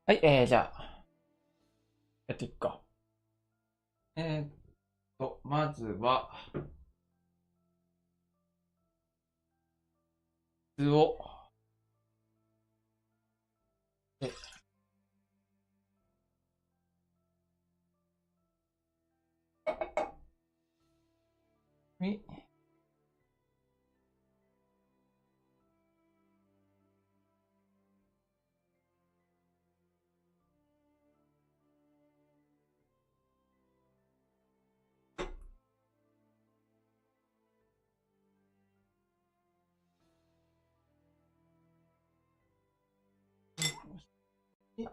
はい、じゃあ、やっていくか。まずは、図を、え、み、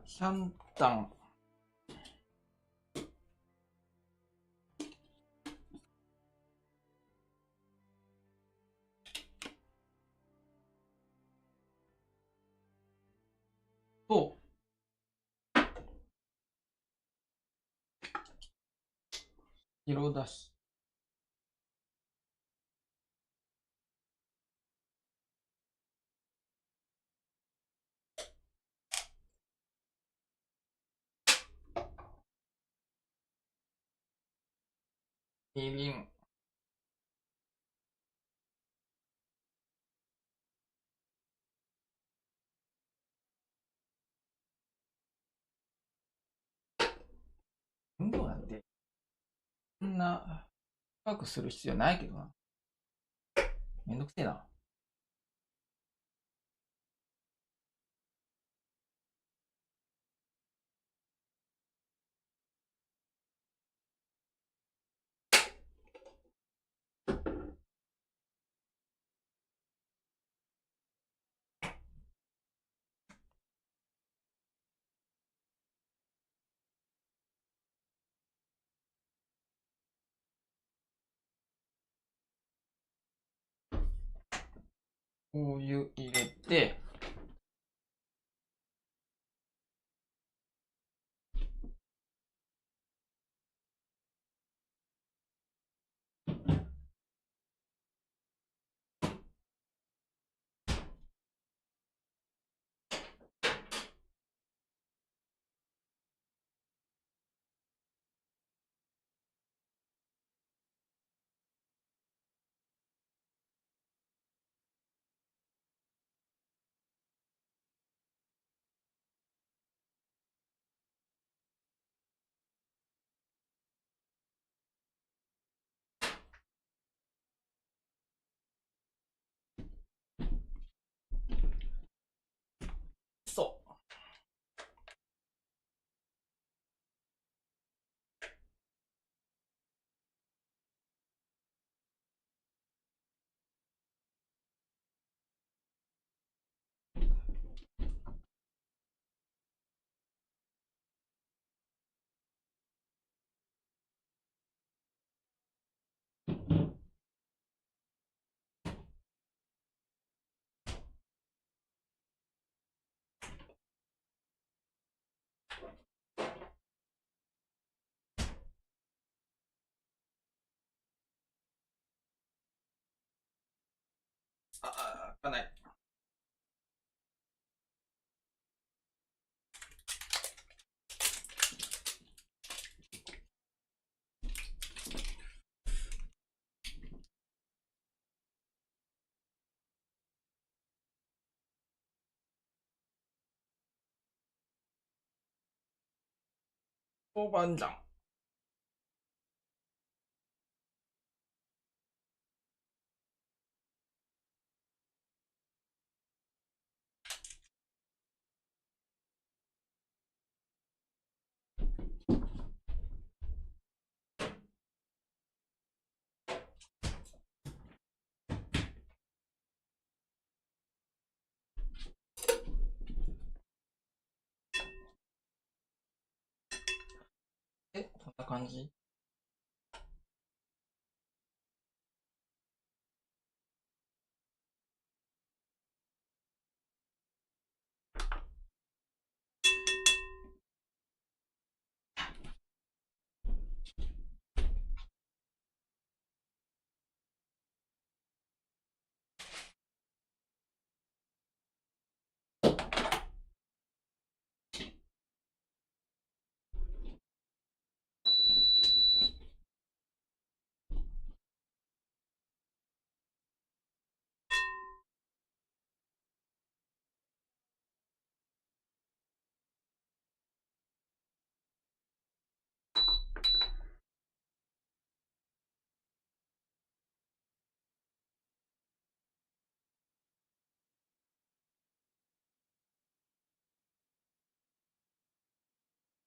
3段。と、色出し。みりん。運動なんて、そんな、深くする必要ないけどな。めんどくせえな。お湯入れて、そう。開かない。豆板醤。こんな感じ。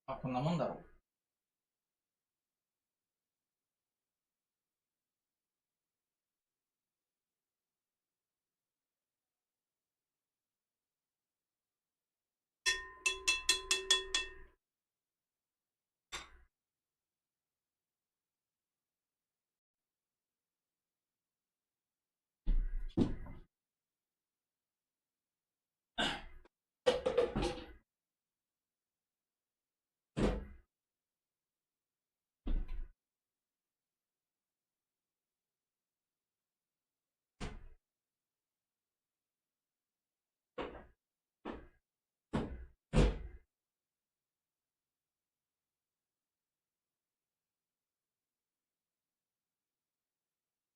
あ、こんなもんだろう。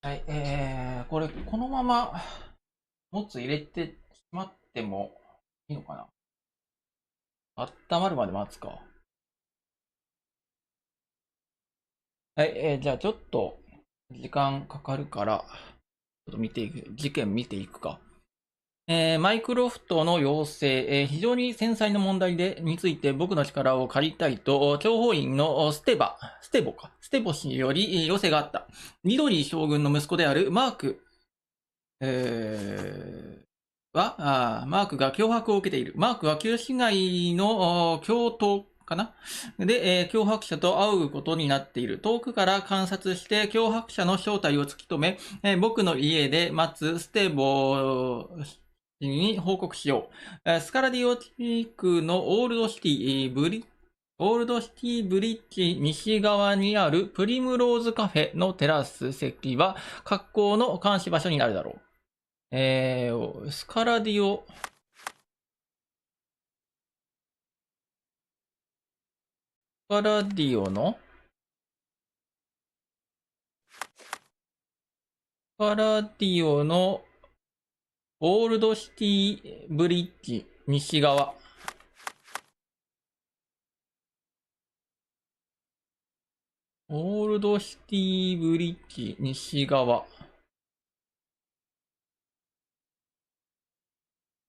はい、これ、このまま、もつ入れてしまってもいいのかな。温まるまで待つか。はい、じゃあちょっと、時間かかるから、ちょっと事件見ていくか。マイクロフトの要請、非常に繊細な問題について僕の力を借りたいと、諜報員のステボ氏より要請があった。ニドリー将軍の息子であるマーク、マークが脅迫を受けている。マークは旧市街の教頭かなで、脅迫者と会うことになっている。遠くから観察して脅迫者の正体を突き止め、僕の家で待つステボに報告しよう。スカラディオ地区のオールドシティブリッジ西側にあるプリムローズカフェのテラス席は格好の監視場所になるだろう。スカラディオ、スカラディオのオールドシティブリッジ西側。オールドシティブリッジ西側。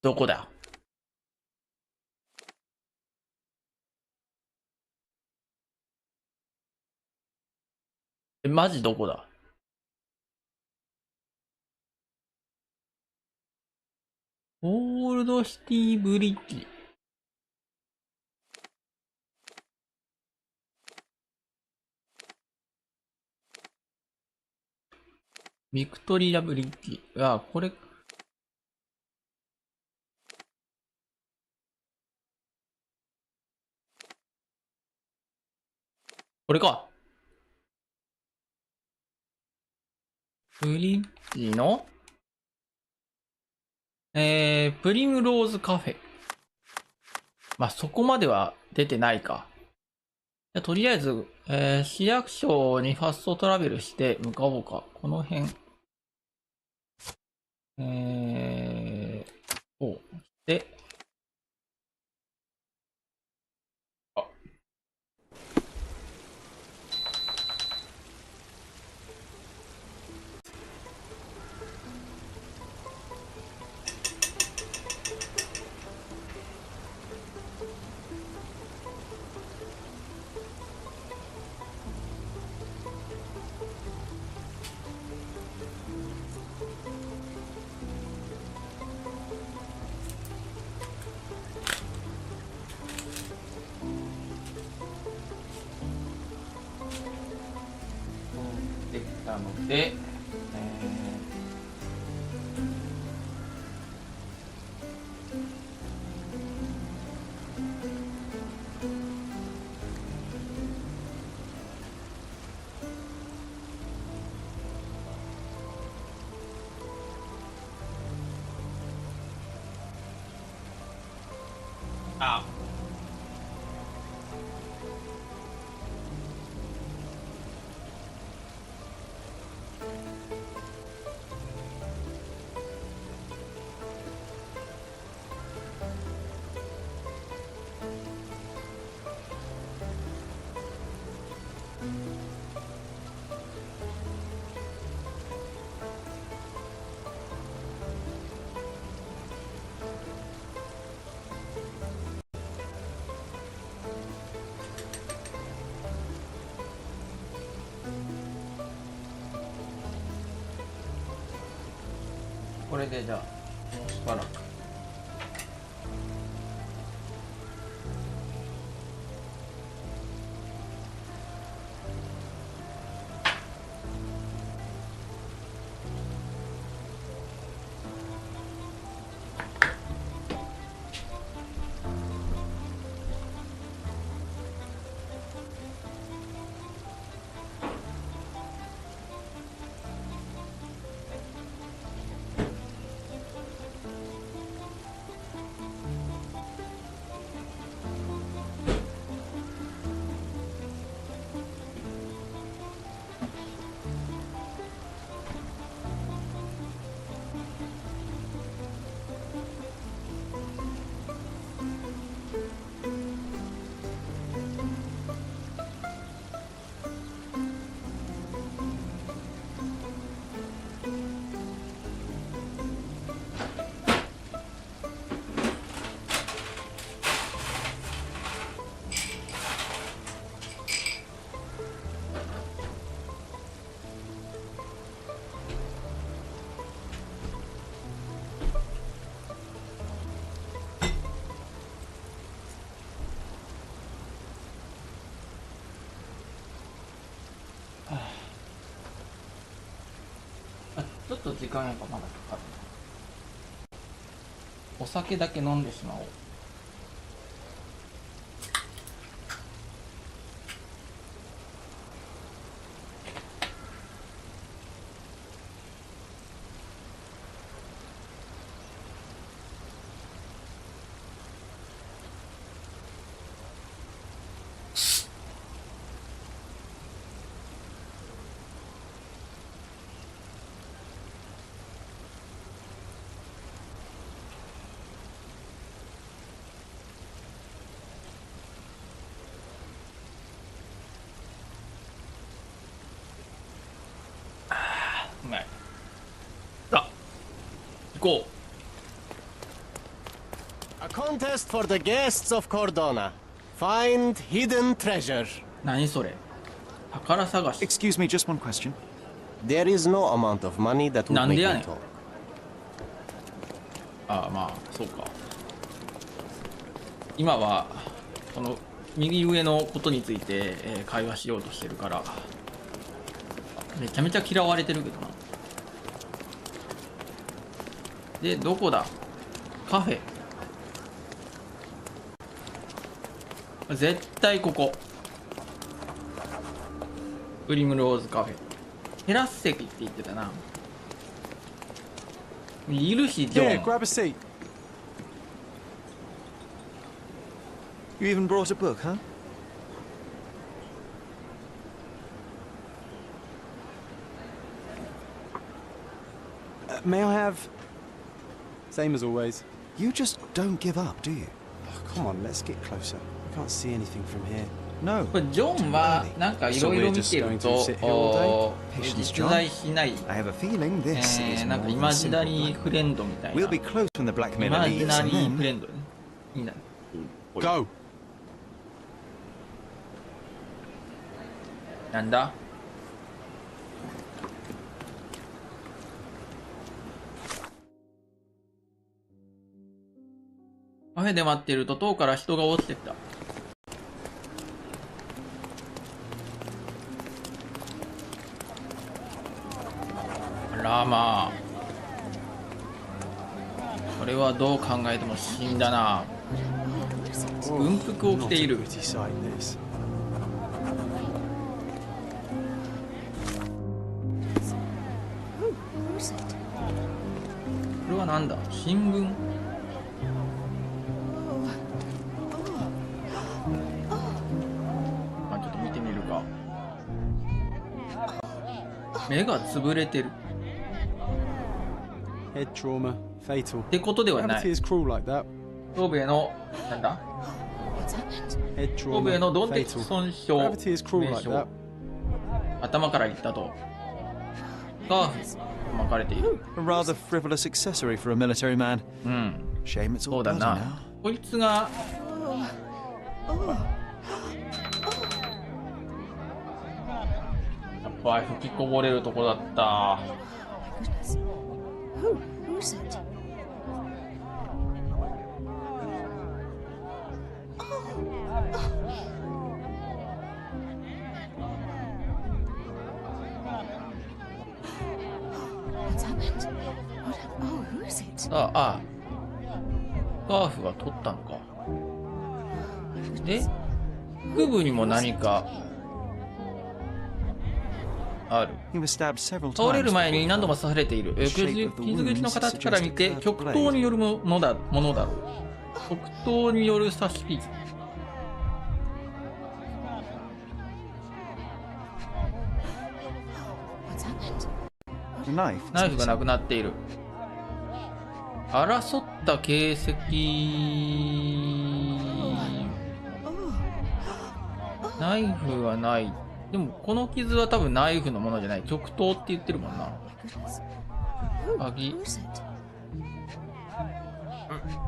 どこだ？マジどこだ？オールドシティブリッジ。ビクトリアブリッジ。あ、これ。これか。ブリッジのプリムローズカフェ。まあ、そこまでは出てないか。じゃとりあえず、市役所にファストトラベルして向かおうか。この辺。こう。で、あ、できたので、あ、これでじゃあもうしばらく。ちょっと時間やっぱまだかかる。お酒だけ飲んでしまおう。うまい。さあ、行こう。A contest for the guests of Cordona. Find hidden treasure. 何それ？宝探し。 Excuse me, just one question. There is no amount of money that would なん make で me やねん。 talk. ああ、まあそうか。今はこの右上のことについて、会話しようとしてるから、めちゃめちゃ嫌われてるけどな。で、どこだ？カフェ。絶対ここ。プリムローズカフェ。テラス席って言ってたな。いるし、ジョ Here, ン。 grab a seat. You even brought a book, huh? May I have... Same as always. You just don't give up, do you? Oh, come on, let's get closer. I can't see anything from here. No. これジョンはなんかいろいろ見てると実在しない、 I have a feeling this is なんか more イ than マジナ simple. リーフレンドみたいな We'll be close when the イ blackmailer マジ leaves, ナ and リーフ then... レンドね。いいな。 Go! なんだ？カフェで待っていると塔から人が落ちてきた。あらまあ、これはどう考えても死んだな。軍服を着ている。 Not a pretty sight, this. これはなんだ？新聞？あ、ちょっと見てみるか。目が潰れてる。 Head trauma, fatal. ってことではな Gravity い。 is cruel like that. 頭部への、なんだ？ Head 頭部へ trauma, の鈍的 fatal. 損傷。 Gravity is cruel 名 like 称 that. 頭からいったと。スカーフ巻かれている。 A rather frivolous accessory for a military man. うん。 Shame it's そ all うだ bloody な。 now. こいつが、やっぱり吹きこぼれるとこだった。who's it? What's happened? What? Oh, who is it? さあ、スカーフは取ったのか。で、腹部にも何かある。 He was stabbed several 倒れ times る前に before 何 he 度も fell. 刺されている。傷口の形から見て極東によるものだろう。極東による刺し傷。What's happened? The knife. ナイフがなくなっている。争った形跡。ナイフはない。でもこの傷は多分ナイフのものじゃない。極東って言ってるもんな。鍵。ちょ Who's it?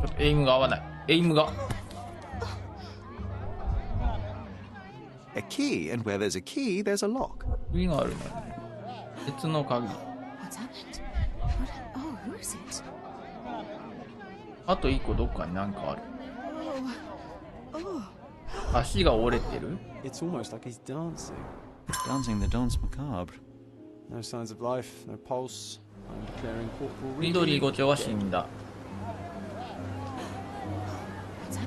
っとエイムが合わない。エイムが。 A key, and where there's a key, there's a lock. 鍵があるね。別の鍵。 What's happened? What? Oh, who is it? あと一個どっかに何かある。 Oh. 足が折れてる。 It's almost like he's dancing. Dancing the dance macabre. No signs of life, no pulse. I'm declaring Corporal 緑 Reed. 5丁は死んだ。 What's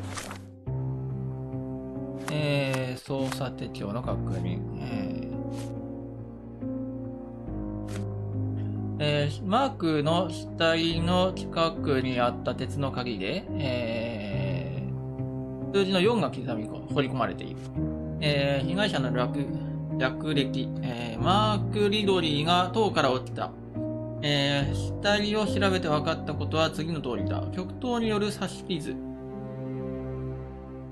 happened? 操作手帳の確認。マークの死体の近くにあった鉄の鍵で、数字の4が刻み彫り込まれている。被害者の略歴、マーク・リドリーが塔から落ちた。死体を調べて分かったことは次の通りだ。極東による刺し傷。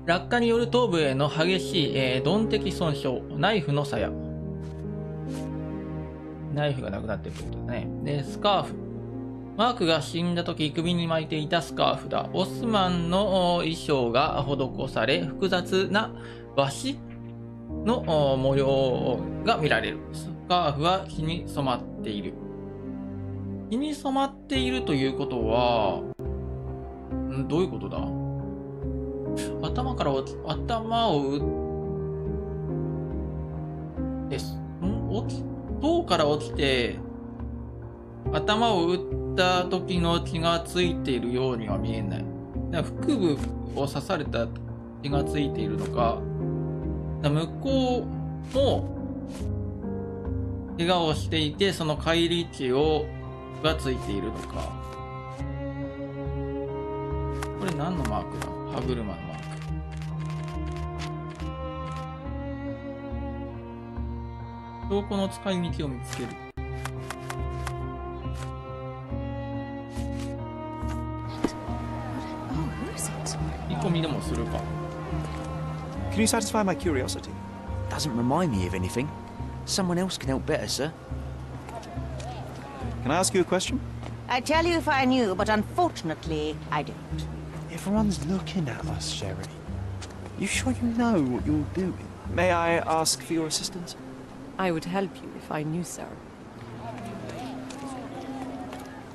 落下による頭部への激しい、鈍的損傷。ナイフの鞘。ナイフがなくなってるってことだね。で、スカーフ。マークが死んだ時首に巻いていたスカーフだ。オスマンの衣装が施され、複雑な和紙の模様が見られる。スカーフは血に染まっている。血に染まっているということは、どういうことだ？頭を塔から落ちて、頭を打った時の血がついているようには見えない。だから腹部を刺された血がついているのか、向こうも怪我をしていて、その返り血がついているのか。これ何のマークだ？歯車のマーク。証拠の使い道を見つける。見込みでもするか。Can you satisfy my curiosity? Doesn't remind me of anything. Someone else can help better, sir. Can I ask you a question? I'd tell you if I knew, but unfortunately, I don't. Everyone's looking at us, Sherry. You sure you know what you're doing? May I ask for your assistance? I would help you if I knew, sir.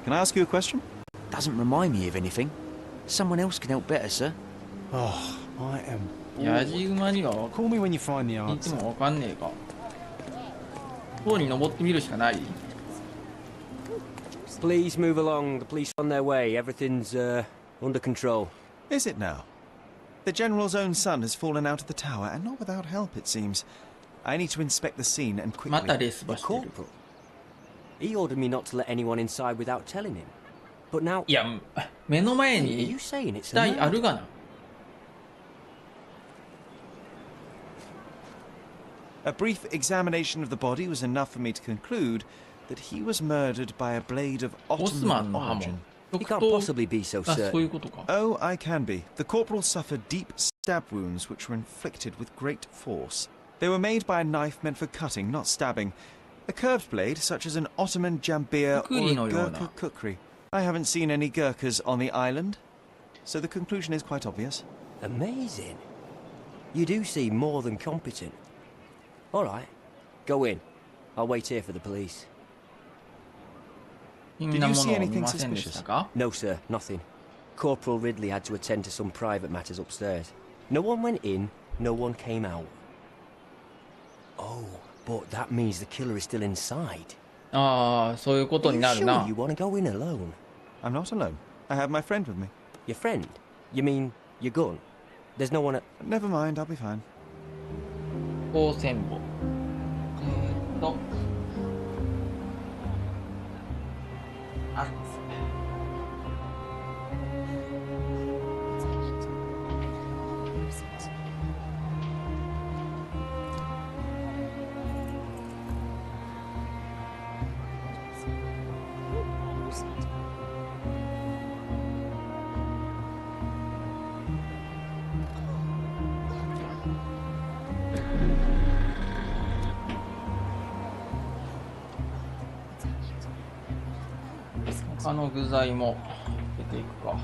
Can I ask you a question? Doesn't remind me of anything. Someone else can help better, sir. Oh, I am. ヤジ馬には Call me when you find the 聞いて answer. もわかんねえか。塔に登ってみるしかない。 Please move along. The police are on their way. Everything's under control. Is it now? The General's own son has fallen out of the tower, and not without help, it seems. I need to inspect the scene and また quickly. レース The 走ってる。 corporal. He ordered me not to let anyone inside without telling him. But now, いや、目の前 are you に saying 死 it's a 体ある murder? がな。A brief examination of the body was enough for me to conclude that he was murdered by a blade of オスマン Ottoman の刃 origin. 物。 You 極 can't 東 possibly be so あ、そういう certain. ことか。 Oh, I can be. The corporal suffered deep stab wounds which were inflicted with great force. They were made by a knife meant for cutting, not stabbing. A curved blade, such as an Ottoman jambir or a くくりのような。 Gurkha kukri. I haven't seen any Gurkhas on the island, so the conclusion is quite obvious. Amazing. You do seem more than competent. All right, go in. I'll wait here for the police. 不 Did 審な you も see のを見 anything ませんでした suspicious? か？ No, sir, nothing. Corporal Ridley had to attend to some private matters upstairs. No one went in, no one came out. Oh, but that means the killer is still inside. ああ、そういうこと Are に you なる sure な you。want to go in alone? I'm not alone. I have my friend with me. Your friend? You mean your gun? There's no one at... Never mind, I'll be fine. 光線簿。あるんですね。他の具材も出ていくか。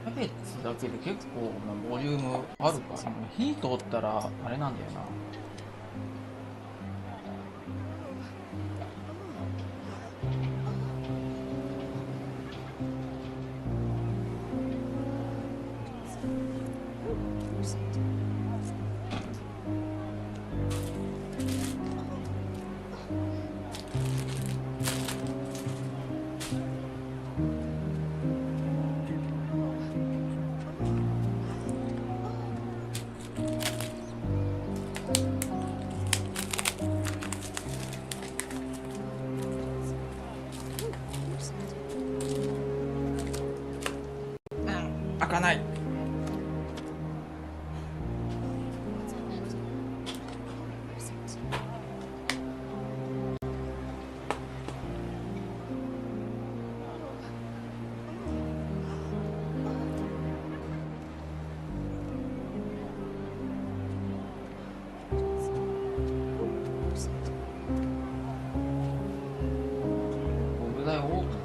キャベツだけで結構なボリュームあるから、火通ったらあれなんだよな。開かない。具材多く。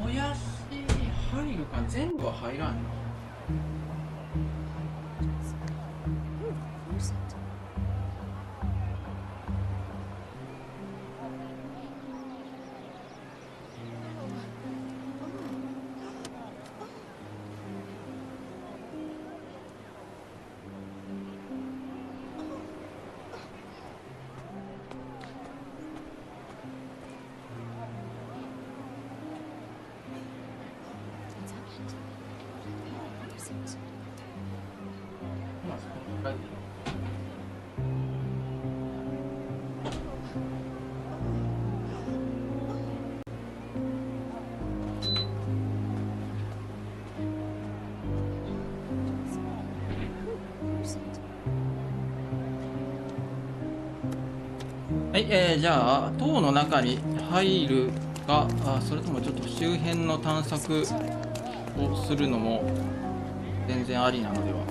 もやし入るか全部は入らんな。はい、じゃあ塔の中に入るか、それともちょっと周辺の探索をするのも全然ありなのでは。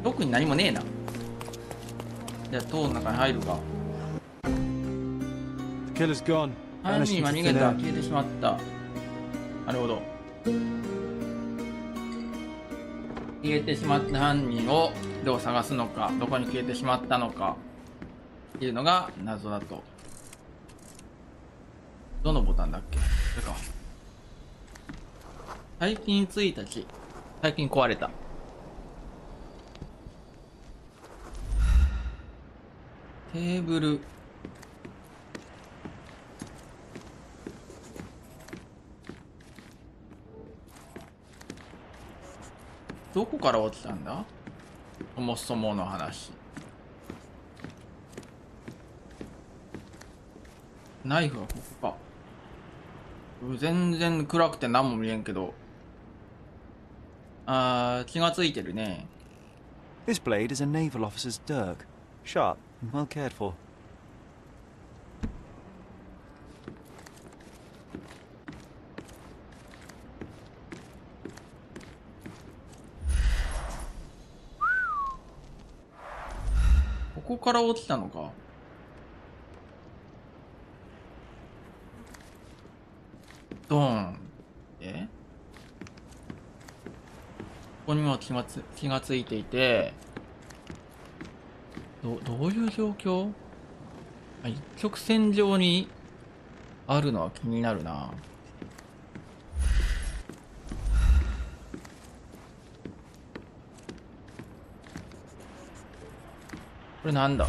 特に何もねえな。じゃあ塔の中に入るか。killer's gone. 犯 Vanished 人は into 逃げ thin た。 air. 消えてしまった。なるほど。消えてしまった犯人をどう探すのか、どこに消えてしまったのかっていうのが謎だと。どのボタンだっけ？これか。最近1日。最近壊れた。テーブル。どこから落ちたんだ？そもそもの話。ナイフはここか。全然暗くて何も見えんけど。気がついてるね。This blade is a naval officer's dirk. Sharp and well cared for. ここから落ちたのか。ドーン。ここにも気がついていて、どういう状況？一直線上にあるのは気になるな。これなんだ？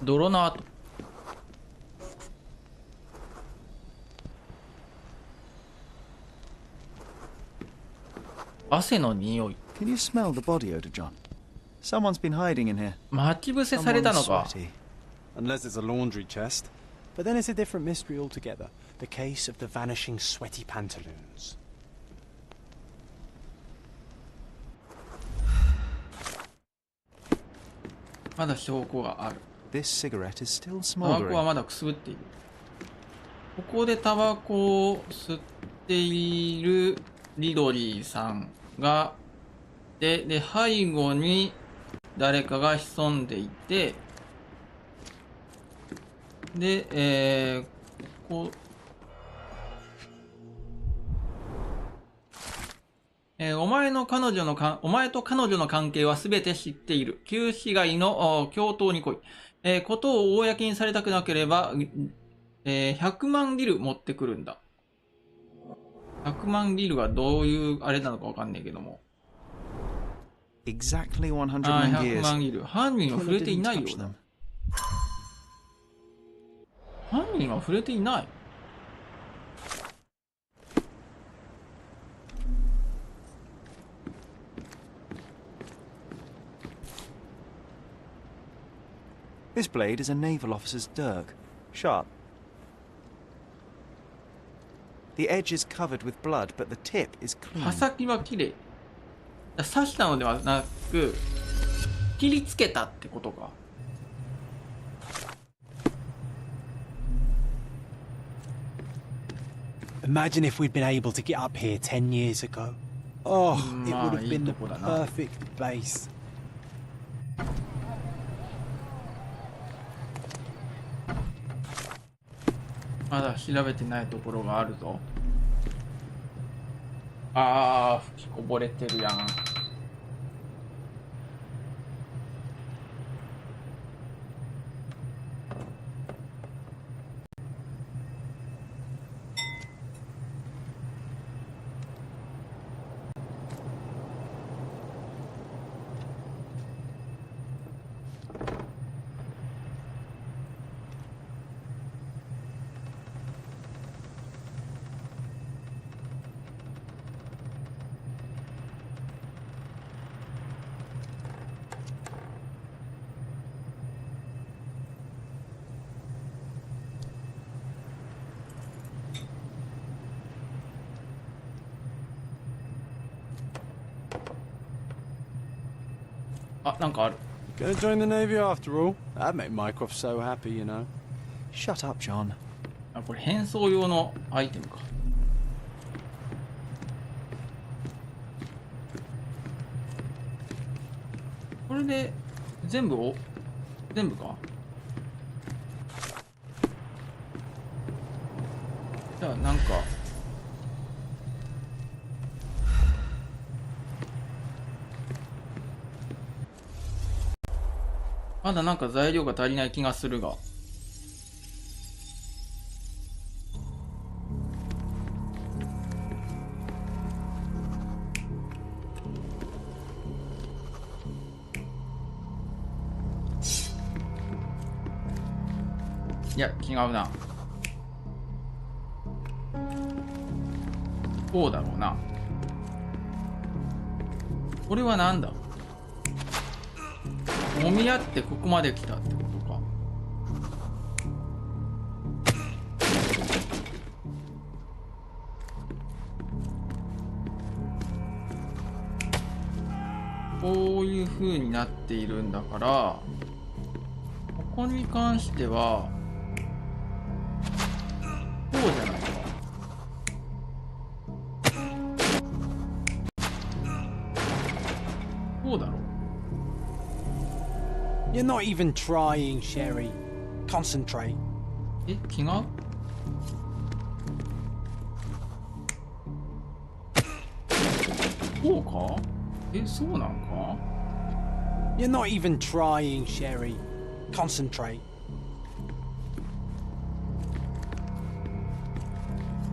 泥の跡。汗の匂い。Can you smell the body odor, John? Someone's been hiding in here. 待ち伏せされたの Someone's か。 sweaty. Unless it's a laundry chest. But then it's a different mystery altogether. The case of the vanishing sweaty pantaloons. まだ証拠がある。 This cigarette is still タバコは smouldering. まだくすぶっている。ここでタバコを吸っているリドリーさんが、で、背後に誰かが潜んでいて、で、ここ、お前と彼女の関係は全て知っている。旧市街の教頭に来い。ことを公にされたくなければ、100万リル持ってくるんだ。100万リルがどういうあれなのかわかんないけども。Exactly 100 100 man gears. 万リル。犯人は触れ Killer てい didn't ないよ touch うだ them.。犯人は触れていない。This blade is a naval officer's dirk. Sharp. The edge is covered with blood, but the tip is clean. 刃先は綺麗。刺したのではなく、切りつけたってことか。Imagine if we'd been able to get up here 10 years ago. Oh, it Ma, would have been the いいとこだな。 perfect base. まだ調べてないところがあるぞ。吹きこぼれてるやん。なんかある。 Gonna join the Navy after all. That'd make Mycroft so happy, you know. Shut up, John. これ変装用のアイテムか。これで全部か。じゃあなんかまだなんか材料が足りない気がするが。いや、違うな。こうだろうな。これはなんだ？揉み合ってここまで来たってことか。こういう風になっているんだから、ここに関してはこうじゃないか。こうだろう。You're not even trying, Sherry. Concentrate. え、違う？こうか？え、そうなんか？ You're not even trying, Sherry. Concentrate.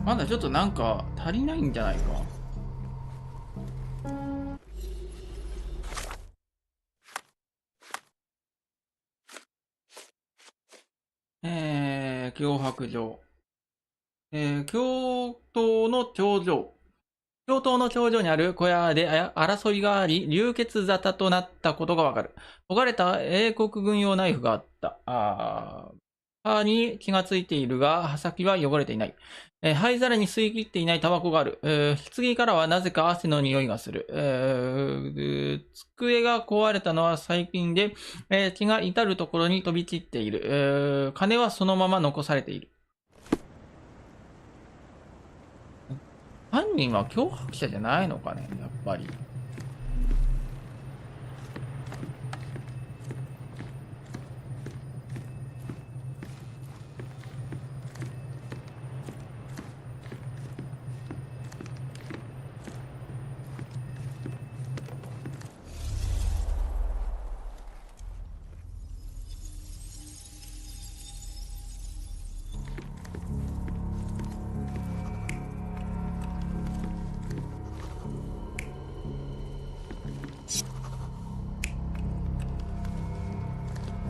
まだちょっとなんか足りないんじゃないか。脅迫状。京都の頂上。京都の頂上にある小屋で争いがあり、流血沙汰となったことがわかる。焦がれた英国軍用ナイフがあった。刃に血がついているが、刃先は汚れていない。灰皿に吸い切っていないタバコがある。棺からはなぜか汗の匂いがする。机が壊れたのは最近で、血が至るところに飛び散っている。金はそのまま残されている。犯人は脅迫者じゃないのかね、やっぱり。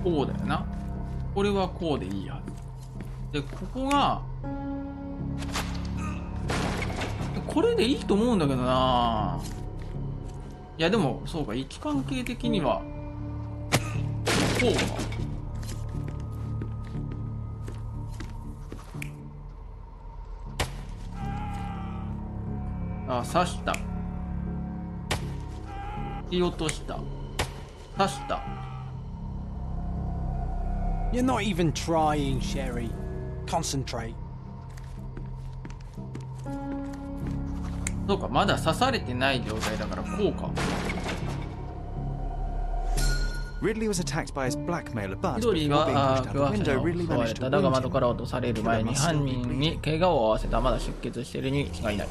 こうだよな。これはこうでいいはず。で、ここが、これでいいと思うんだけどな。いや、でも、そうか、位置関係的には、こうか。あ、刺した。切り落とした。刺した。You're not even trying, Sherry. Concentrate. そうか、まだ刺されてない状態だからこうか。Ridley was attacked by his blackmailer, but 緑 before は being pushed 脅 out 迫 the 者 window, に Ridley 襲わ managed れ to た。だが wound 窓から him. 落とされる前に犯人に怪我を負わせた。まだ出血しているに違いない。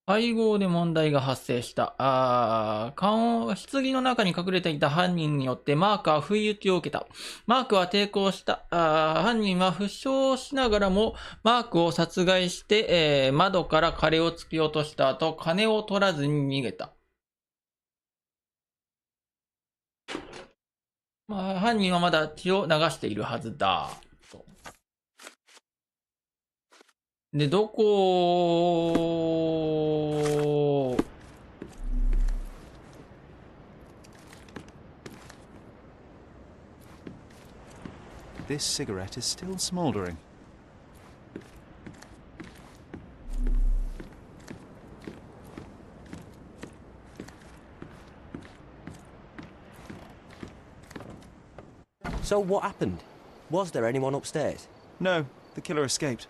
配合で問題が発生した。棺の中に隠れていた犯人によってマークは不意打ちを受けた。マークは抵抗した。犯人は負傷しながらもマークを殺害して、窓から金を突き落とした後、金を取らずに逃げた。犯人はまだ血を流しているはずだ。で、どこThis cigarette is still smouldering. So what happened? Was there anyone upstairs? No, the killer escaped.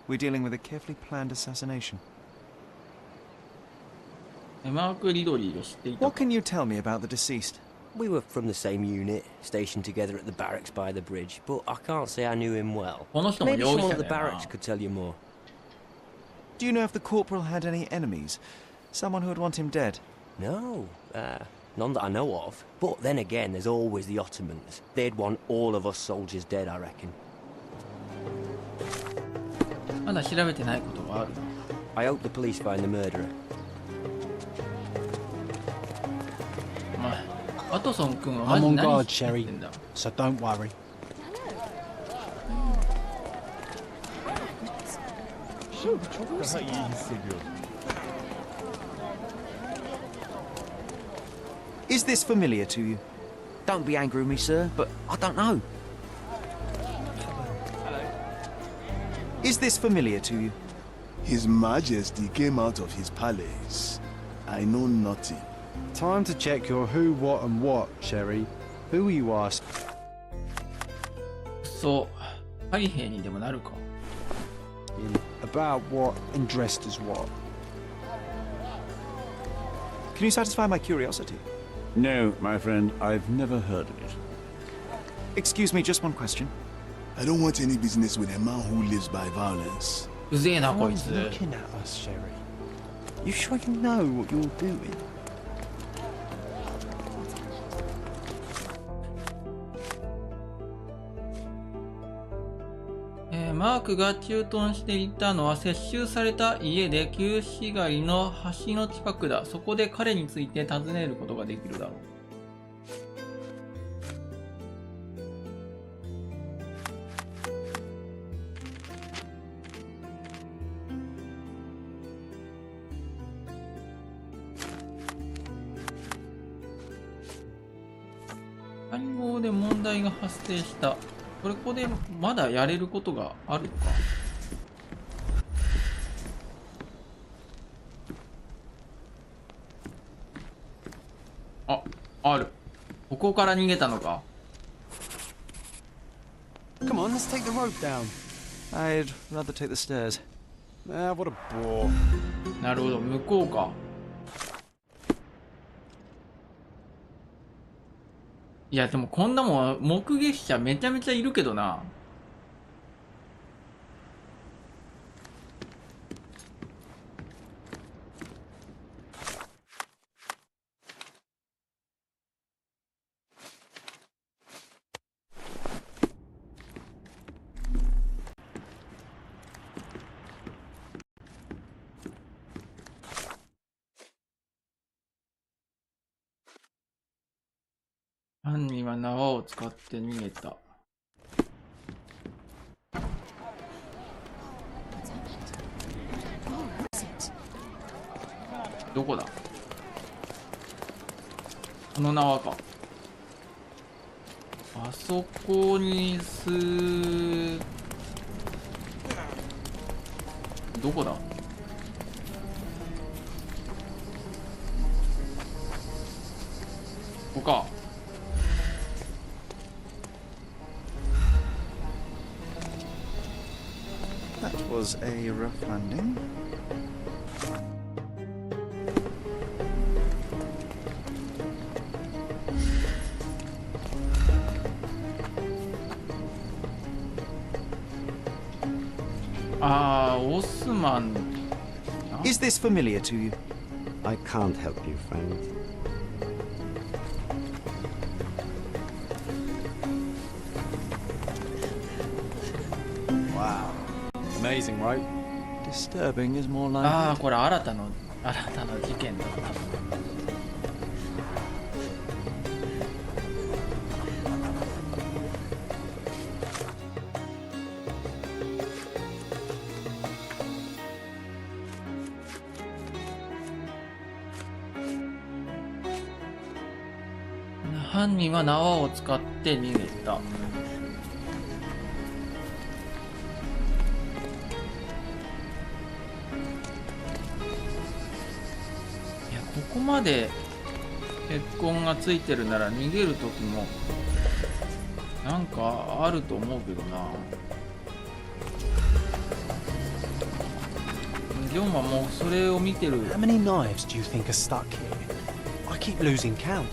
We're dealing with a carefully planned assassination. マーク・リドリーを知っていた What can you tell me about the deceased? We were from the same unit, stationed together at the barracks by the bridge, but I can't say I knew him well. この人も Maybe 容疑 someone 者 at the だよ barracks な。 could tell you more. Do you know if the corporal had any enemies? Someone who would want him dead? No, none that I know of. But then again, there's always the Ottomans. They'd want all of us soldiers dead, I reckon. まだ調べてないことがあるな。 I hope the police find the murderer. お前、ワトソン君はマ I'm ジ on 何 guard, してん Sherry, だ。 so don't worry. Is this familiar to you? Don't be angry with me, sir, but I don't know. Is this familiar to you? His Majesty came out of his palace. I know nothing. Time to check your who, what, and what, Sherry. Who are you asking? そう海兵にでもなるか。 About what and dressed as what? Can you satisfy my curiosity? No, my friend, I've never heard of it. Excuse me, just one question. I don't want any business with a man who lives by violence. うぜえなこい Someone's つ。 looking at us, Sherry. You sure you know what you're doing? マークが駐屯していたのは接収された家で旧市街の橋の近くだ。そこで彼について尋ねることができるだろう。暗号で問題が発生した。これここでまだやれることがあるのか。ある。ここから逃げたのか。 Come on, let's take the rope down. I'd rather take the stairs. Ah, what a bore. なるほど、向こうか。いやでもこんなもん目撃者めちゃめちゃいるけどな。犯人は縄を使って逃げた。どこだ？この縄か。あそこにどこだ？ここか。That was a rough landing. Osman. Is this familiar to you? I can't help you, friend. Wow. Amazing, right? Disturbing is more like. これ新たな事件だな。犯人は縄を使って逃げた。いや、ここまで血痕がついてるなら逃げる時もなんかあると思うけどな。ジョンはもうそれを見てる。 How many knives do you think are stuck here? I keep losing count.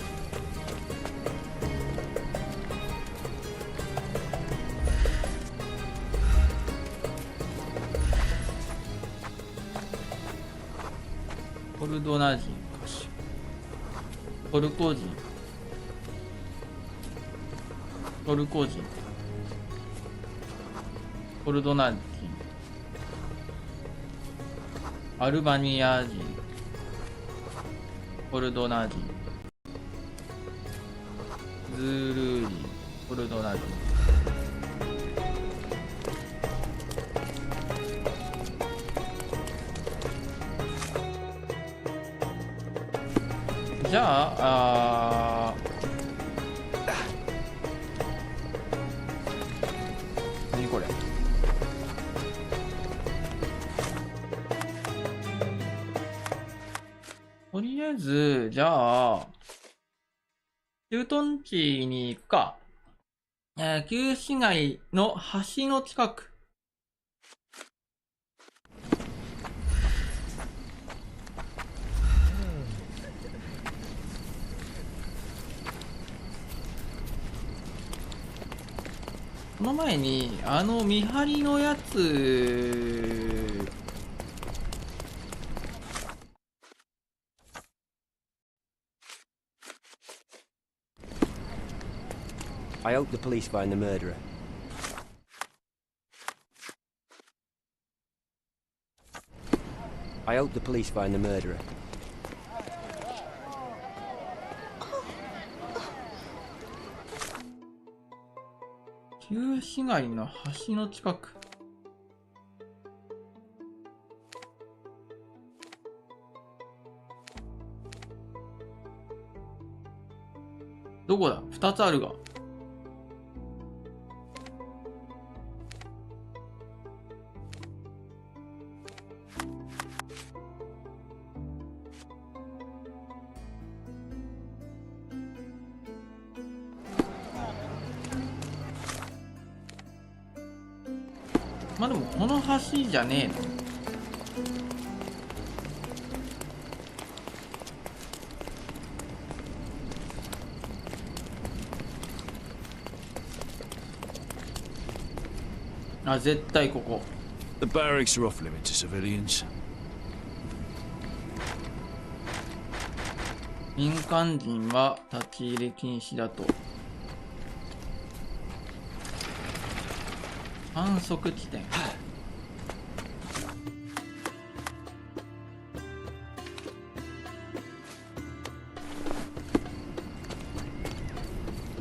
ルドナ人、トルコ人、トルコ人、コルドナ人、アルバニア人、コルドナ人、ズールー人、コルドナ人。じゃあ、何これ。とりあえず、じゃあ、駐屯地に行くか。旧市街の橋の近く。その前に、見張りのやつ、I hope the police find the murderer. I hope the police find the murderer.旧市街の橋の近く。どこだ ?2 つあるが。まあでもこの橋じゃねえの。あ、絶対ここ。The barracks are off limit to civilians. 民間人は立ち入り禁止だと。観測地点。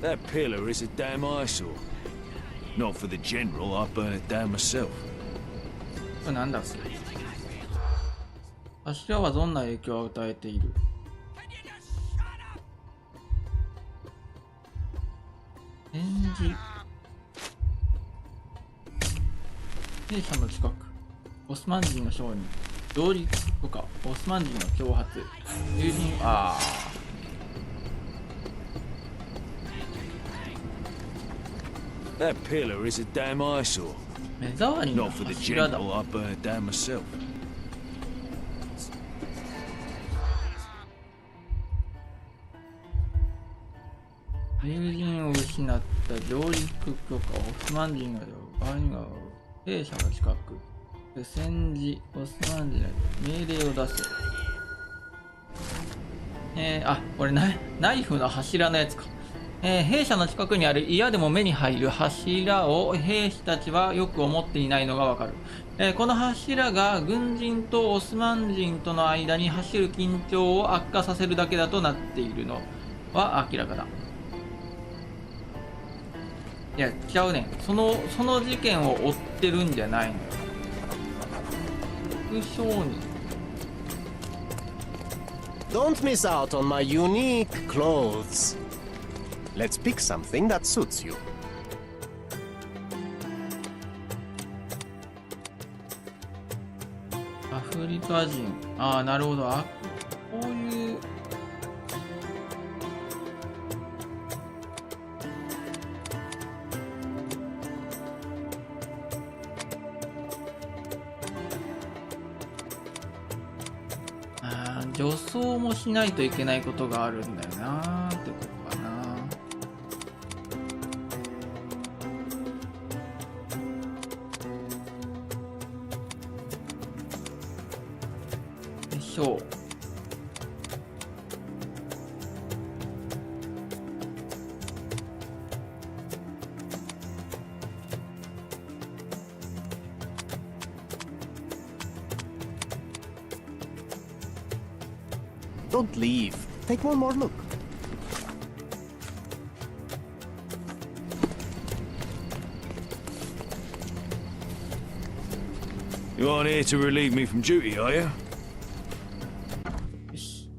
That pillar is a damn eyesore. Not for the general, I'd burn it down myself. これなんだっけ。柱はどんな影響を与えている。展示。兵舎の近く。オスマン人の商人。上陸とか、オスマン人の挑発。友人、That pillar is a damn eyesore. 目障りの Not for the 柱だ。 general, I'd burn it down myself. 友人を失った上陸許可、オスマン人が場合には兵舎の近く、戦時、オスマン人が命令を出せ。これナイフの柱のやつか。兵舎の近くにある嫌でも目に入る柱を兵士たちはよく思っていないのがわかる。この柱が軍人とオスマン人との間に走る緊張を悪化させるだけだとなっているのは明らかだ。いや、違うねん。その事件を追ってるんじゃないの。副商人。Don't miss out on my unique clothes. Let's pick something that suits you. アフリカ人。なるほど。こういう。女装もしないといけないことがあるんだよなーってことかな。よいしょ。Don't leave. Take one more look. You aren't here to relieve me from duty, are you? よし。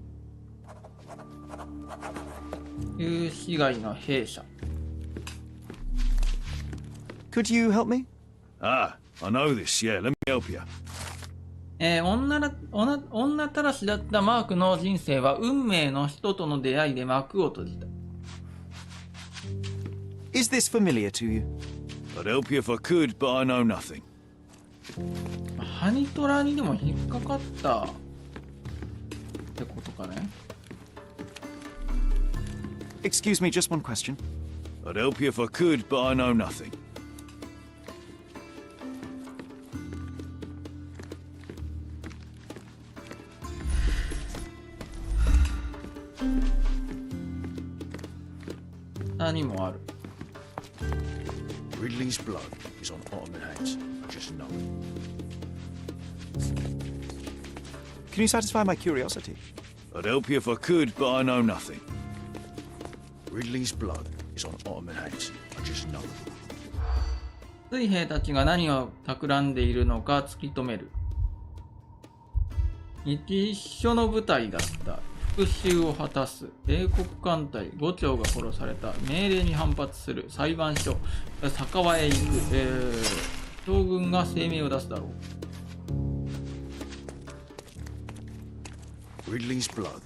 旧市街の弊社。Could you help me? Ah, I know this, yeah, let me help you. 女たらしだったマークの人生は運命の人との出会いで幕を閉じた。Is this familiar to you? I'd help you if I could, but I know nothing. ハニトラにでも引っかかったってことかね。Excuse me, just one question. I'd help you if I could, but I know nothing. 何もある。Ridley's blood is on Ottoman hands. I just know it. Can you satisfy my curiosity? I'd help you if I could, but I know nothing. Ridley's blood is on Ottoman hands. I just know it. 水兵たちが何を企んでいるのか突き止める。一緒の部隊だった。復讐を果たす。英国艦隊5丁が殺された。命令に反発する。裁判所。酒場へ行く。将軍が声明を出すだろう。Ridley's blood.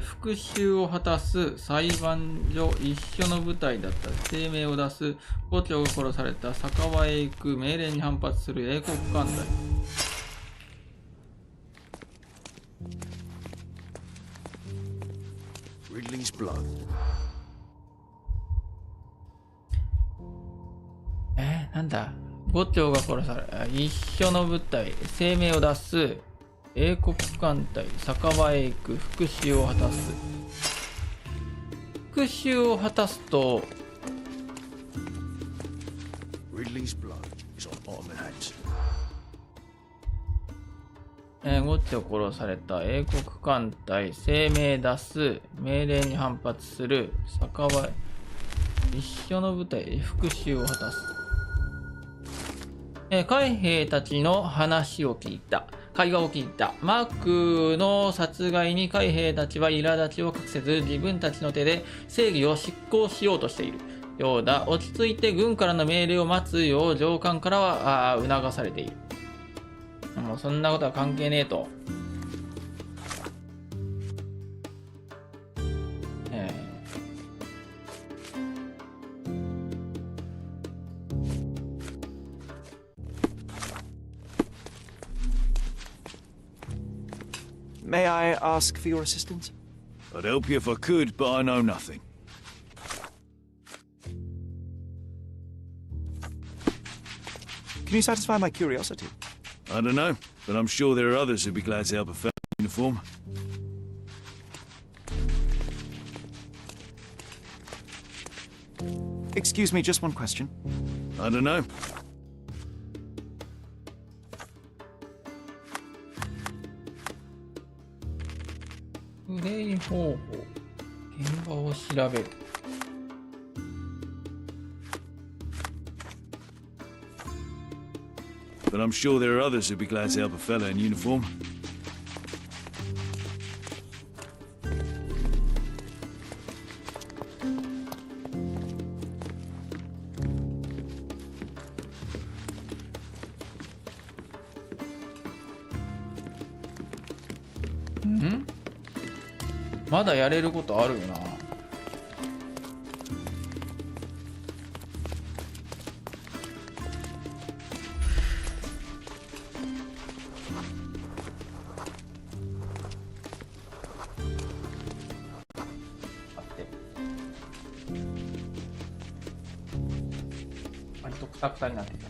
復讐を果たす。裁判所。一緒の部隊だった。声明を出す。5丁が殺された。酒場へ行く。命令に反発する。英国艦隊。Ridley's blood. なんだ5丁が殺され、一緒の部隊、声明を出す、英国艦隊、酒場へ行く、復讐を果たす。復讐を果たすと、Ridley's blood is on Ottoman hands. 5丁殺された、英国艦隊、声明出す、命令に反発する、酒場へ、一緒の部隊、復讐を果たす。海兵たちの話を聞いた。会話を聞いた。マークの殺害に海兵たちは苛立ちを隠せず、自分たちの手で正義を執行しようとしているようだ。落ち着いて軍からの命令を待つよう上官からは促されている。もうそんなことは関係ねえと。May I ask for your assistance? I'd help you if I could, but I know nothing. Can you satisfy my curiosity? I don't know, but I'm sure there are others who'd be glad to help a fellow in uniform. Excuse me, just one question. I don't know. プレイ方法。現場を調べる。But I'm sure there are others who'd be glad to help a fellow in uniform.ん？まだやれることあるよな。割とクタクタになってた。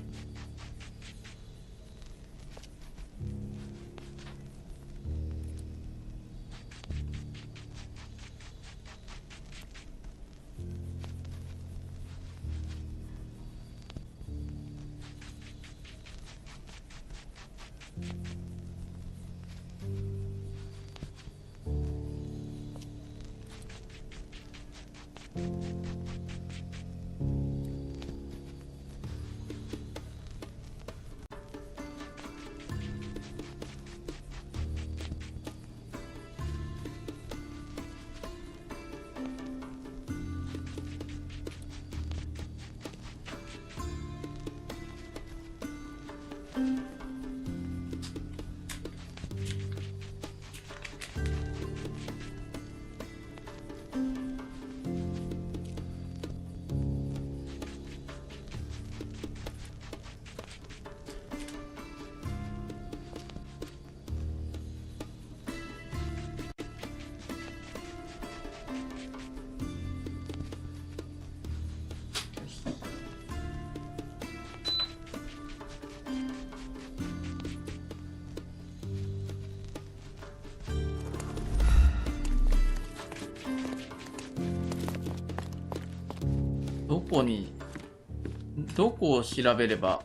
どこを調べれば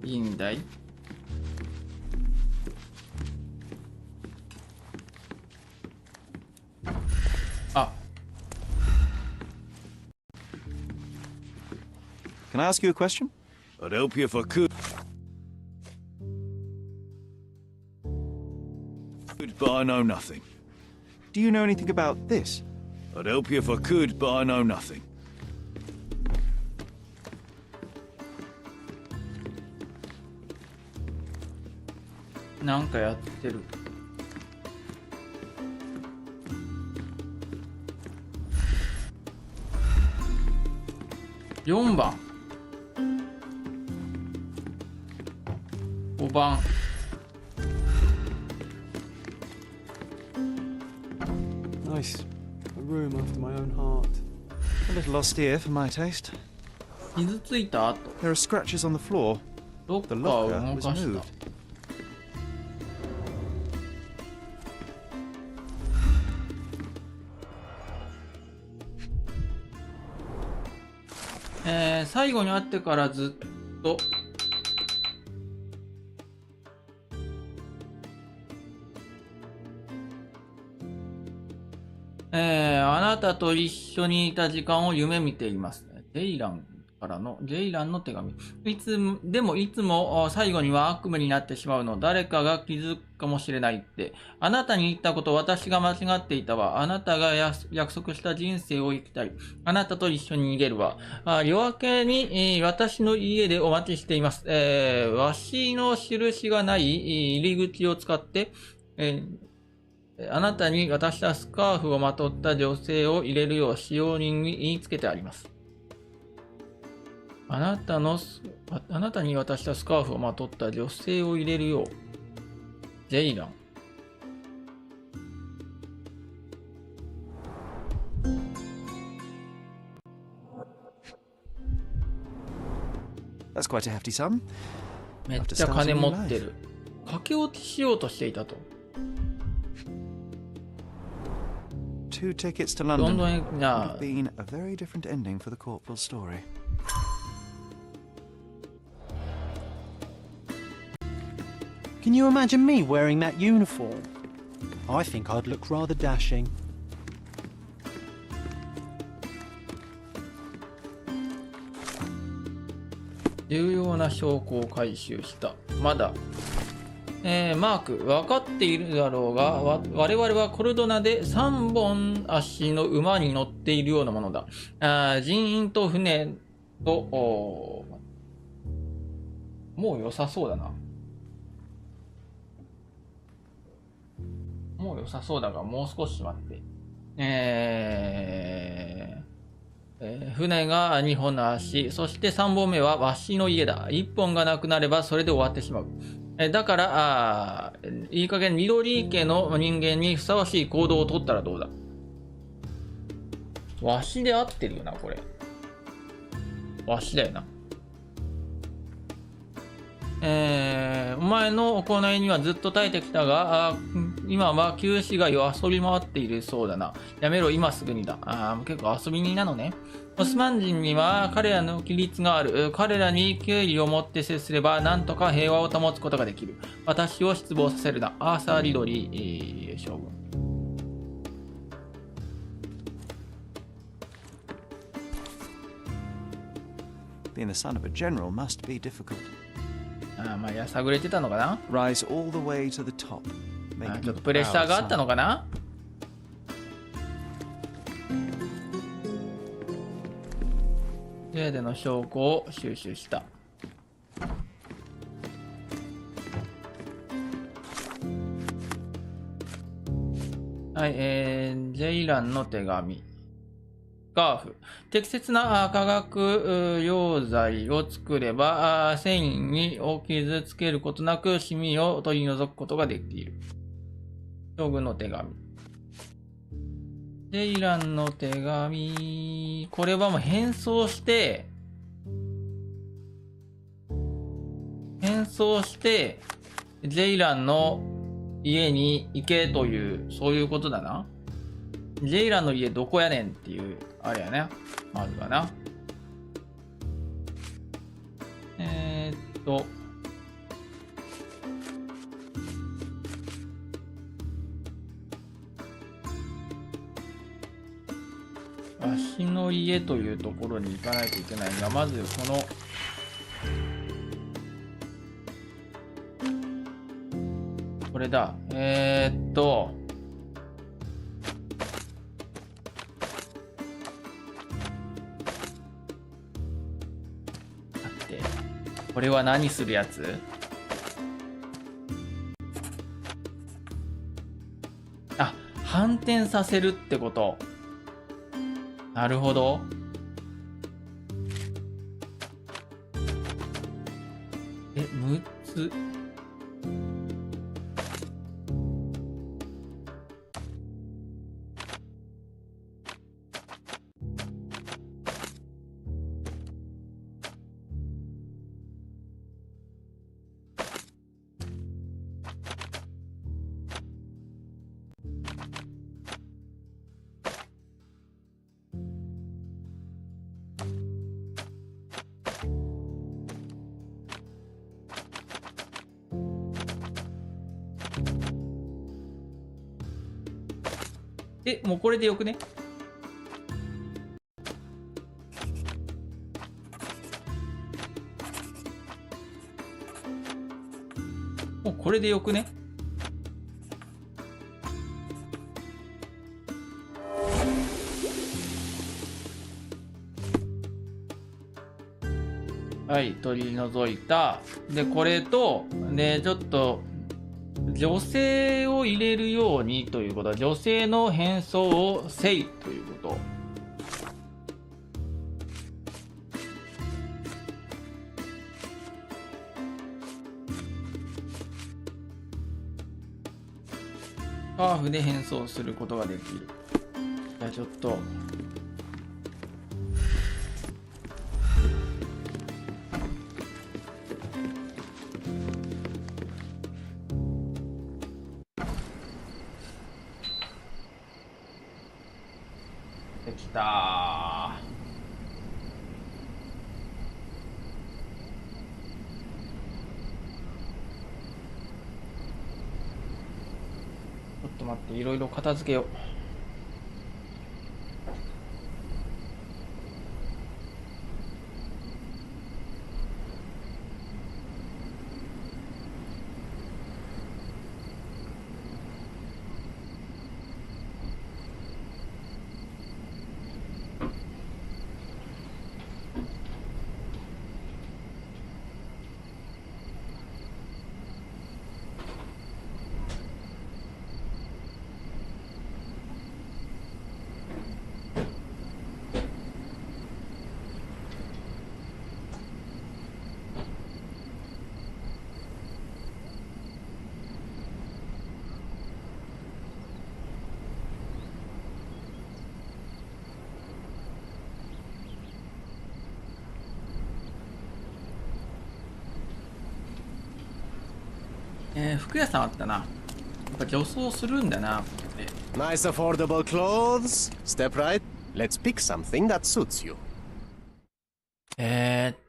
いいんだい？あ。Can I ask you a question? I'd help you if I could. But I know nothing. Do you know anything about this? I'd help you if I could, but I know nothing. なんかやってる。4番。5番。Nice. A room after my own heart. A little austere for my taste. 傷ついた跡。There are scratches on the floor. どっか The を locker 動 was かした。 moved. 最後に会ってからずっとあなたと一緒にいた時間を夢見ていますね。ジェイランの手紙。いつも最後には悪夢になってしまうの。誰かが気づくかもしれないって。あなたに言ったこと、私が間違っていたわ。あなたが約束した人生を生きたい。あなたと一緒に逃げるわ。夜明けに、私の家でお待ちしています。わしの印がない入り口を使って、あなたに渡したスカーフをまとった女性を入れるよう使用人に言いつけてあります。あなたに渡したスカーフをまとった女性を入れるよう。ジェイラン。That's quite a hefty sum. めっちゃ金持ってる。駆け落ちしようとしていたと。2 tickets to ロン London. ドンへ、 Would have been a very different ending for the corporal's story. Can you imagine me wearing that uniform? I think I'd look rather dashing. 重要な証拠を回収した。まだ。マーク、分かっているだろうが、我々はコルドナで3本足の馬に乗っているようなものだ。人員と船と、もう良さそうだな。もう良さそうだが、もう少し待って。船が2本の足、そして3本目はわしの家だ。1本がなくなればそれで終わってしまう。だから、いい加減緑家の人間にふさわしい行動を取ったらどうだ。わしで合ってるよな、これ。わしだよな。お前の行いにはずっと耐えてきたが、今は旧市街を遊び回っているそうだな。やめろ、今すぐにだ。結構遊び人なのね。オスマン人には彼らの規律がある。彼らに敬意を持って接すれば、なんとか平和を保つことができる。私を失望させるな。アーサー・リドリー、将軍。Being the son of a general must be difficult. ああ、まあやさぐれてたのかな。 Rise all the way to the top. あ、ちょっとプレッシャーがあったのかな。部屋での証拠を収集した。はい、ジェイランの手紙。スカーフ。適切な化学溶剤を作れば、繊維を傷つけることなく、シミを取り除くことができる。将軍の手紙。ジェイランの手紙。これはもう変装して、ジェイランの家に行けという、そういうことだな。ジェイランの家どこやねんっていう、あれやね。まずはな。わしの家というところに行かないといけないが、まずこの、これだ。待って。これは何するやつ？あ、反転させるってこと。なるほど。6つ。もうこれでよくね？もうこれでよくね？はい、取り除いた。で、これと、で、ちょっと、女性を入れるようにということは、女性の変装をせいということ。スカーフで変装することができる。じゃあちょっと。できたー。ちょっと待って、いろいろ片付けよう。服屋さんあったな。やっぱ女装するんだな。Nice affordable clothes. Step right. Let's pick something that suits you.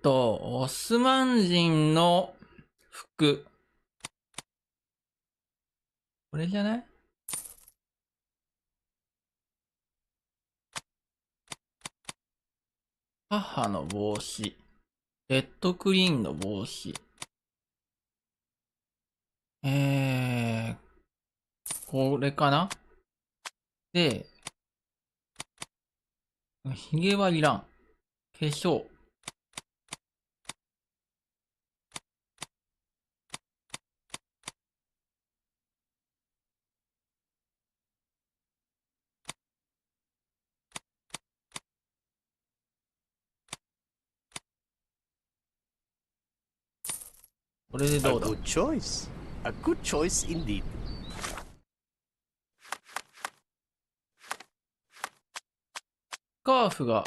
オスマン人の服。これじゃない？母の帽子。レッドクリーンの帽子。これかな。で、髭はいらん。化粧。これでどうだ。 A good choice. A good choice indeed. スカーフが、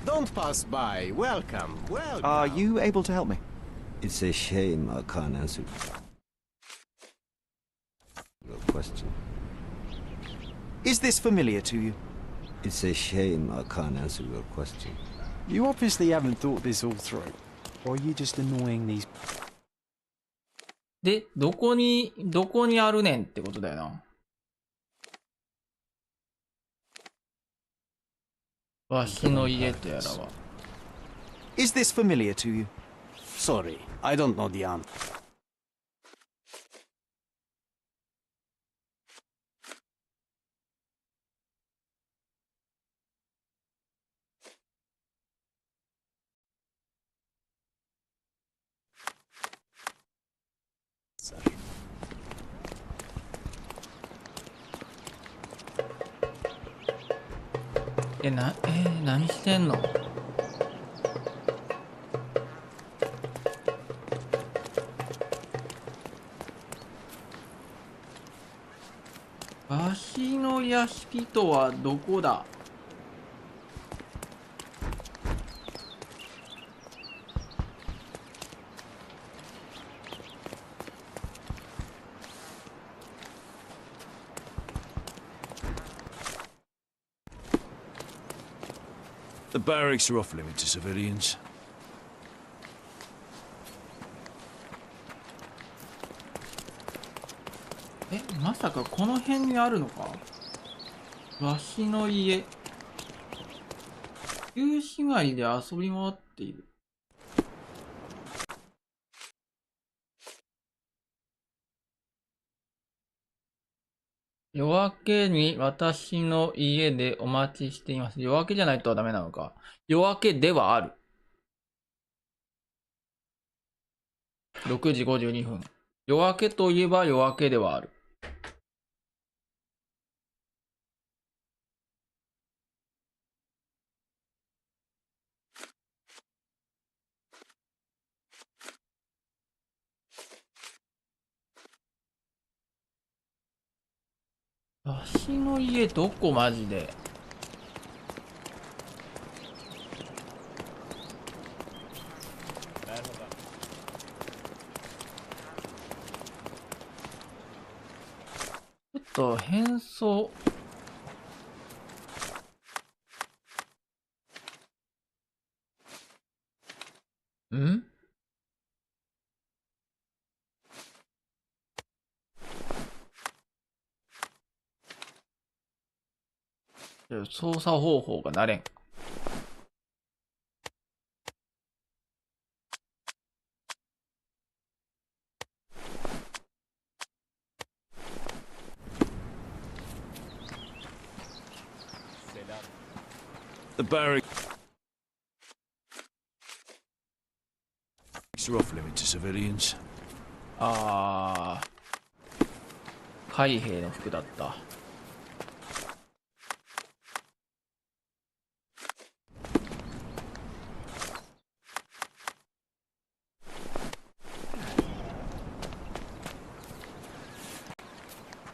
Don't pass by. Welcome. Welcome. Are you able to help me? It's a shame I can't answer your question. Is this familiar to you? It's a shame I can't answer your question. You obviously haven't thought this all through. Or are you just annoying these... で、どこにあるねんってことだよな。わしの家とやらは。Is this familiar to you? Sorry, I don't know the answer. ?何してんの？わしの屋敷とはどこだ？The barracks are off limit to civilians. まさかこの辺にあるのか？わしの家。旧市街で遊び回っている。夜明けに私の家でお待ちしています。夜明けじゃないとダメなのか。夜明けではある。6時52分。夜明けといえば夜明けではある。わしの家どこマジで。ちょっと変装。ん？操作方法が慣れん。The barracks are off limit to civilians. 海兵の服だった。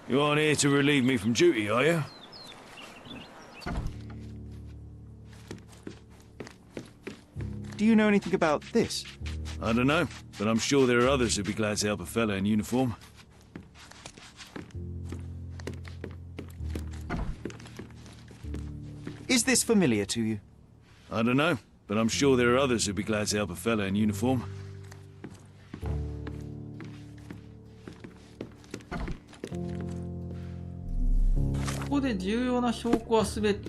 You aren't here to relieve me from duty, are you? Do you know anything about this? I don't know, but I'm sure there are others who'd be glad to help a fella in uniform. Is this familiar to you? I don't know, but I'm sure there are others who'd be glad to help a fella in uniform. こで重要な証拠は全て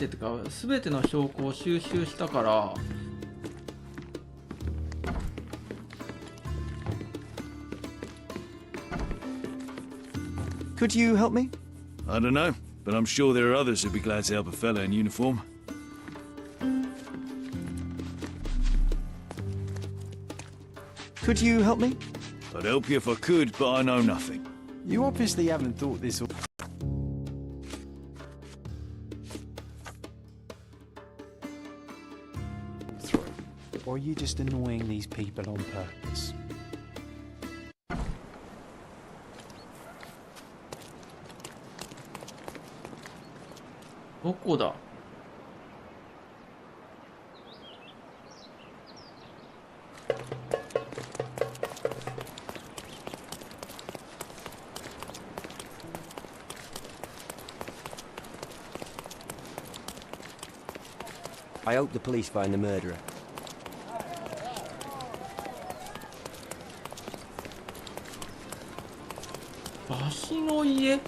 ってか、全ての証拠を収集したから、Could you help me? I don't know, but I'm sure there are others who'd be glad to help a fella in uniform. Could you help me? I'd help you if I could, but I know nothing. You obviously haven't thought this all. Through. Or are you just annoying these people on purpose? どこだ？I hope the police find the murderer. わしの家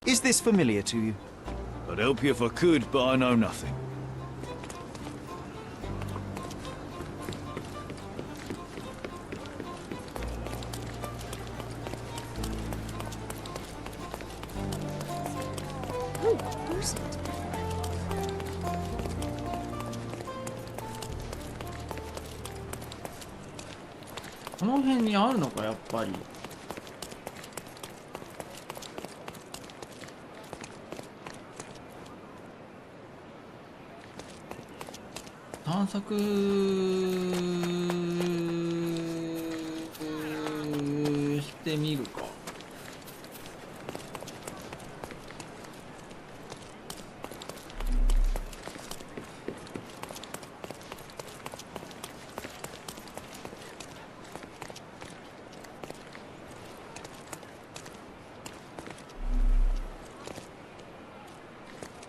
？Is this familiar to you? I'd help you if I could, but I know nothing. Who's it? この辺にあるのか、やっぱり。探索してみるか。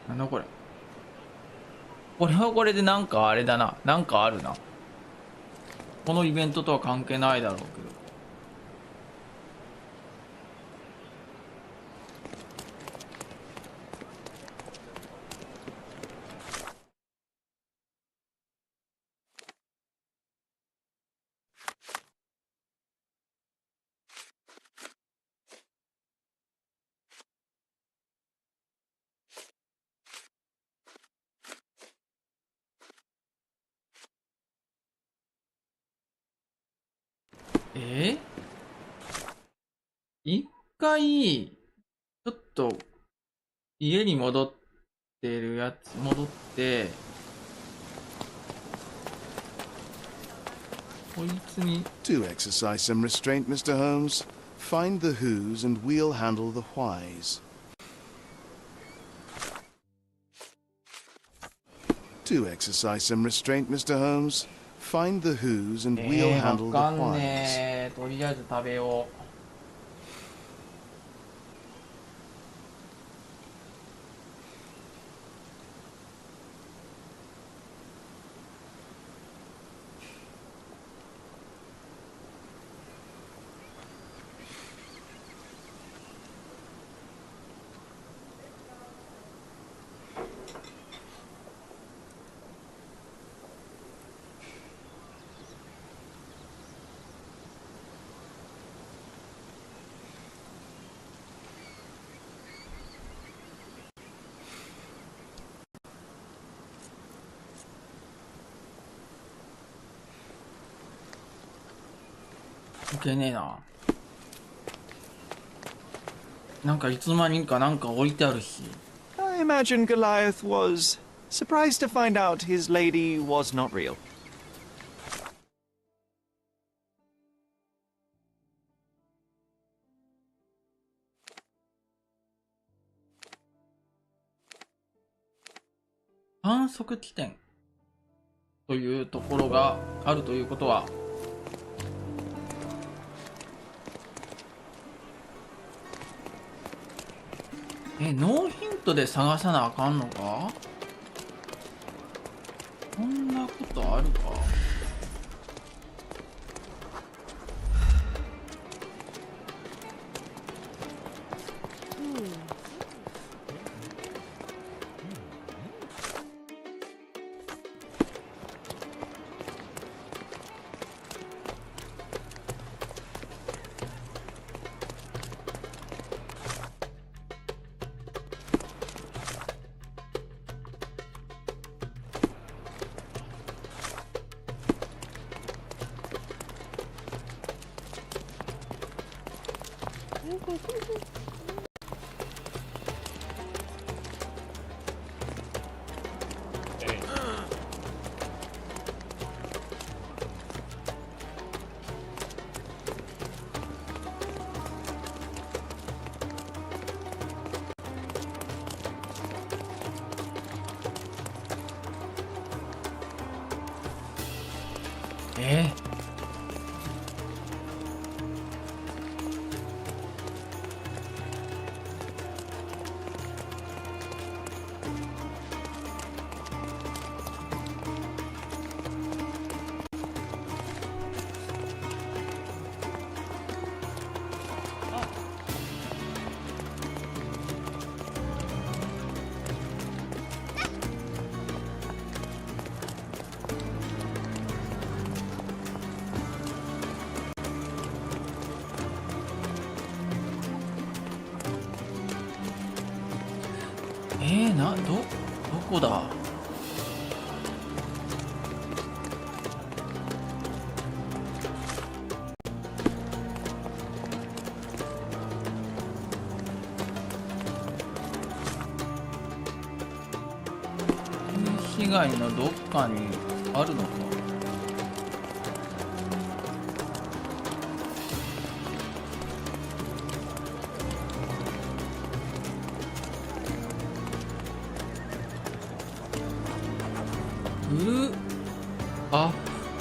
なんだこれ。これはこれでなんかあれだな。なんかあるな。このイベントとは関係ないだろうけど。一回、ちょっと、家に戻ってるやつ、戻って、こいつに。To exercise some restraint, Mr. Holmes. Find the whos and we'll handle the whys. To exercise some restraint, Mr. Holmes. Find the whos and we'll handle the わかん whys. ねえ。とりあえず食べよう。いけねえな。なんかいつの間にかなんか置いてあるし。I imagine Goliath was surprised to find out his lady was not real. 観測地点というところがあるということは、ノーヒントで探さなあかんのか？こんなことあるか？どこだ？市街のどっかにあるのか？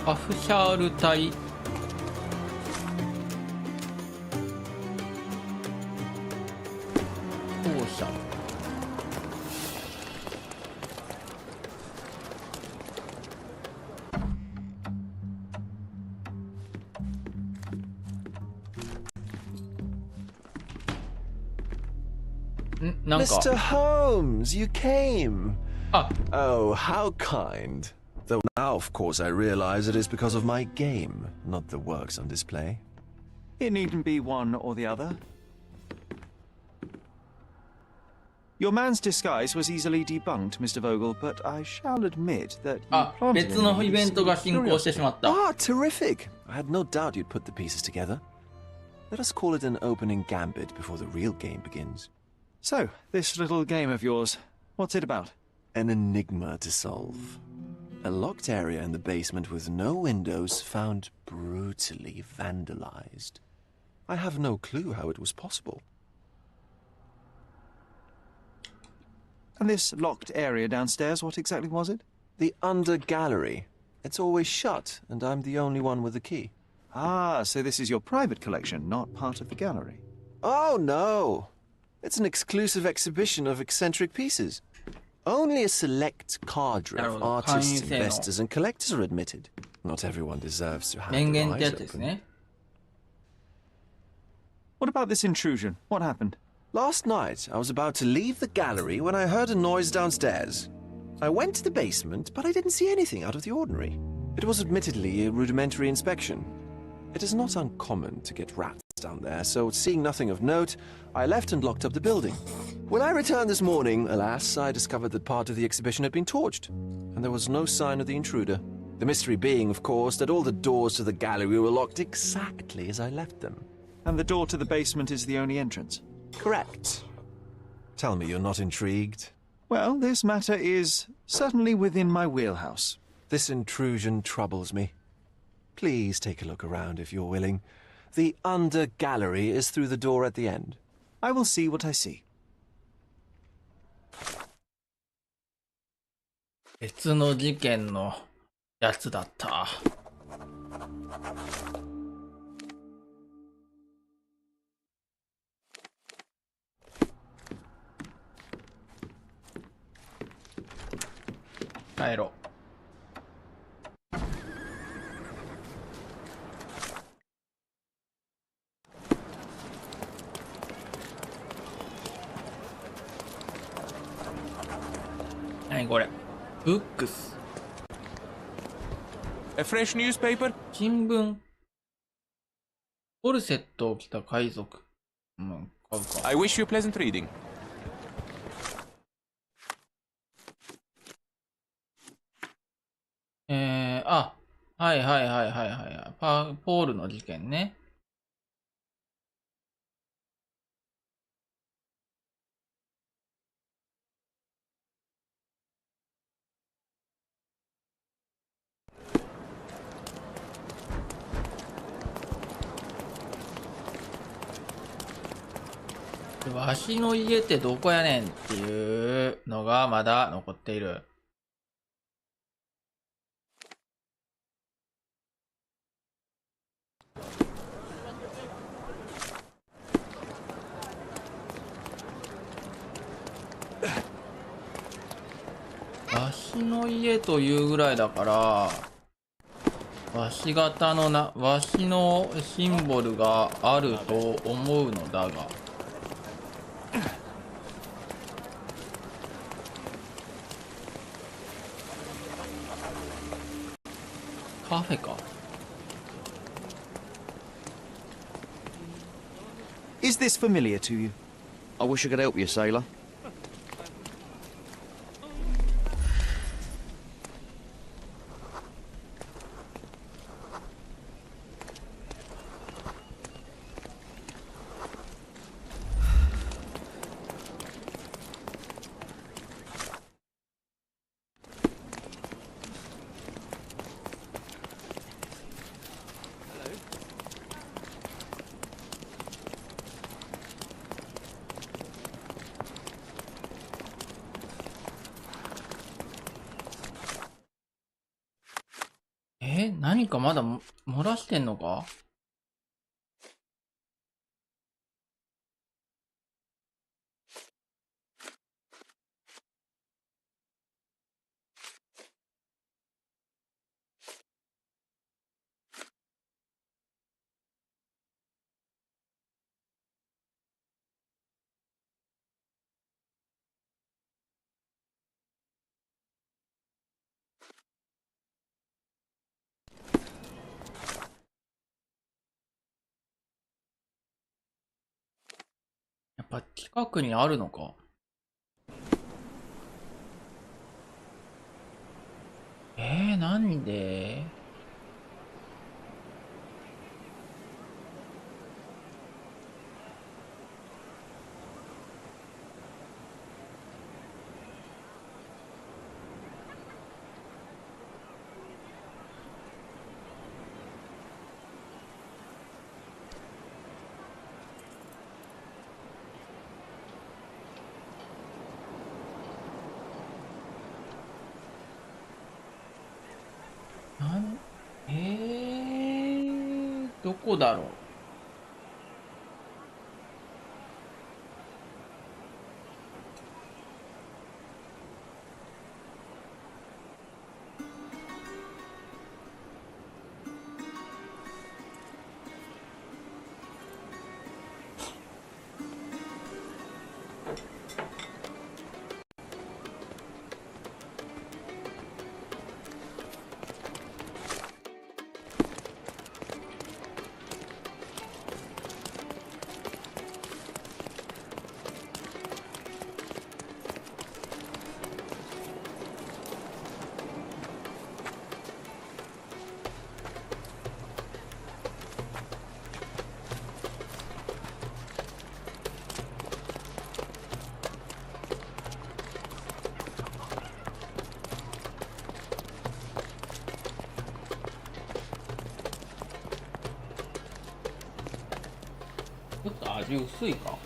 アフシャール隊。校舎。なんか。Mr. Holmes, you came. Oh, how kind. Though now, of course, I realize it is because of my game, not the works on display. It needn't be one or the other. Your man's disguise was easily debunked, Mr. Vogel, but I shall admit that you planted別のイベントが進行してしまった。Ah, terrific! I had no doubt you'd put the pieces together. Let us call it an opening gambit before the real game begins. So, this little game of yours, what's it about? An enigma to solve. A locked area in the basement with no windows found brutally vandalized. I have no clue how it was possible. And this locked area downstairs, what exactly was it? The under gallery. It's always shut, and I'm the only one with the key. Ah, so this is your private collection, not part of the gallery. Oh, no. It's an exclusive exhibition of eccentric pieces. Only a select cadre of artists, investors, and collectors are admitted. Not everyone deserves to have their eyes open. What about this intrusion? What happened? Last night, I was about to leave the gallery when I heard a noise downstairs. I went to the basement, but I didn't see anything out of the ordinary. It was admittedly a rudimentary inspection. It is not uncommon to get rats down there, so seeing nothing of note, I left and locked up the building. When I returned this morning, alas, I discovered that part of the exhibition had been torched, and there was no sign of the intruder. The mystery being, of course, that all the doors to the gallery were locked exactly as I left them. And the door to the basement is the only entrance? Correct. Tell me you're not intrigued. Well, this matter is certainly within my wheelhouse. This intrusion troubles me. Please take a look around if you're willing. The under gallery is through the door at the end. I will see what I see. 別の事件のやつだった。帰ろう。何これ。ブックス。A fresh newspaper? 新聞。コルセットを着た海賊。うん、買うか。I wish you pleasant reading. はいはいはいはいはい。ポールの事件ね。わしの家ってどこやねんっていうのがまだ残っている。わしの家というぐらいだから、わし型のわしのシンボルがあると思うのだが。カフェか。Is this familiar to you? I wish I could help you, sailor.何かまだ漏らしてんのか？やっぱ近くにあるのか？なんで？どこだろう。ちょっと味薄いか。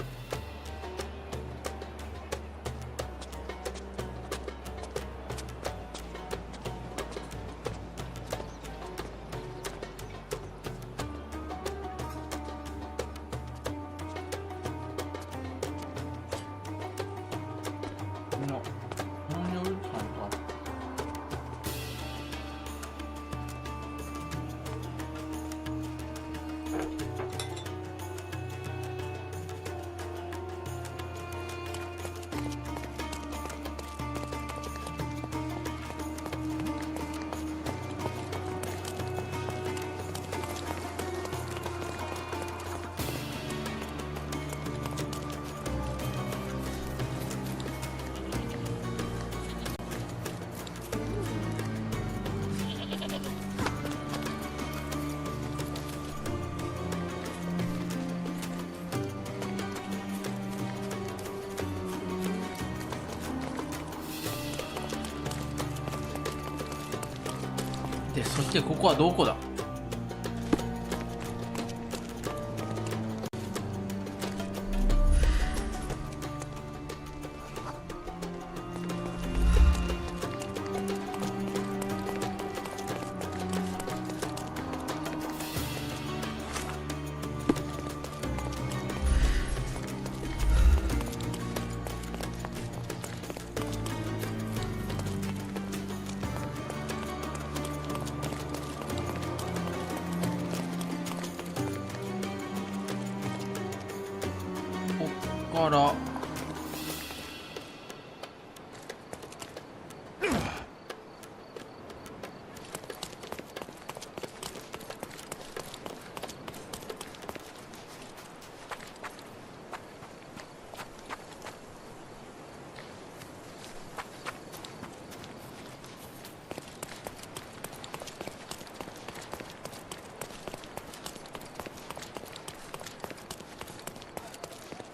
そしてここはどこだ？から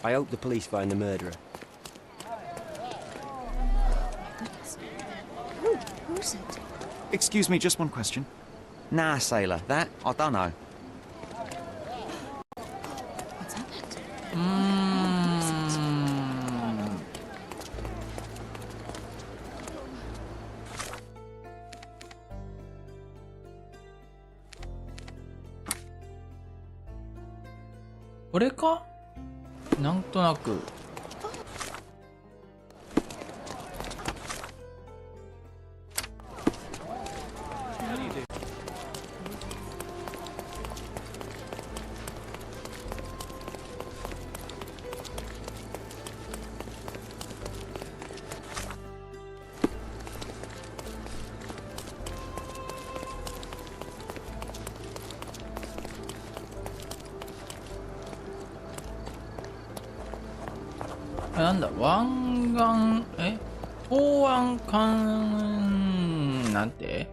I hope the police find the murderer. Who's it? Excuse me, just one question. Nah, sailor, that I don't know. What's happened? これか？なんとなく。なんだ、湾岸、港湾監、なんて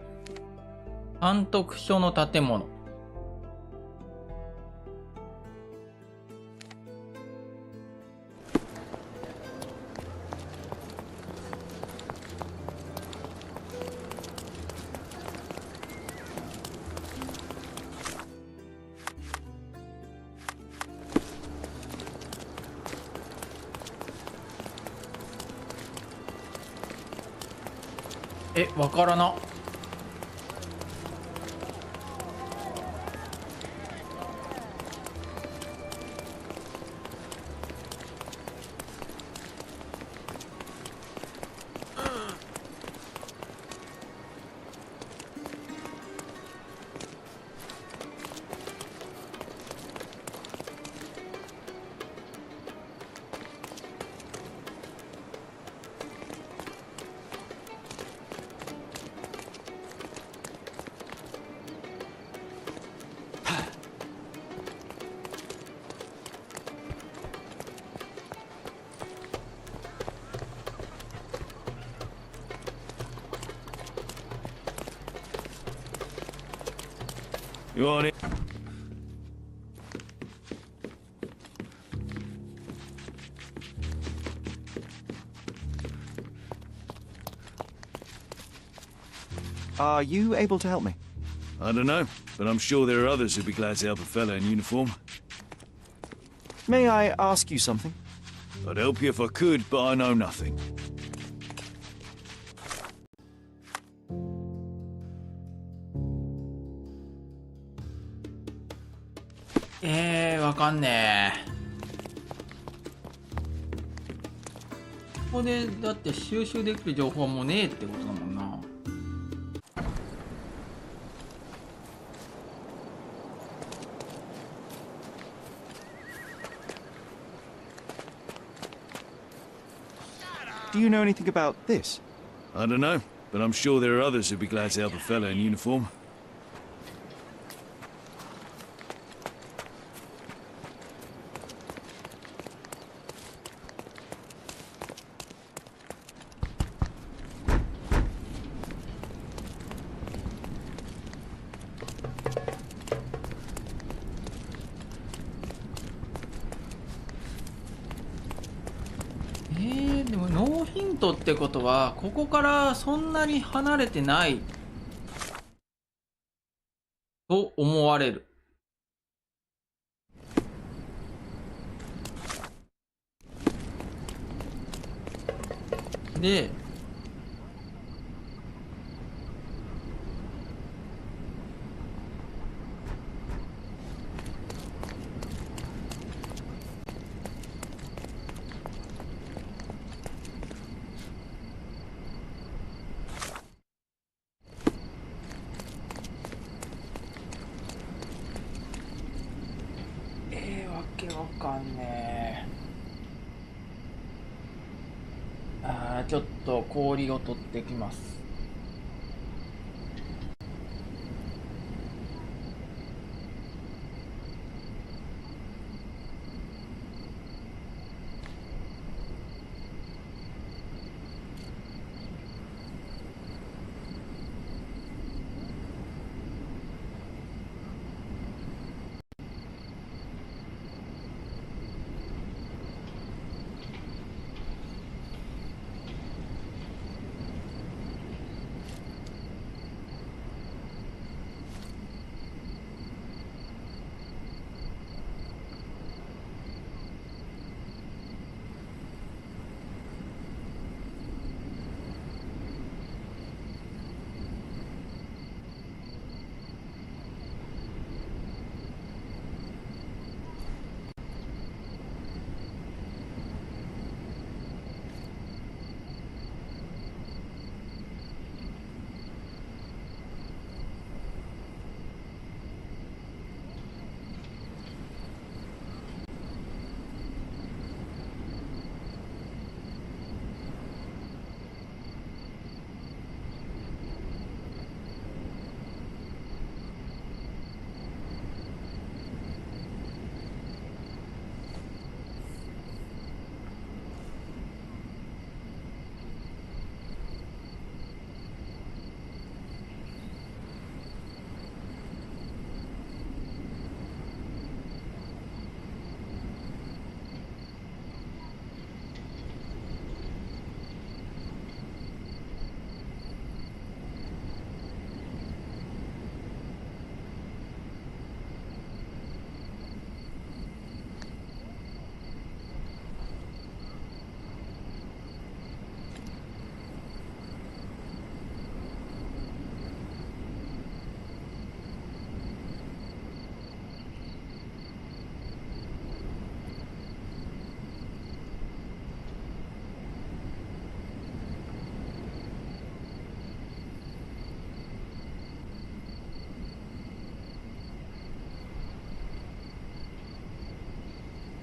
監督署の建物。わからな。You want it? Are you able to help me? I don't know, but I'm sure there are others who'd be glad to help a fella in uniform. May I ask you something? I'd help you if I could, but I know nothing. わかんねえ。ここでだって収集できる情報はもうねえってことだもんな。Do you know anything about this? I don't know, but I'm sure there are others who'd be glad to help a fella in uniform.でもノーヒントってことはここからそんなに離れてない思われる。で、わけわかんねえ。ちょっと氷を取ってきます。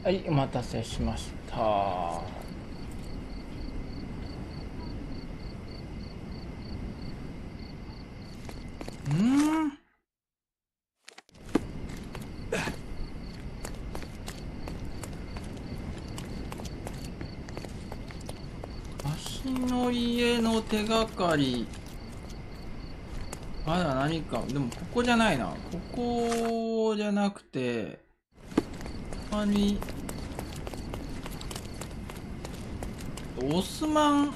はい、お待たせしました。私の家の手がかり、まだ何か、でもここじゃないな。ここじゃなくて、他に、オスマン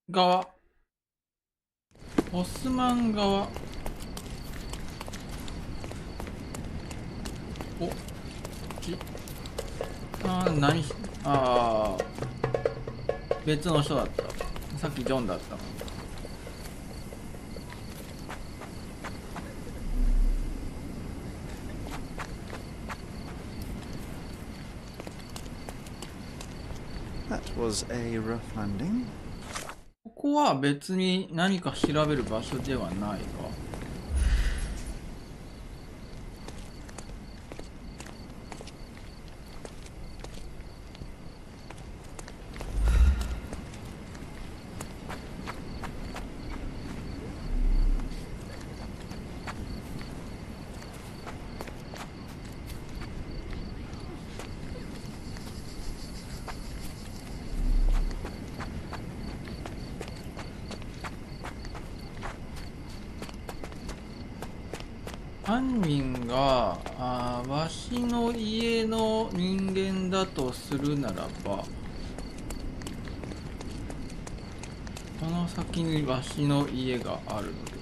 側。オスマン側。お、別の人だった。さっきジョンだった。That was a rough landing. ここは別に何か調べる場所ではないか。犯人がわしの家の人間だとするならば、この先にわしの家があるので、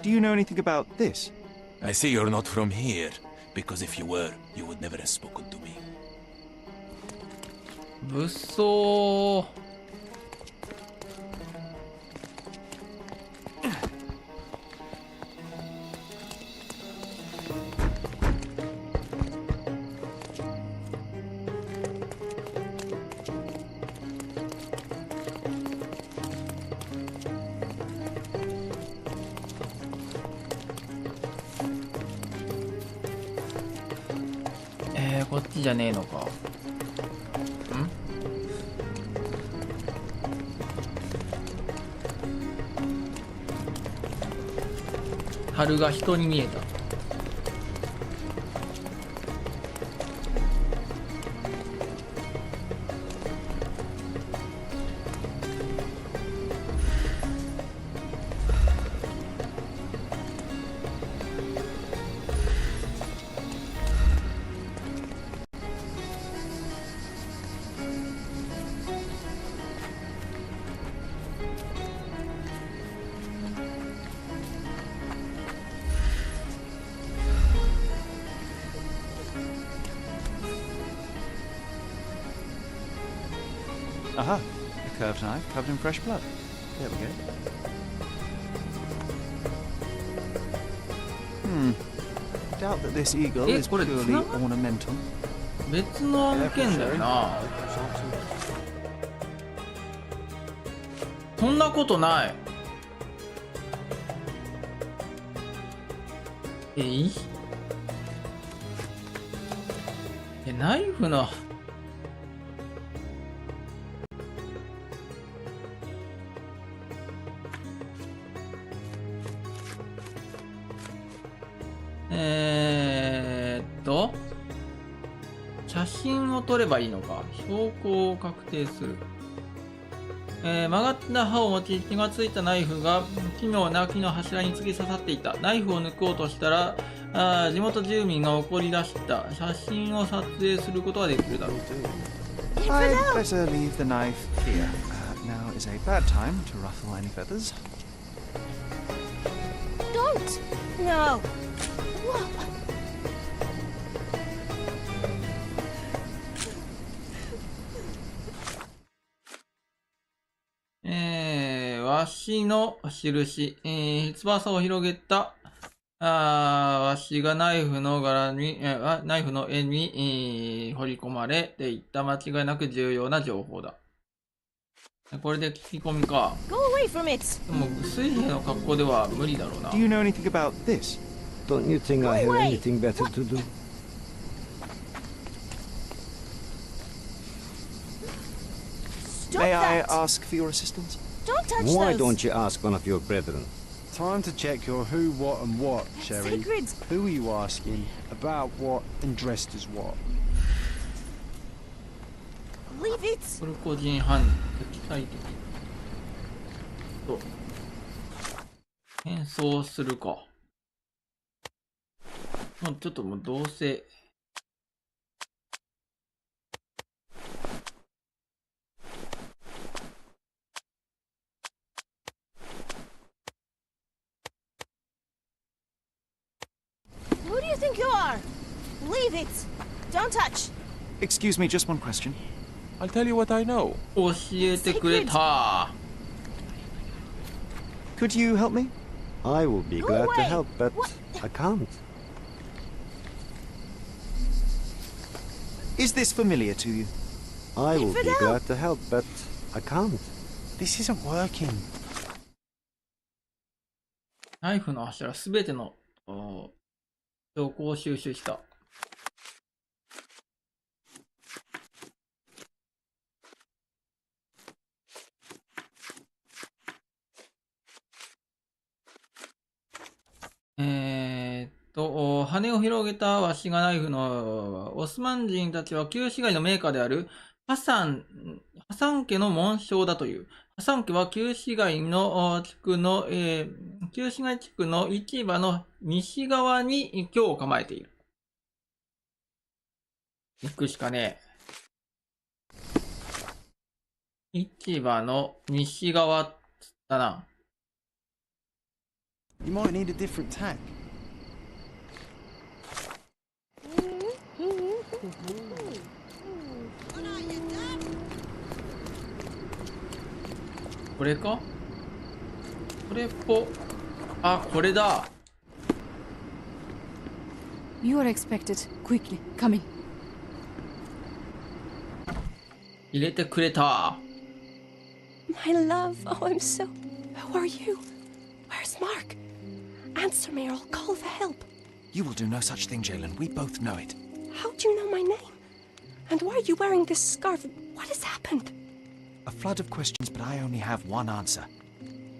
Do you know anything about this? I see you're not from here, because if you were, you would never have spoken to me. 物騒。こっちじゃねえのか。春が人に見えた。Aha, a curved knife covered in fresh blood. There we go. Doubt that this eagle is purely ornamental. 別の案件だよな。そんなことない。ナイフの写真を撮ればいいのか。証拠を確定する。曲がった刃を持ち血がついたナイフが木の柱に突き刺さっていた。ナイフを抜こうとしたら地元住民が怒り出した。写真を撮影することができるだろう。I'd better leave the knife here. Now is a bad time to ruffle any feathers. Don't! No! What? わしの印、翼を広げたわしがナイフの柄に、ナイフの絵に、彫り込まれていった。間違いなく重要な情報だ。これで聞き込みか。Go away from it. でも水兵の格好では無理だろうな。Do you know anything about this? Don't you think I have anything better to do? May I ask for your assistance? Don't touch Why those. don't you ask one of your brethren? Time to check your who, what, and what, Sherry. Sacred. Who are you asking? About what and dressed as what? Leave it. トルコ人犯敵対的と変装するか。もうちょっともうどうせWho do you think you are? Leave it. Don't touch. Excuse me, just one question. I'll tell you what I know. 教えてくれた。Could you help me? I will be glad to help, but I can't. Is this familiar to you? I will be glad to help, but I can't. This isn't working. ナイフの柱すべての証拠を収集した。羽を広げたわしがナイフのオスマン人たちは旧市街の名家であるハサン家の紋章だという。ハサン家は旧市街地区の市場の西側に居を構えている。行くしかねえ。市場の西側っつったな。You might need a different tack. これか？これっぽ。あ、これだ。You are expected. Quickly, coming. 入れてくれた。My love, oh, I'm so... Who are you? Where's Mark? Answer me or I'll call for help. You will do no such thing, Jalen. We both know it. How do you know my name? And why are you wearing this scarf? What has happened? A flood of questions, but I only have one answer.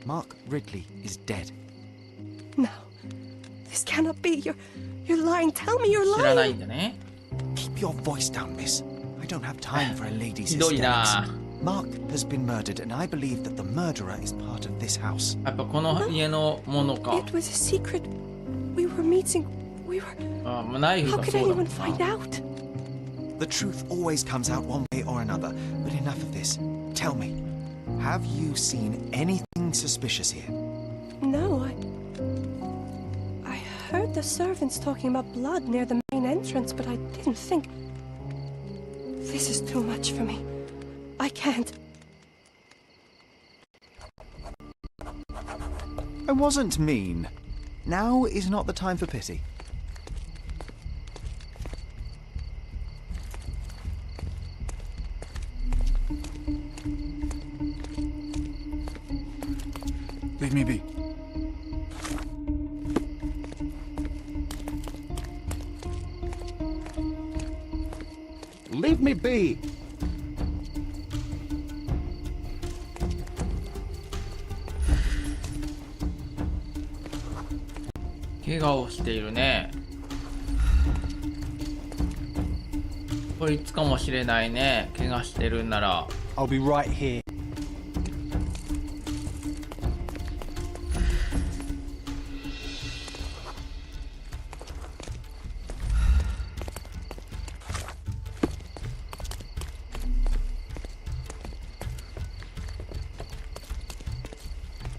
Mark Ridley is dead. No. This cannot be. You're lying. Tell me you're 知らないん lying. だね。 Keep your voice down, miss. I don't have time for a lady's ひどいな。 hysterics. Mark has been murdered, and I believe that the murderer is part of this house. やっぱこの家のものか。 It was a secret. We were meeting. We were... あ、もうナイフ How が could そうだも anyone ん find な。 out? The truth always comes out one way or another, but enough of this. Tell me, have you seen anything suspicious here? No, I heard the servants talking about blood near the main entrance, but I didn't think... This is too much for me. I can't. I wasn't mean. Now is not the time for pity. Leave me be. Leave me be! 怪我をしているね。こいつかもしれないね。怪我してるんなら。 I'll be right here.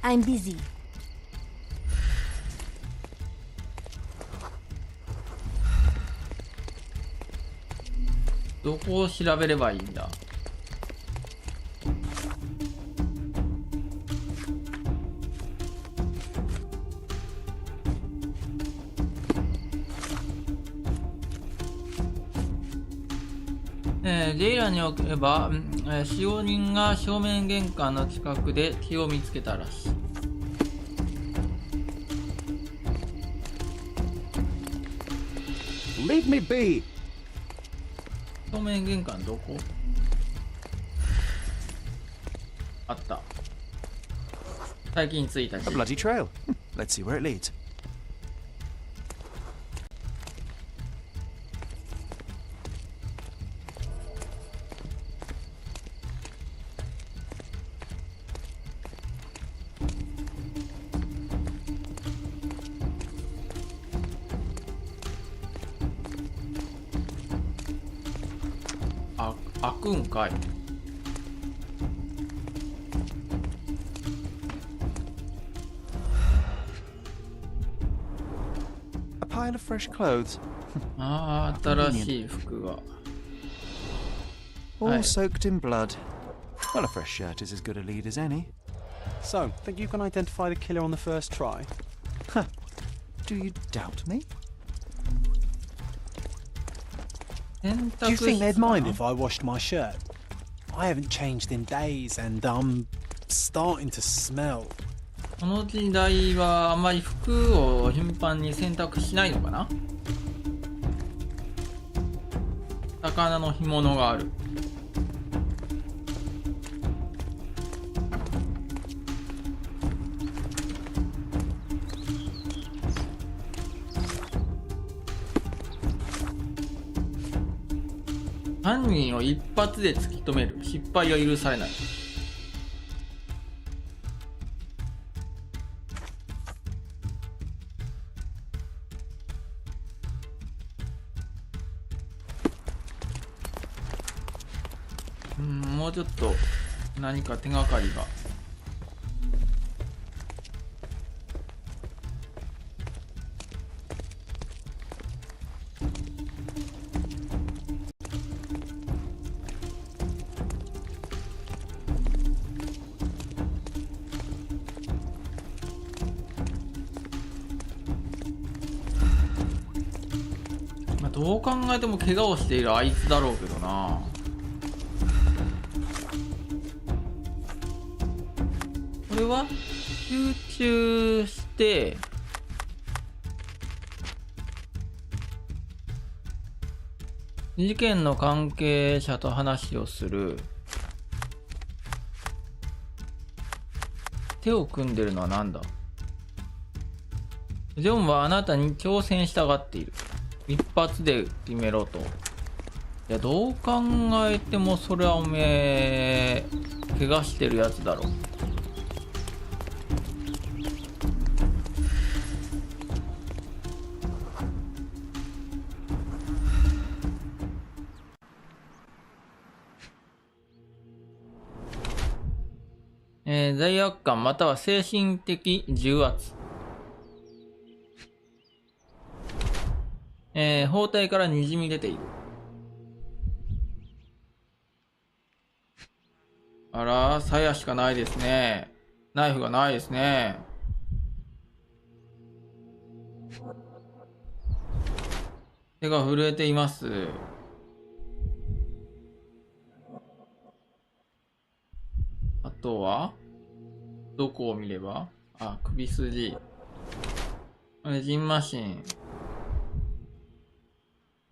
I'm busy. どこを調べればいいんだ？デイラにおけば、使用人が正面玄関の近くで血を見つけたらしい。Leave me be! 正面玄関どこ？あった。最近着いたし。 A bloody trail. Let's see where it leads.あ、開くんかい。A pile of fresh clothes. ああ、新しい服が。 All soaked in blood. Well, a fresh shirt is as good a lead as any. So, think you can identify the killer on the first try? Huh. Do you doubt me? Do you think they'd mind if I washed my shirt? I haven't changed in days and I'm starting to smell. この時代はあんまり服を頻繁に洗濯しないのかな？魚の干物がある。犯人を一発で突き止める。失敗は許されない。もうちょっと何か手がかりが。どう考えても怪我をしているあいつだろうけどな。これは集中して事件の関係者と話をする。手を組んでるのは何だ。ジョンはあなたに挑戦したがっている。一発で決めろと。いや、どう考えてもそれはおめえ怪我してるやつだろ。罪悪感または精神的重圧。包帯からにじみ出ている。あら、鞘しかないですね。ナイフがないですね。手が震えています。あとはどこを見れば、あ、首筋。ジンマシン。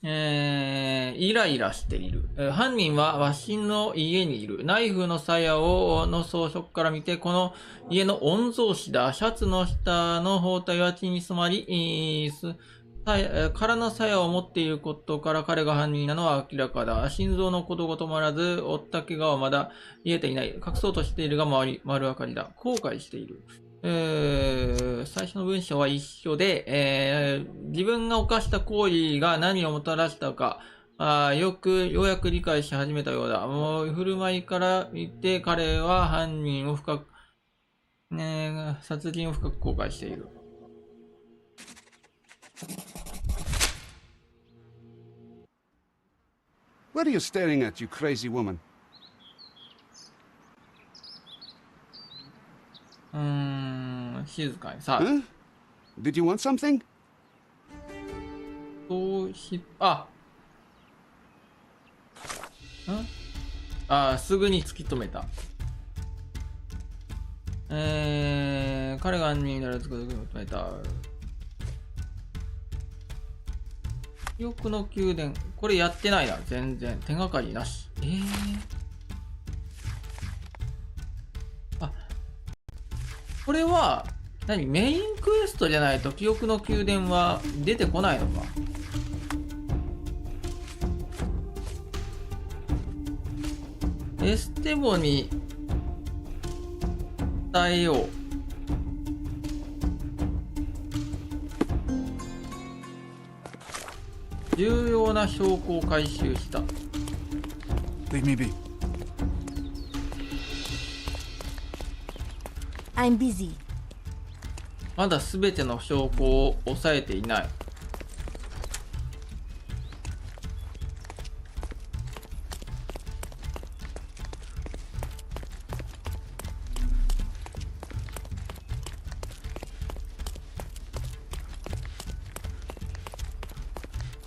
イライラしている。犯人はわしの家にいる。ナイフの鞘の装飾から見て、この家の御曹司だ。シャツの下の包帯は血に染まり、空の鞘を持っていることから彼が犯人なのは明らかだ。心臓のことごとまらず、負った怪我はまだ癒えていない。隠そうとしているが丸分かりだ。後悔している。最初の文章は一緒で、自分が犯した行為が何をもたらしたか、ようやく理解し始めたようだ。もう振る舞いから見て彼は犯人を殺人を深く後悔している。What are you staring at, you crazy woman? 静かにさ。Huh? Did you want something? すぐに突き止めた。彼が犯人になるつくづく止めた。記憶の宮殿。これやってないな。全然。手がかりなし。これは、メインクエストじゃないと記憶の宮殿は出てこないのか。エステボに伝えよう。重要な証拠を回収した。Leave me be. I'm busy. まだすべての証拠を抑えていない。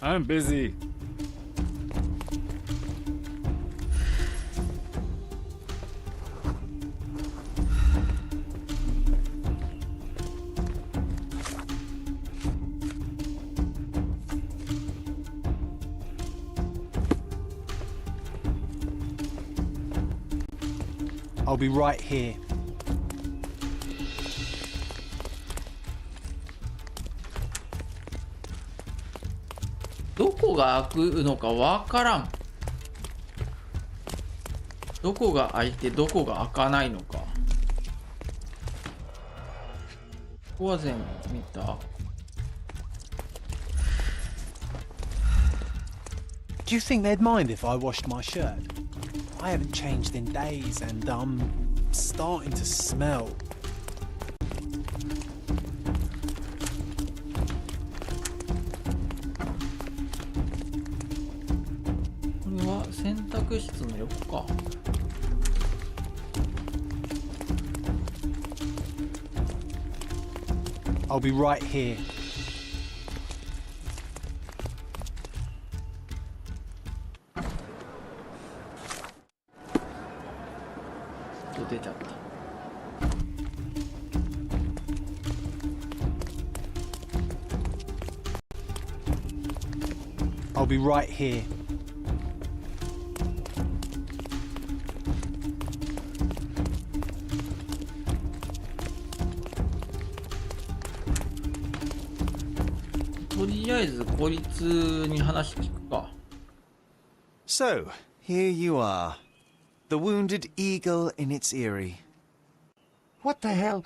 I'm busy. I'll be right here. どこが開くのかわからん。どこが開いてどこが開かないのか。ここは全部見た。Do you think they'd mind if I washed my shirt? I haven't changed in days and I'm starting to smell. これは洗濯室の横か。I'll be right here. 出ちゃった。I'll be right here. とりあえずこいつに話聞くか。So, here you are. The wounded eagle in its eyrie. What the hell?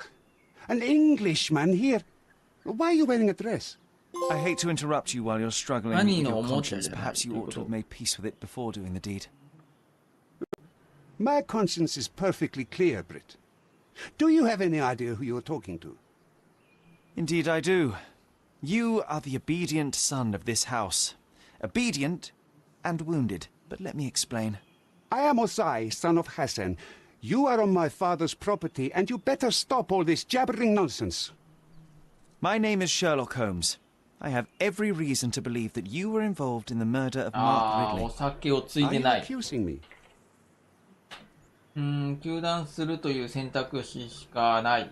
An Englishman here? Why are you wearing a dress? I hate to interrupt you while you're struggling with your conscience. Perhaps you ought to have made peace with it before doing the deed. My conscience is perfectly clear, Britt. Do you have any idea who you're talking to? Indeed I do. You are the obedient son of this house. Obedient and wounded. But let me explain. I am Osai, son of Hassan. You are on my father's property, and you better stop all this jabbering nonsense. My name is Sherlock Holmes. I have every reason to believe that you were involved in the murder of Mark Ridley. お酒をついてない。Are you accusing me? 糾弾するという選択肢しかない。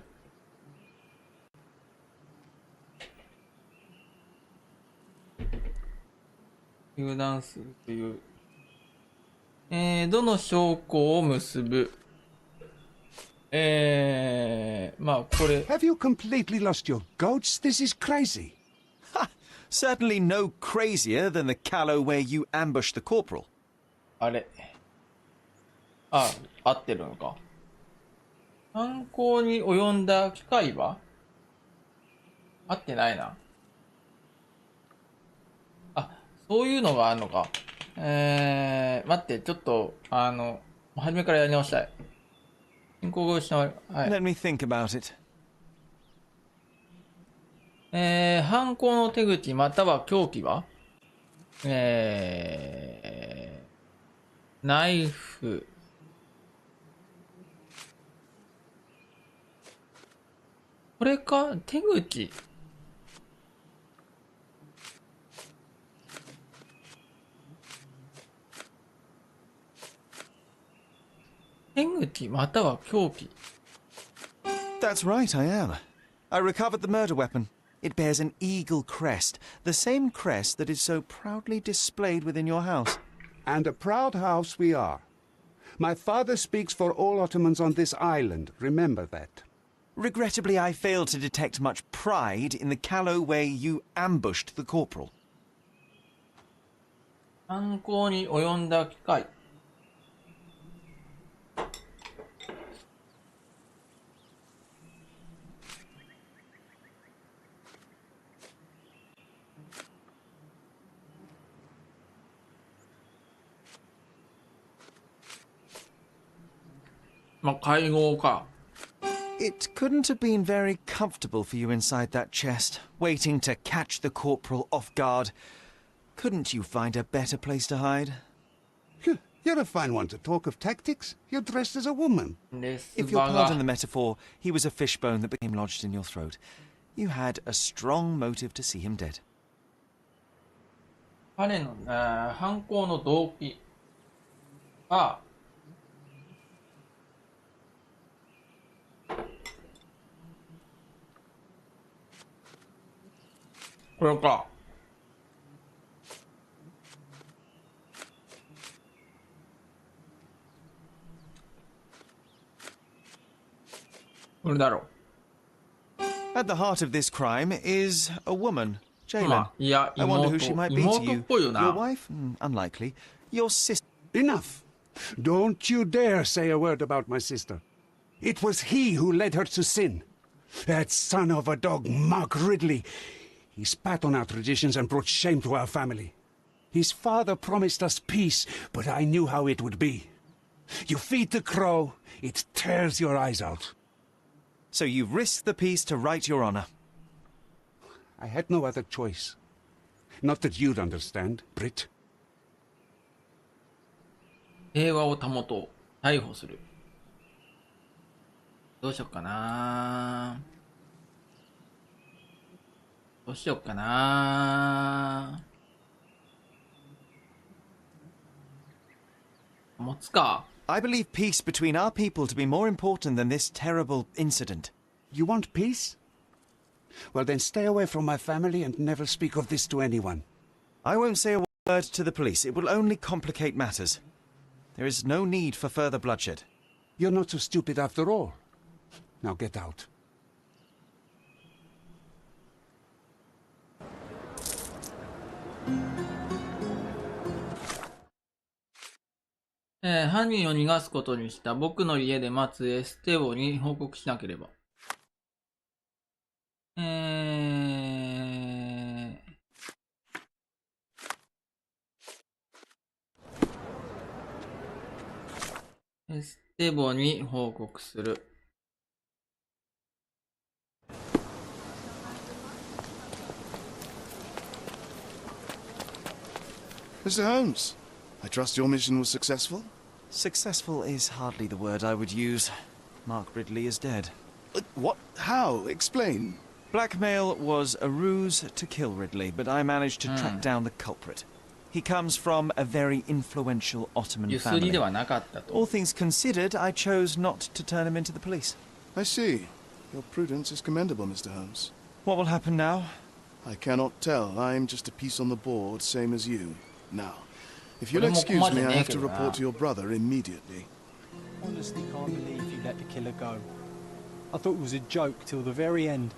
糾弾するという。どの証拠を結ぶ。まあこれ。Have you completely lost your goats? This is crazy. Ha! Certainly no crazier than the callow where you ambushed the corporal. あれ。あ、合ってるのか。犯行に及んだ機会は合ってないな。あ、そういうのがあるのか。待って、ちょっと、初めからやり直したい。進行が失われる。はい。Let me think about it. 犯行の手口または凶器はナイフ。これか手口。手口または凶器。That's right, I am. I recovered the murder weapon. It bears an eagle crest, the same crest that is so proudly displayed within your house. And a proud house we are. My father speaks for all Ottomans on this island, remember that. Regrettably, I failed to detect much pride in the callow way you ambushed the corporal. 犯行に及んだ機会。まあ、会合か。It couldn't have been very comfortable for you inside that chest, waiting to catch the corporal off guard. Couldn't you find a better place to hide? You're a fine one to talk of tactics. You're dressed as a woman. If you'll pardon the metaphor, he was a fishbone that became lodged in your throat. You had a strong motive to see him dead. 彼の、犯行の動機は、これか。これだろう。At the heart of this crime is a woman, Jalen. まあ、いや、I wonder who she might be to 妹 you. っぽいよな。Your wife? Unlikely. Your sister. Enough! Don't you dare say a word about my sister. It was he who led her to sin. That son of a dog, Mark Ridley. He spat on our traditions and brought shame to our family. His father promised us peace, but I knew how it would be. You feed the crow, it tears your eyes out. So you risked the peace to right your honor. I had no other choice. Not that you'd understand, Britt. 平和を保とう。逮捕する。どうしよっかな。どうしよっかな。持つか。I believe peace between our people to be more important than this terrible incident. You want peace? Well, then stay away from my family and never speak of this to anyone. I won't say a word to the police. It will only complicate matters. There is no need for further bloodshed. You're not so stupid after all. Now get out. 犯人を逃がすことにした僕の家で待つエステボに報告しなければ。エステボに報告する。Mr. Holmes, I trust your mission was successful? Successful is hardly the word I would use. Mark Ridley is dead. What? How? Explain. Blackmail was a ruse to kill Ridley, but I managed to track down the culprit. He comes from a very influential Ottoman family. All things considered, I chose not to turn him into the police. I see. Your prudence is commendable, Mr. Holmes. What will happen now? I cannot tell. I'm just a piece on the board, same as you. Now, if you'll excuse me, I have to report to your brother immediately. Honestly can't believe you let the killer go. I thought it was a joke till the very end.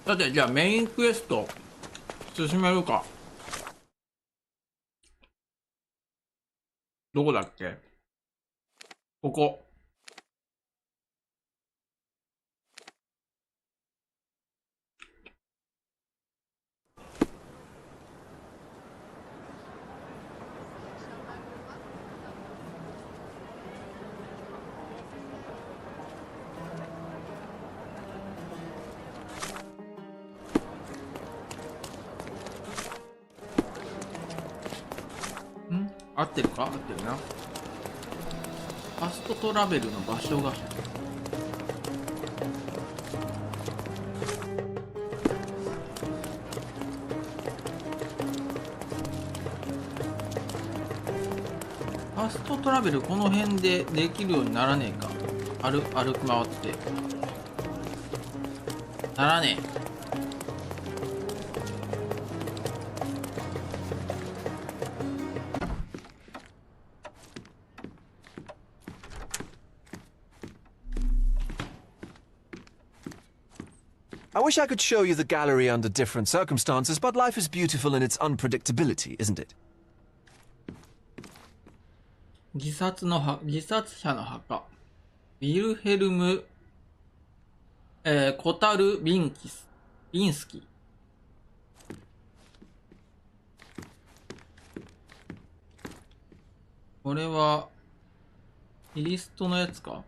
さて、じゃあメインクエスト進めるか。どこだっけ？ここ。合ってるか？合ってるな。ファストトラベルの場所が。ファストトラベルこの辺でできるようにならねえか。歩き回って。ならねえ。I wish I could show you the gallery under different circumstances, but life is beautiful in its unpredictability, isn't it? 自殺者の墓。ビルヘルム、コタルビンスキ。これは、キリストのやつか？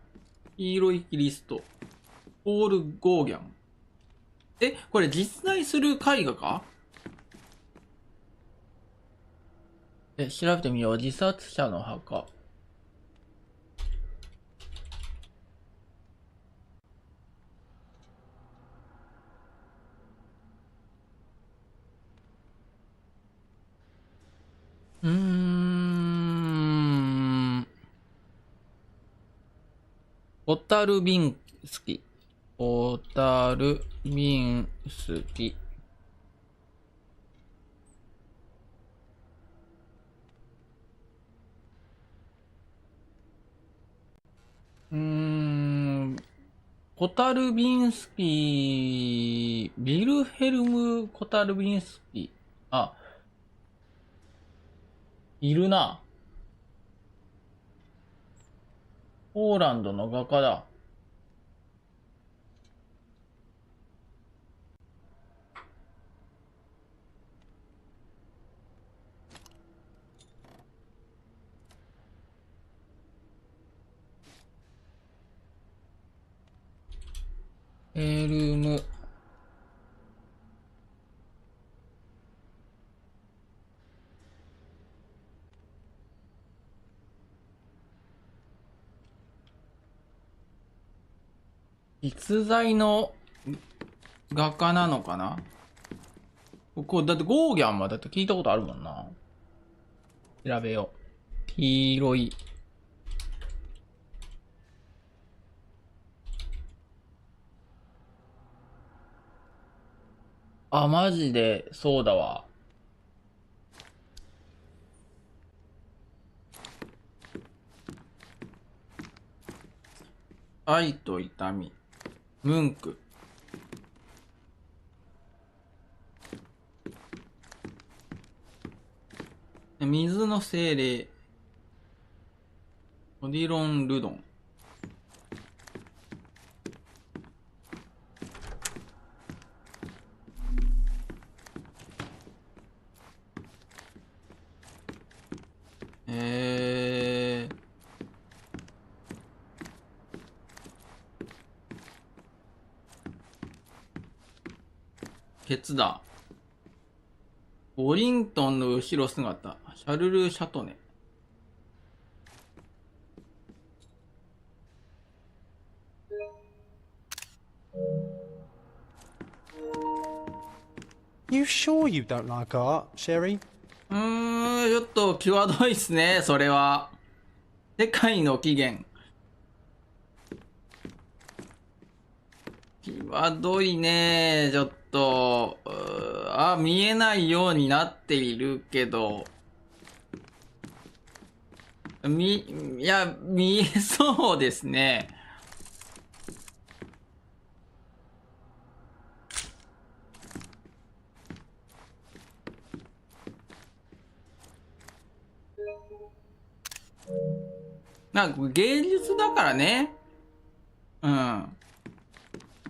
黄色いキリスト。ポール・ゴーギャン。これ実在する絵画か？調べてみよう。自殺者の墓。オタルビンスキ。オタルビンスキ。コタルビンスキ、ビルヘルム・コタルビンスキ。あ、いるな。ポーランドの画家だ。ルーム。実在の画家なのかな。これだってゴーギャンはだって聞いたことあるもんな。調べよう。黄色い。あ、マジで、そうだわ。愛と痛み。ムンク。水の精霊。オディロン・ルドン。ケツだ。ウォリントンの後ろ姿。シャルル・シャトネ。You sure you don't like art, Sherry? ちょっと際どいっすね、それは。世界の起源。際どいね、ちょっと。見えないようになっているけど。見えそうですね。なんか芸術だからね。うん。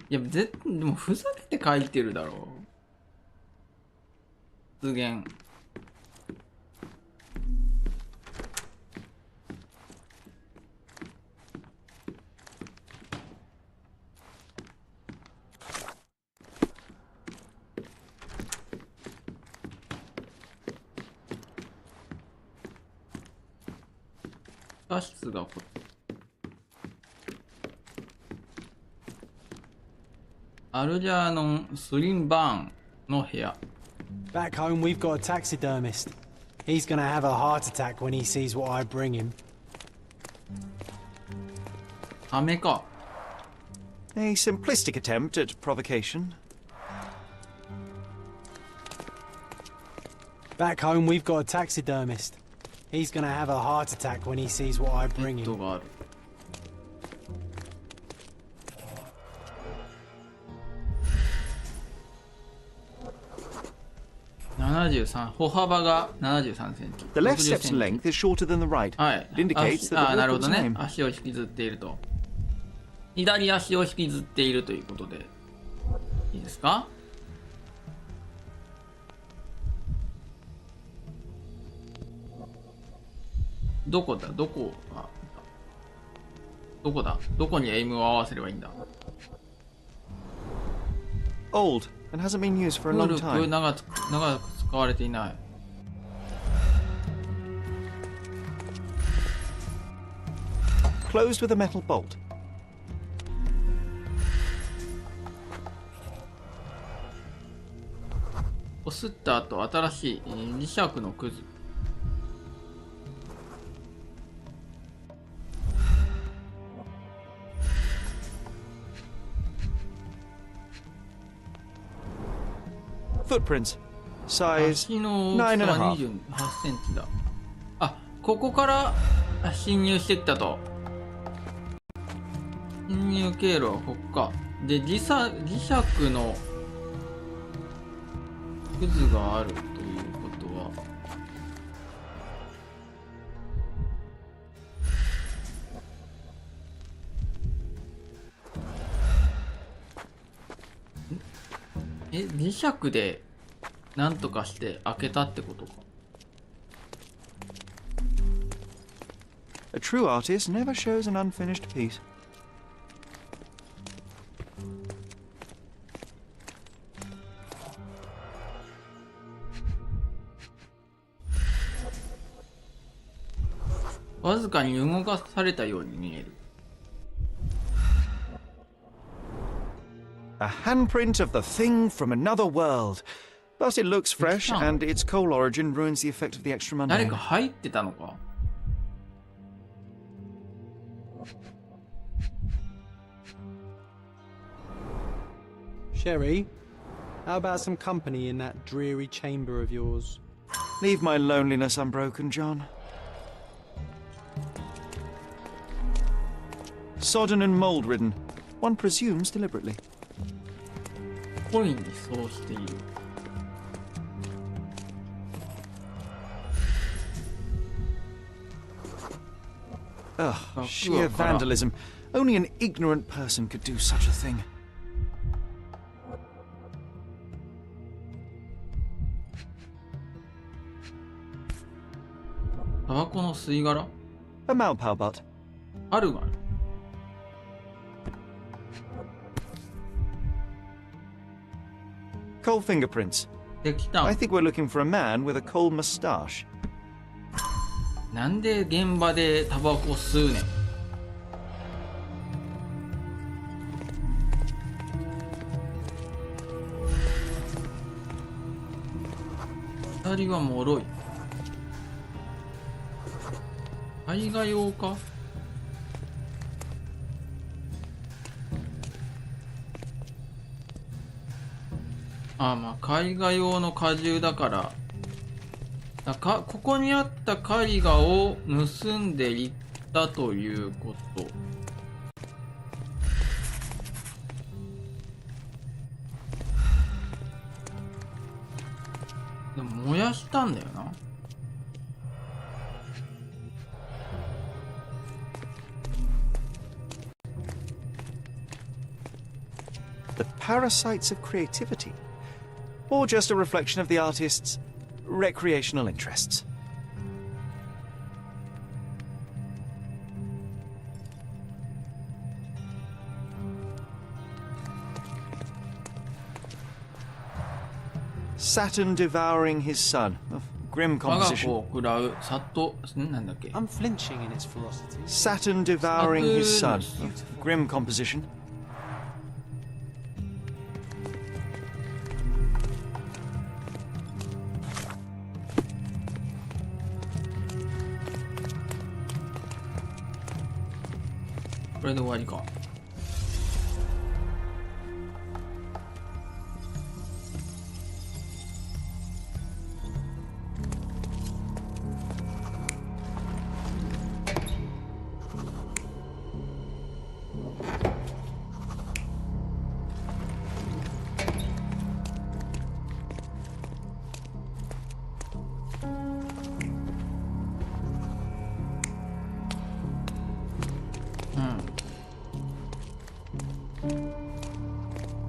いや、でもふざけて書いてるだろう。発言。画質がアルジャーノン・スリンバーンの部屋。Back home, we've got a taxidermist. He's gonna have a heart attack when he sees what I bring him. サメか。A simplistic attempt at provocation. Back home, we've got a taxidermist. He's gonna have a heart attack when he sees what I bring him. 73、歩幅が73センチ。The left step's length is shorter than the right. はい。It indicates that the なる walk ほど was ね。 time. 足を引きずっていると。左足を引きずっているということで。いいですか？どこだ？どこだ？どこにエイムを合わせればいいんだ？ Old and hasn't been used for a long 古く time. 長く使われていない。Closed with a metal bolt. こすった後、新しい磁石のくず。Footprints. Size 足の大きさは28センチだ。あ、ここから侵入してきたと。侵入経路はここか。で、磁石のくずがあるということは。磁石でなんとかして開けたってことか。A true artist never shows an unfinished piece. わずかに動かされたように見える。A handprint of the thing from another world. But it looks fresh, and its coal origin ruins the effect of the extra mundane. 誰か入ってたのか。Sherry, how about some company in that dreary chamber of yours? Leave my loneliness unbroken, John. Sodden and mold-ridden, one presumes deliberately. コインにそうしている。Ugh, sheer vandalism. Only an ignorant person could do such a thing. A Malpao butt. あるがな。Coal fingerprints. I think we're looking for a man with a coal moustache. なんで現場でタバコ吸うねん。二人は脆い。絵画用か。ああ、まあ絵画用の荷重だから。ここにあった絵画を盗んでいったということ。でも燃やしたんだよな。The parasites of creativity, or just a reflection of the artist's recreational interests. Saturn devouring his son. Grim composition. I'm flinching in its ferocity. Saturn devouring his son. Grim composition.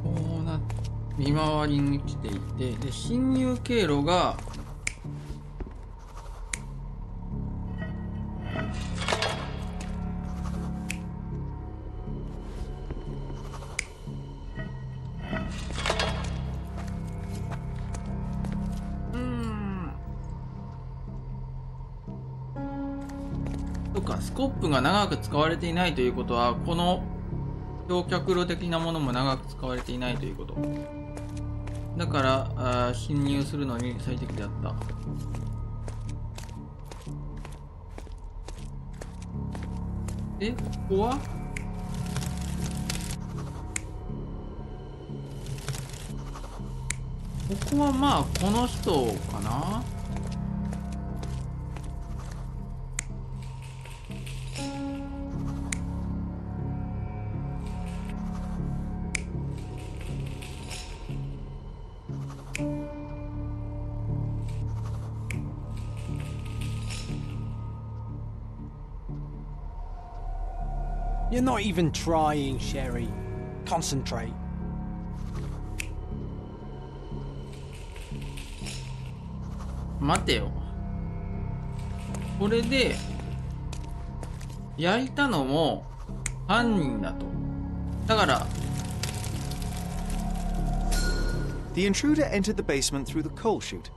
こうな見回りに来ていて、で侵入経路がとかスコップが長く使われていないということは、この焼却炉的なものも長く使われていないということ。だから侵入するのに最適であった。で、ここはここはまあこの人かな。You're not even trying, Sherry. Concentrate. 待てよ。これで焼いたのも犯人だと。だから。The intruder entered the basement through the coal chute.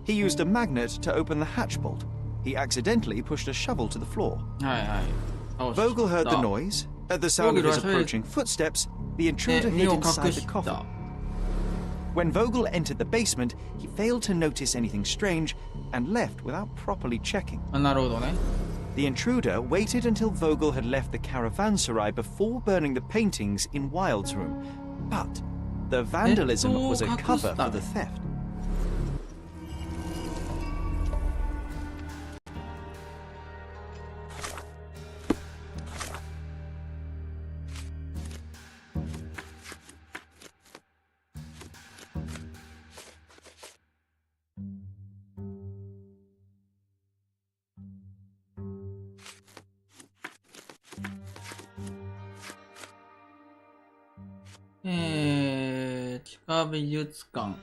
He used a magnet to open the hatch bolt. he accidentally pushed a shovel to the floor. はいはい。 Vogel heard the noise. At the sound of his approaching footsteps, the intruder hid inside the coffin. When Vogel entered the basement, he failed to notice anything strange and left without properly checking. なるほどね。 The intruder waited until Vogel had left the caravanserai before burning the paintings in Wilde's room. But the vandalism was a cover for the theft. 地下美術館。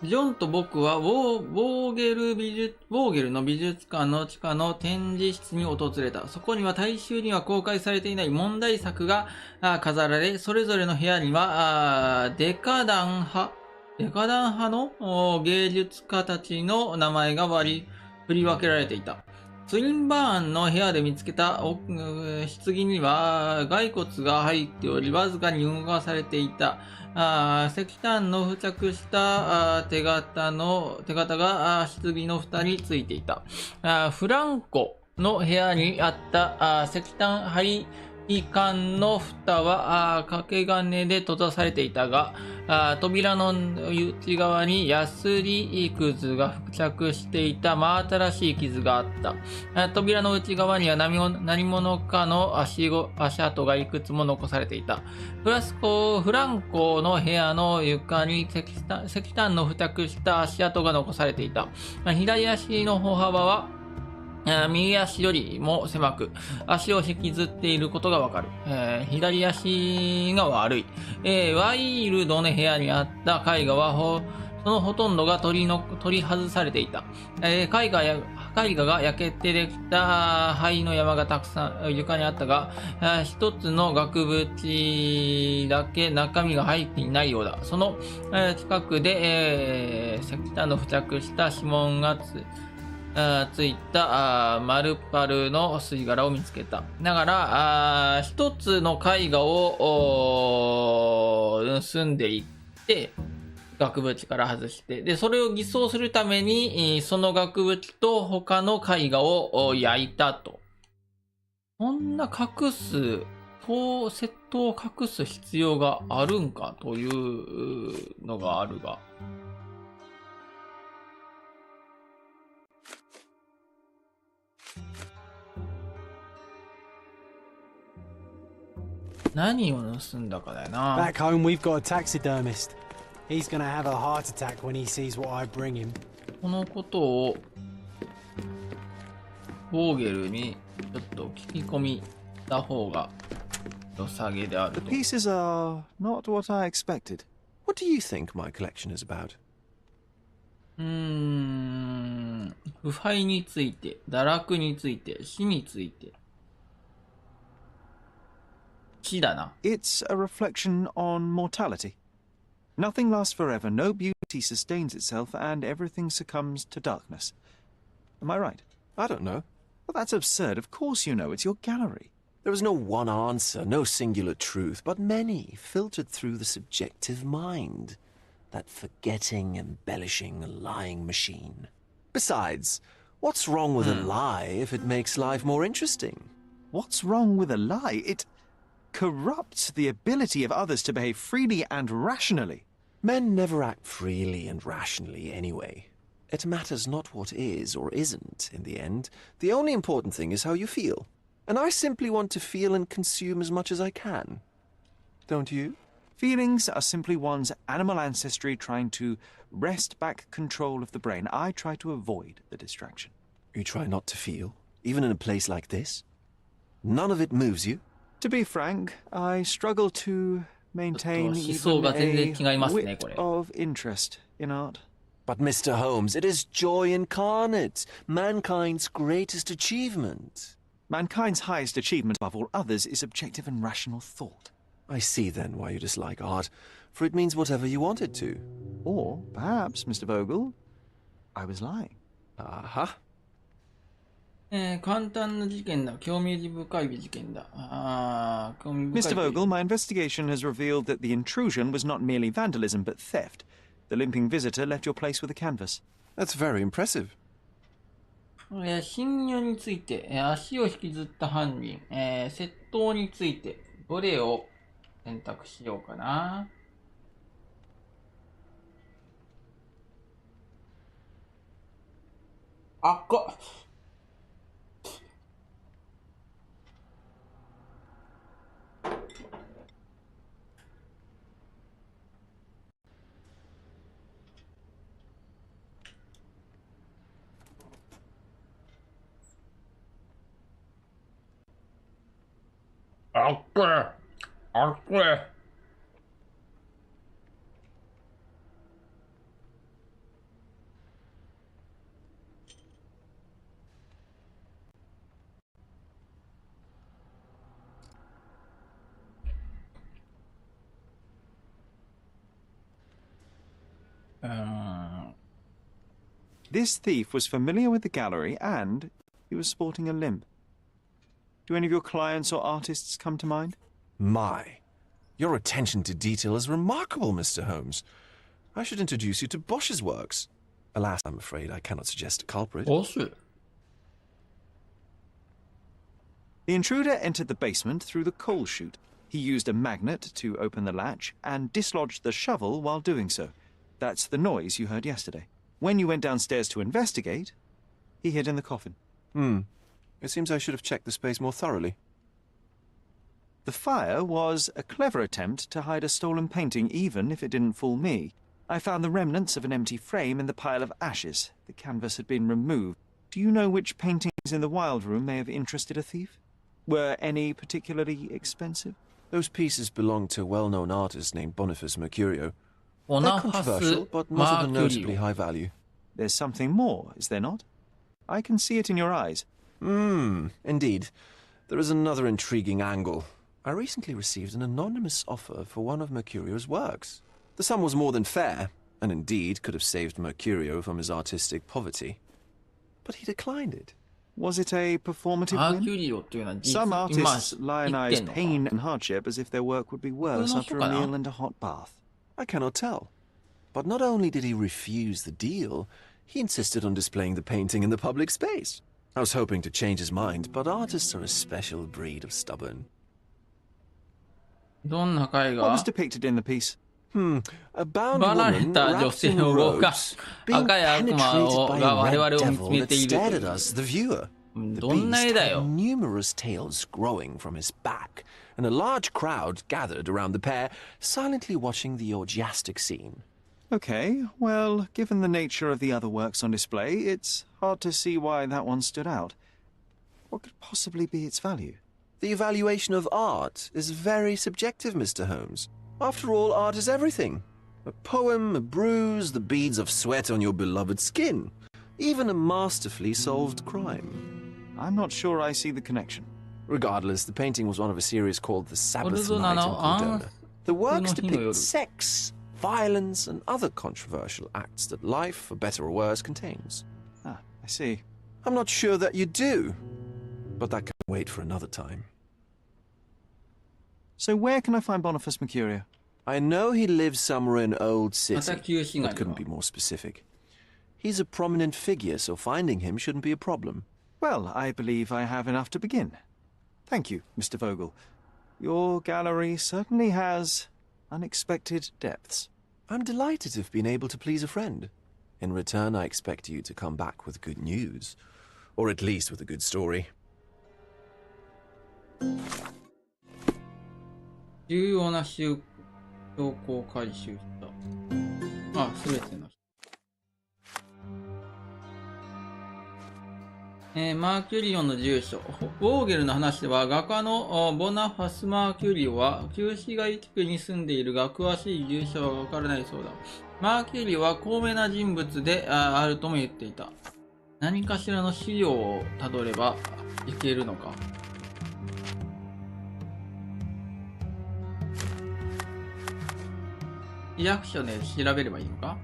ジョンと僕はウォーゲルの美術館の地下の展示室に訪れた。そこには大衆には公開されていない問題作が飾られ、それぞれの部屋にはデカダン派の芸術家たちの名前が振り分けられていた。ツインバーンの部屋で見つけた棺には骸骨が入っており、わずかに動かされていた。石炭の付着した手形が棺の蓋についていた。フランコの部屋にあった石炭針管の蓋は掛け金で閉ざされていたが、扉の内側にヤスリくずが付着していた真新しい傷があった。扉の内側には何者かの足跡がいくつも残されていた。フランコの部屋の床に石炭の付着した足跡が残されていた。左足の歩幅は右足よりも狭く、足を引きずっていることがわかる。左足が悪い。ワイルドの部屋にあった絵画はそのほとんどが取り外されていた。絵画が焼けてできた灰の山がたくさん床にあったが、一つの額縁だけ中身が入っていないようだ。その近くで、石炭の付着した指紋がついたマルパルの吸い殻を見つけた。だから一つの絵画を盗んでいって額縁から外して、でそれを偽装するためにその額縁と他の絵画を焼いたと。こんな窃盗を隠す必要があるんかというのがあるが。何を盗んだかだよな。 Back home we've got a taxidermist. He's gonna have a heart attack when he sees what I bring him. このことをボーゲルにちょっと聞き込みした方が良さげであると。 The pieces are not what I expected. What do you think my collection is about? 腐敗について、堕落について、死について。死だな。 It's a reflection on mortality. Nothing lasts forever, no beauty sustains itself, and everything succumbs to darkness. Am I right? I don't know. Well, that's absurd. Of course you know. It's your gallery. There is no one answer, no singular truth, but many, filtered through the subjective mind. That forgetting, embellishing, lying machine. Besides, what's wrong with a lie if it makes life more interesting? What's wrong with a lie? It corrupts the ability of others to behave freely and rationally. Men never act freely and rationally anyway. It matters not what is or isn't in the end. The only important thing is how you feel. And I simply want to feel and consume as much as I can. Don't you? Feelings are simply one's animal ancestry trying to wrest back control of the brain. I try to avoid the distraction. You try not to feel, even in a place like this? None of it moves you? To be frank, I struggle to maintain even a whit of interest in art. But Mr. Holmes, it is joy incarnate, mankind's greatest achievement. Mankind's highest achievement above all others is objective and rational thought. I see then why you dislike art, for it means whatever you want it to. Or perhaps, Mr. Vogel, I was lying. Aha. 簡単な事件だ。興味深い事件だ。興味深い。Mr. Vogel, my investigation has revealed that the intrusion was not merely vandalism but theft. The limping visitor left your place with a canvas. That's very impressive. 侵入について、足を引きずった犯人、窃盗について、どれを選択しようかな。This thief was familiar with the gallery and he was sporting a limp. Do any of your clients or artists come to mind? My, your attention to detail is remarkable, Mr. Holmes. I should introduce you to Bosch's works. Alas, I'm afraid I cannot suggest a culprit. Bosch. The intruder entered the basement through the coal chute. He used a magnet to open the latch and dislodged the shovel while doing so. That's the noise you heard yesterday. When you went downstairs to investigate, he hid in the coffin. It seems I should have checked the space more thoroughly. The fire was a clever attempt to hide a stolen painting, even if it didn't fool me. I found the remnants of an empty frame in the pile of ashes. The canvas had been removed. Do you know which paintings in the wild room may have interested a thief? Were any particularly expensive? Those pieces belonged to a well-known artist named Boniface Mercurio. They're controversial, but not of a notably high value. There's something more, is there not? I can see it in your eyes. Indeed. There is another intriguing angle. I recently received an anonymous offer for one of Mercurio's works. The sum was more than fair, and indeed could have saved Mercurio from his artistic poverty. But he declined it. Was it a performative win? Some artists lionize pain and hardship as if their work would be worse after a meal and a hot bath. I cannot tell. But not only did he refuse the deal, he insisted on displaying the painting in the public space. I was hoping to change his mind, but artists are a special breed of stubborn. What was depicted in the piece? A bound woman wrapped in robes, being penetrated by a red devil that stared at us, the viewer. The beast had numerous tails growing from his back, and a large crowd gathered around the pair, silently watching the orgiastic scene. Okay, well, given the nature of the other works on display, it's hard to see why that one stood out. What could possibly be its value? The evaluation of art is very subjective, Mr. Holmes. After all, art is everything. A poem, a bruise, the beads of sweat on your beloved skin. Even a masterfully solved crime. I'm not sure I see the connection. Regardless, the painting was one of a series called The Sabbath Night in Cordona. The works depict sex, violence, and other controversial acts that life, for better or worse, contains. I see. I'm not sure that you do, but that can wait for another time. So where can I find Boniface Mercurio? I know he lives somewhere in Old City, but couldn't be more specific. He's a prominent figure, so finding him shouldn't be a problem. Well, I believe I have enough to begin. Thank you, Mr. Vogel. Your gallery certainly has unexpected depths. I'm delighted to have been able to please a friend. In return, I expect you to come back with good news. Or at least with a good story. 重要な証拠を回収した。すべての。マーキュリオンの住所。ボーゲルの話では、画家のボナファス・マーキュリオは、旧市街地区に住んでいるが、詳しい住所はわからないそうだ。マーキュリオは高名な人物であるとも言っていた。何かしらの資料をたどればいけるのか。市役所で調べればいいのか。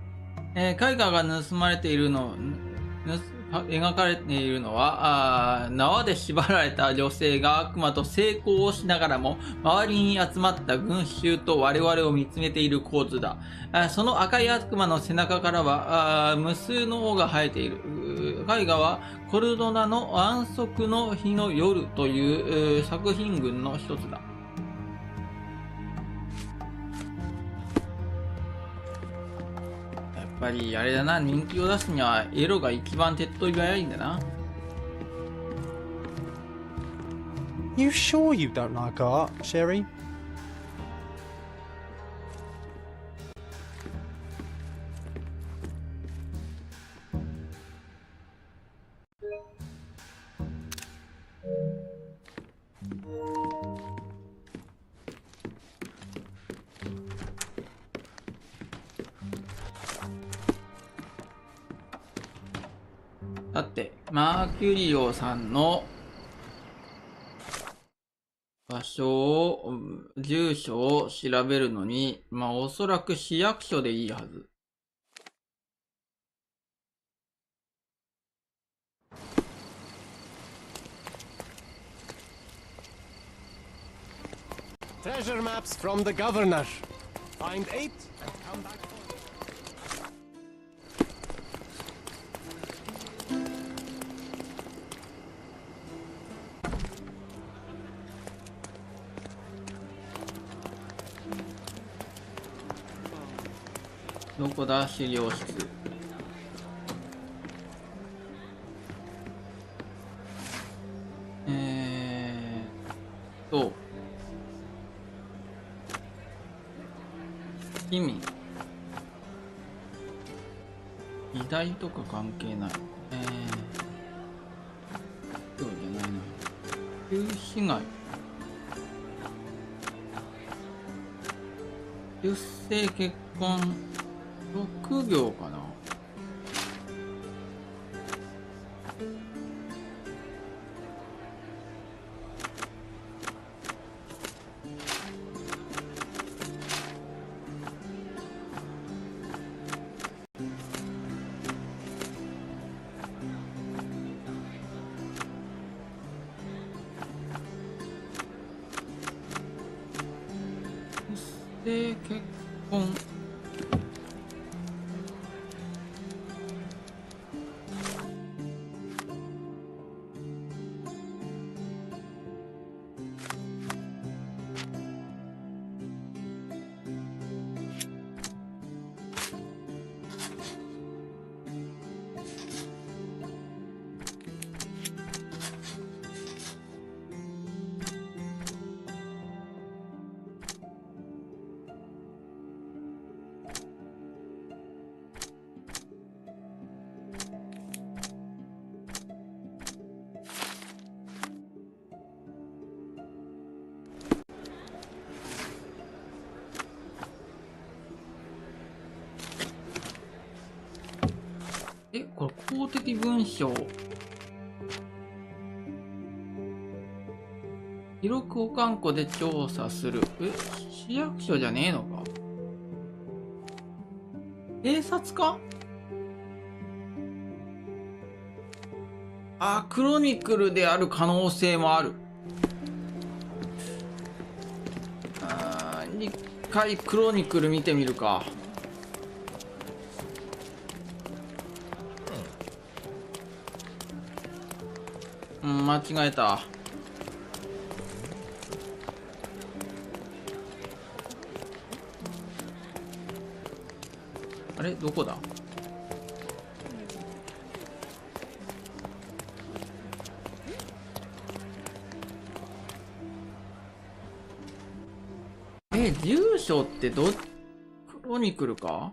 絵画が盗まれているの、描かれているのは、縄で縛られた女性が悪魔と性交をしながらも、周りに集まった群衆と我々を見つめている構図だ。その赤い悪魔の背中からは、無数の尾が生えている。絵画は、コルドナの安息の日の夜という作品群の一つだ。やっぱりあれだな、人気を出すにはエロが一番手っ取り早いんだな。You sure you don't like art, Sherry?だって、マーキュリオさんの場所を、住所を調べるのに、おそらく市役所でいいはず。Treasure maps from the governor. Find 8 and come back. どこだ、資料室。市民。議題とか関係ない。そうじゃないな。旧市街。出生結婚。職業かな。出生結婚。これ公的文書。記録保管庫で調査する。市役所じゃねえのか。警察か。クロニクルである可能性もある。一回クロニクル見てみるか。間違えた。あれ、どこだ。住所ってクロニクルか。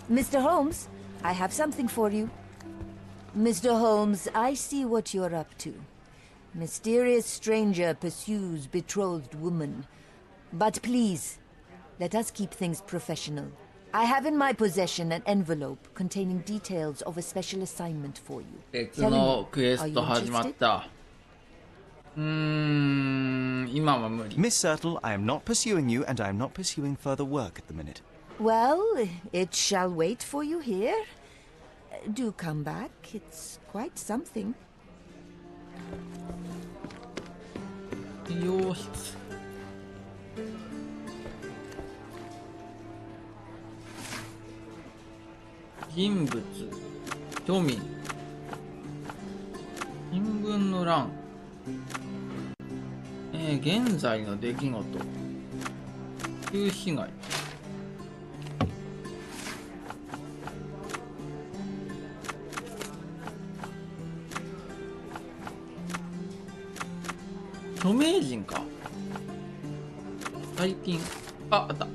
Mr. Holmes, I have something for you. Mr. Holmes, I see what you're up to. Mysterious stranger pursues betrothed woman. But please, let us keep things professional. I have in my possession an envelope containing details of a special assignment for you. 別のクエスト始まった。今は無理。Miss Sertle, I am not pursuing you, and I am not pursuing further work at the minute. Well, it shall wait for you here. Do come back. It's quite something. 洋室。人物、庶民、新聞の欄、現在の出来事、旧市街、著名人か。最近、あった。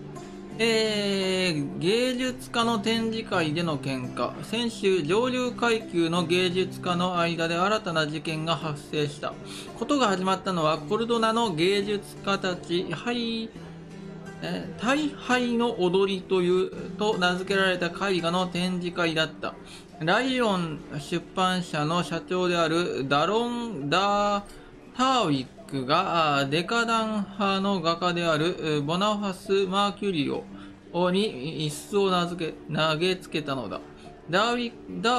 芸術家の展示会での喧嘩。先週、上流階級の芸術家の間で新たな事件が発生した。ことが始まったのは、コルドナの芸術家たち、大敗の踊りと名付けられた絵画の展示会だった。ライオン出版社の社長であるターウィックがデカダン派の画家であるボナファス・マーキュリオに一層投げつけたのだ。ダーウィ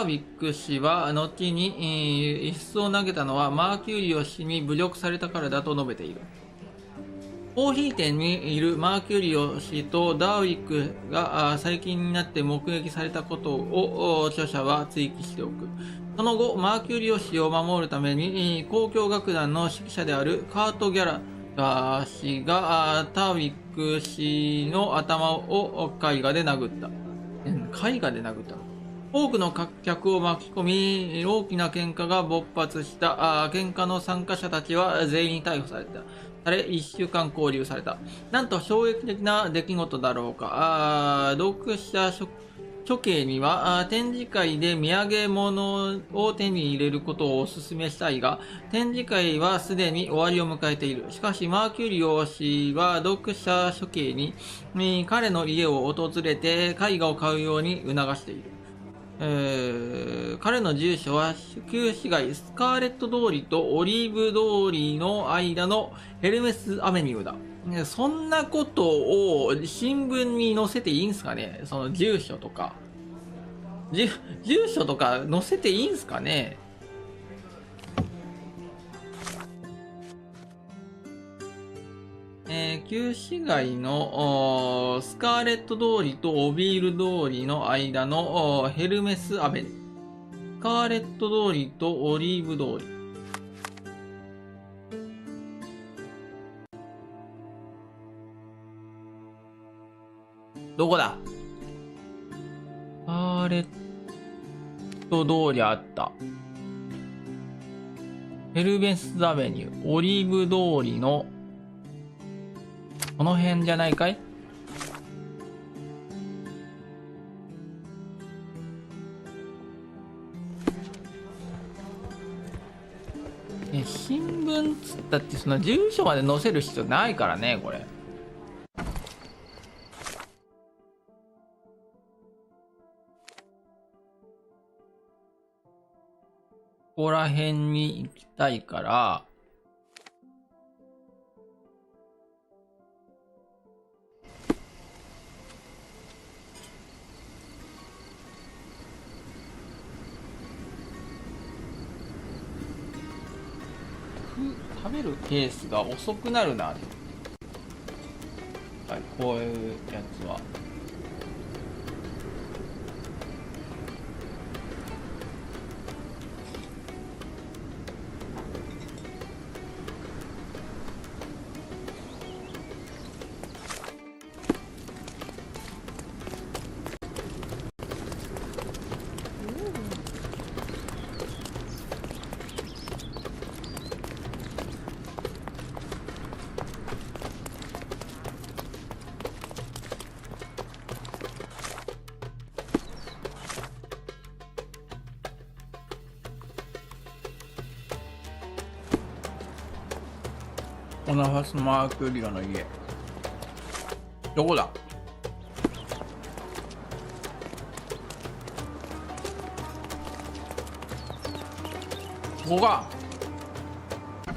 ック氏は後に一層投げたのはマーキュリオ氏に侮辱されたからだと述べている。コーヒー店にいるマーキュリオ氏とダーウィックが最近になって目撃されたことを著者は追記しておく。その後、マーキュリオ氏を守るために交響楽団の指揮者であるカート・ギャラガー氏がターウィック氏の頭を絵画で殴った。絵画で殴った。多くの客を巻き込み、大きな喧嘩が勃発した。喧嘩の参加者たちは全員逮捕された。1週間拘留された。なんと衝撃的な出来事だろうか。読者処刑には展示会で土産物を手に入れることをお勧めしたいが、展示会はすでに終わりを迎えている。しかしマーキュリオ氏は読者処刑に彼の家を訪れて絵画を買うように促している。彼の住所は旧市街スカーレット通りとオリーブ通りの間のヘルメスアベニューだ。そんなことを新聞に載せていいんすかね。その住所とか。住所とか載せていいんすかね。旧市街のスカーレット通りとオビール通りの間のヘルメスアベニュー。スカーレット通りとオリーブ通り。どこだ？スカーレット通りあった。ヘルメスアベニュー、オリーブ通りのこの辺じゃないかい？新聞つったってその住所まで載せる必要ないからね、これ。ここら辺に行きたいから、食べるペースが遅くなるな。はい、こういうやつは。ボナファス・マーキュリオの家。どこだ？こか。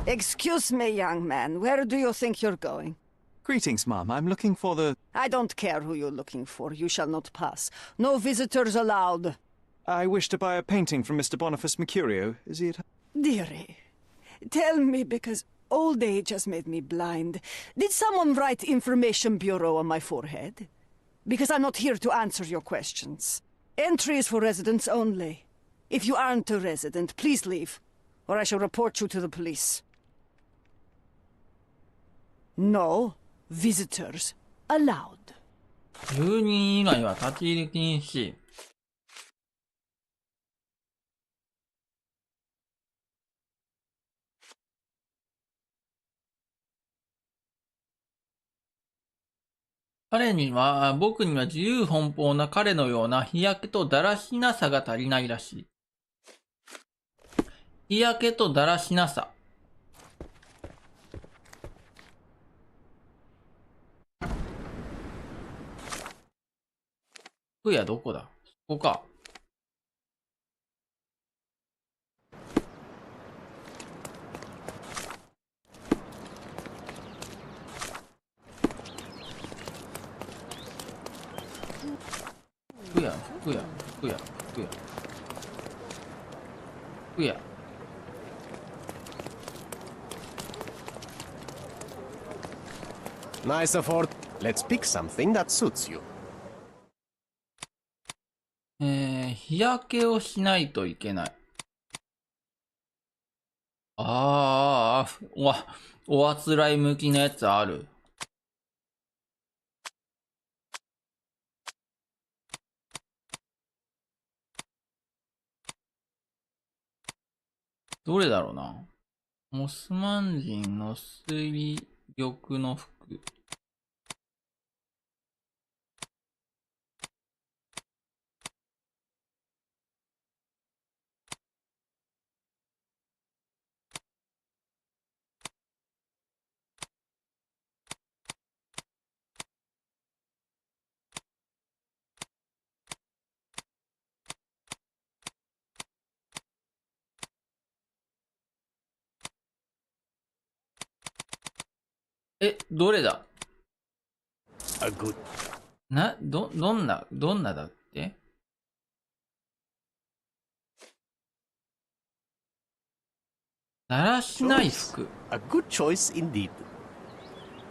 Excuse me, young man. Where do you think you're going? Greetings, ma'am. I'm looking for the... I don't care who you're looking for. You shall not pass. No visitors allowed. I wish to buy a painting from Mr. Boniface Mercurio. Is he at... Dearie, tell me, because old age has made me blind. Did someone write Information Bureau on my forehead? Because I'm not here to answer your questions. Entry is for residents only. If you aren't a resident, please leave, or I shall report you to the police. No visitors allowed. 住人以外は立ち入り禁止。僕には自由奔放な彼のような日焼けとだらしなさが足りないらしい。日焼けとだらしなさ。服屋どこだ？ここか。服屋。Nice effort. Let's pick something that suits you. 日焼けをしないといけない。おあつらい向きのやつある。どれだろうな。オスマン人の水玉の服。どれだ？どんなだって？だらしない服。A good choice indeed.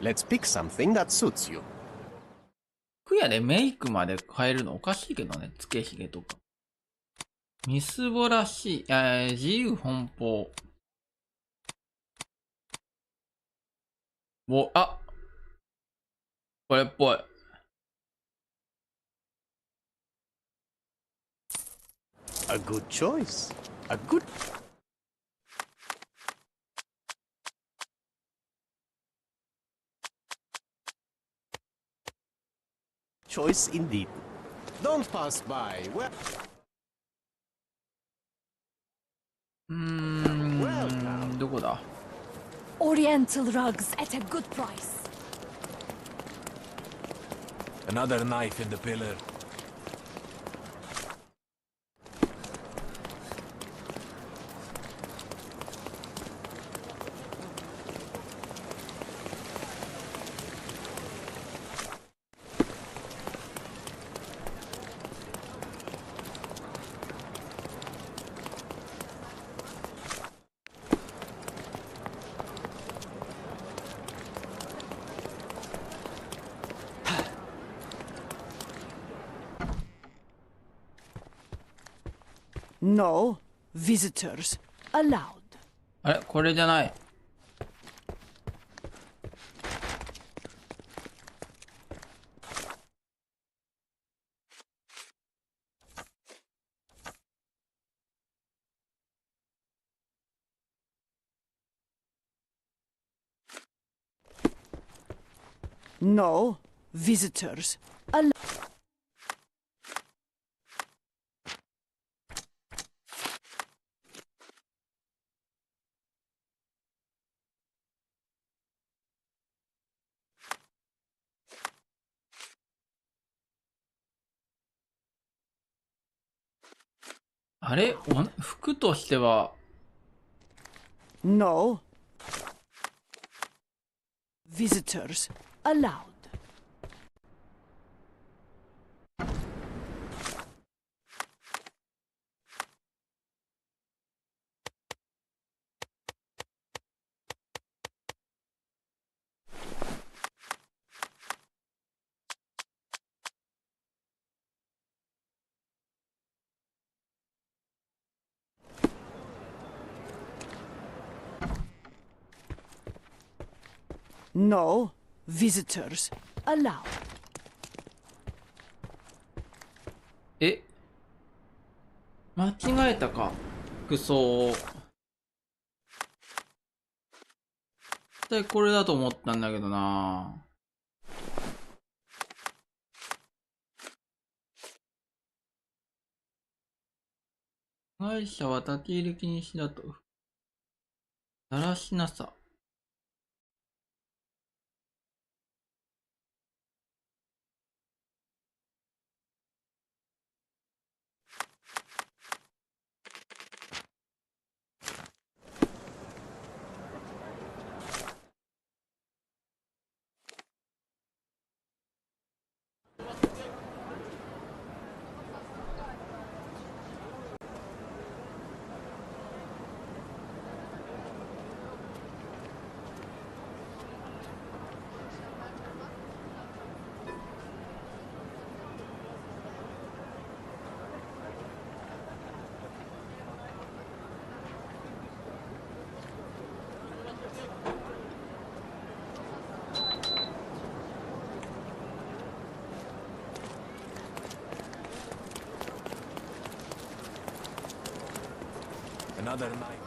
Let's pick something that suits you. 服屋でメイクまで変えるのおかしいけどね。つけひげとか。みすぼらしい、自由奔放。これっぽい。A good choice. A good... choice indeed. Don't pass by. Welcome. どこだ？ Oriental rugs at a good price. Another knife in the pillar. No visitors allowed. あれ？これじゃない。No visitors allowed. あれ？服としては No. Visitors allowed. No visitors allowed. え、間違えたか。服装。絶対これだと思ったんだけどな。被害者は立ち入り禁止だと。だらしなさ。Another night.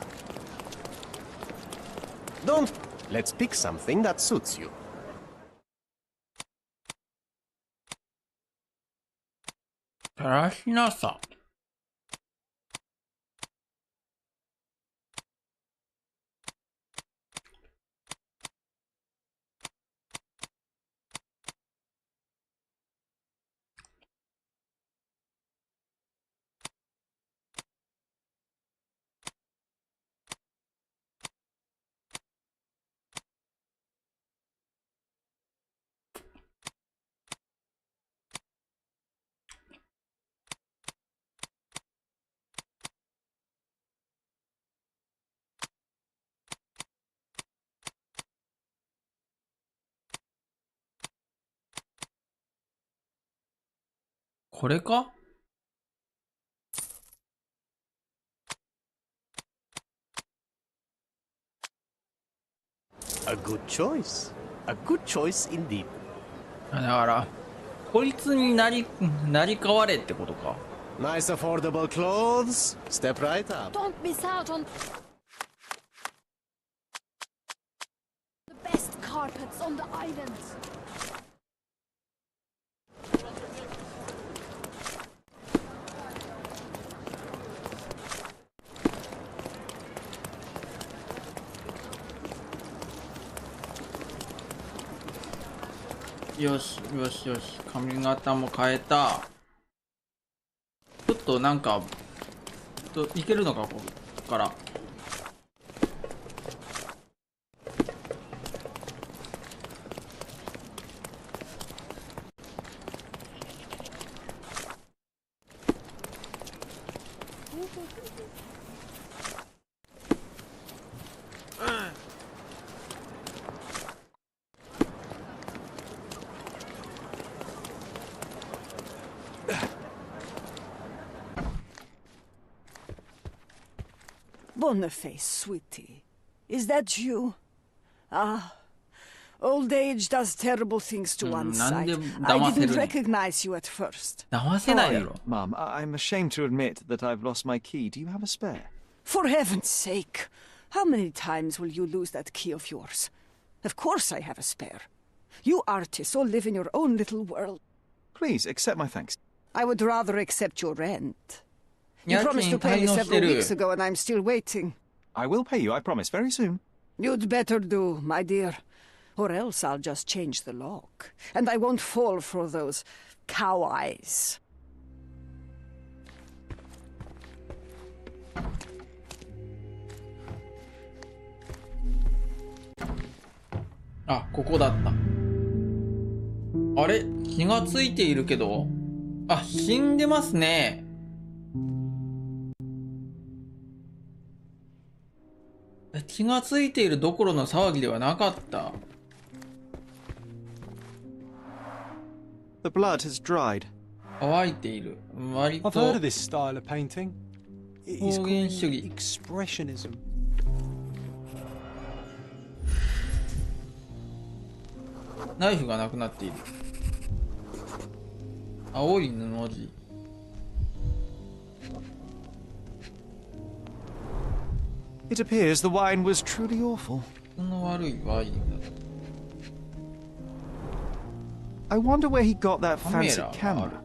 Don't. Let's pick something that suits you. だらしなさ。これか？ A good choice. A good choice indeed. だから、こいつになり変われってことか。Nice affordable clothes. Step right up. Don't miss out on the best carpets on the island. よしよしよし、髪型も変えた。ちょっとなんかいけるのか、ここから。Boniface, sweetie. Is that you? Ah, old age does terrible things to one's sight. I didn't recognize you at first. Mum, I'm ashamed to admit that I've lost my key. Do you have a spare? For heaven's sake! How many times will you lose that key of yours? Of course I have a spare. You artists all live in your own little world. Please, accept my thanks. I would rather accept your rent. You promised to pay me several weeks ago and I'm still waiting. I will pay you, I promise, very soon. You'd better do, my dear. Or else I'll just change the lock. And I won't fall for those cow eyes. あ、ここだった。あれ、気がついているけど、あ、死んでますね。気がついているどころの騒ぎではなかった。The blood has dried. 乾いている。割と。I've heard of this style of painting. It is 方言主義。 expressionism. ナイフがなくなっている。青い布地。It appears the wine was truly awful. そんな悪いワインだと。I wonder where he got that fancy camera.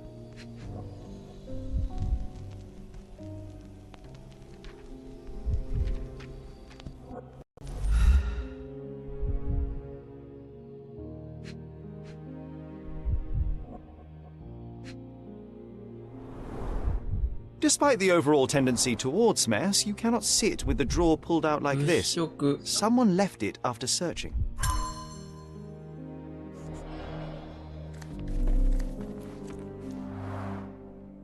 Despite the overall tendency towards mess, you cannot sit with the drawer pulled out like this. Someone left it after searching.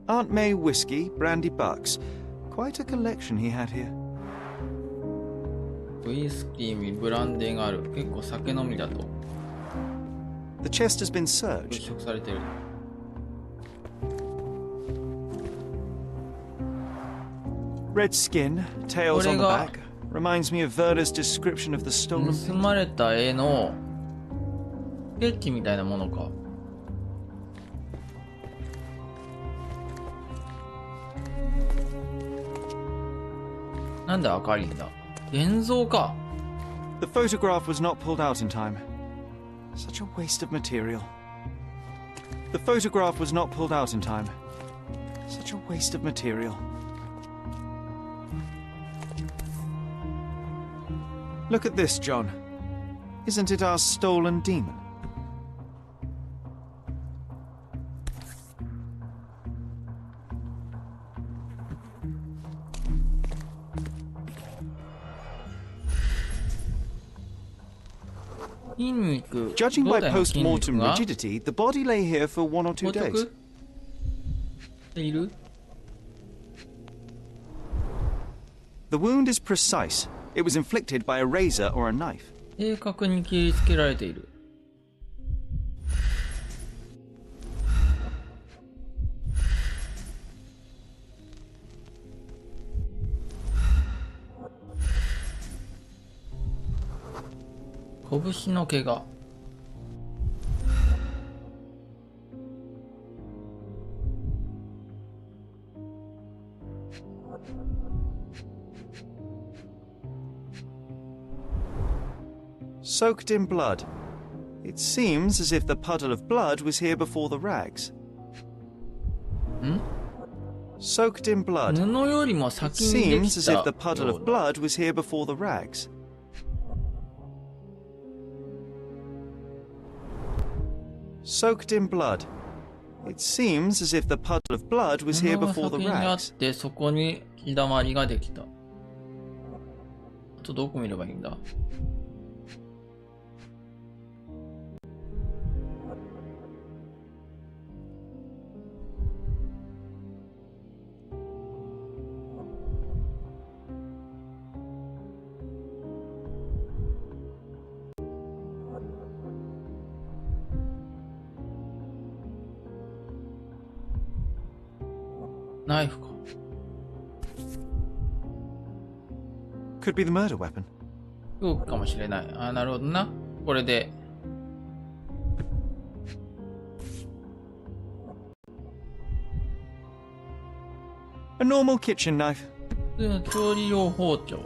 Aunt May whiskey, brandy bucks. Quite a collection he had here. ウイスキーにブランデーがある。結構酒飲みだと。The chest has been searched. 物色されてる。Red skin, tails on the back. Reminds me of Werder's description of the stolen. 盗まれた絵のスケッチみたいなものか。なんだ赤いんだ。現像か。The photograph was not pulled out in time. Such a waste of material. The photograph was not pulled out in time. Such a waste of material. Look at this, John. Isn't it our stolen demon? Judging by post-mortem rigidity, the body lay here for 1 or 2 days. The wound is precise. It was inflicted by a razor or a knife. 正確に切りつけられている。拳の怪我。Soaked in blood. It seems as if the puddle of blood was here before the rags. Soaked in blood. It seems as if the puddle of blood was here before the rags. Soaked in blood. It seems as if the puddle of blood was here before the rags. でそこに血だまりができた。あとどこ見ればいいんだ。ナイフか。Could be the murder weapon. そうかもしれない。あ、なるほどな。これで。A normal kitchen knife. 調理用包丁。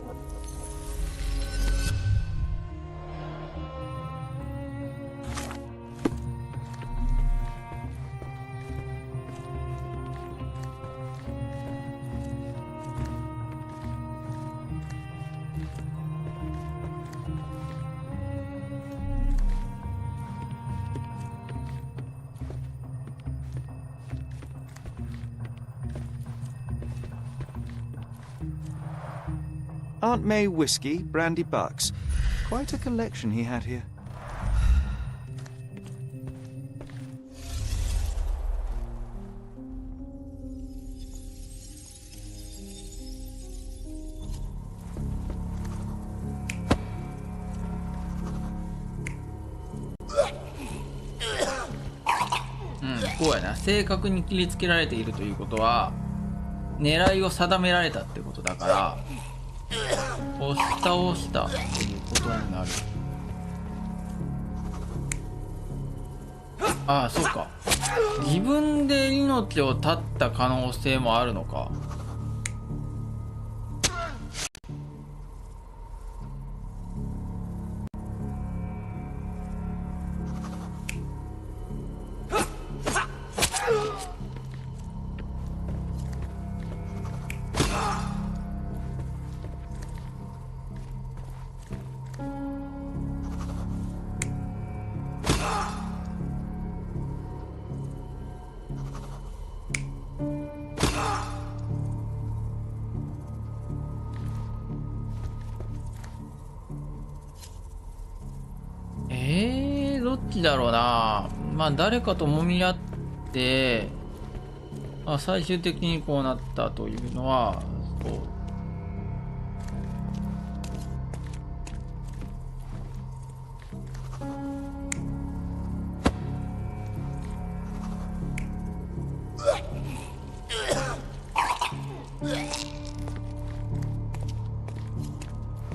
Aunt May whiskey, brandy bucks. Quite a collection he had here. こうやな。正確に切りつけられているということは、狙いを定められたってことだから、押し倒したということになる。ああ、そうか。自分で命を絶った可能性もあるのか。どっちだろうな。まあ誰かと揉み合って、まあ、最終的にこうなったというのはそう。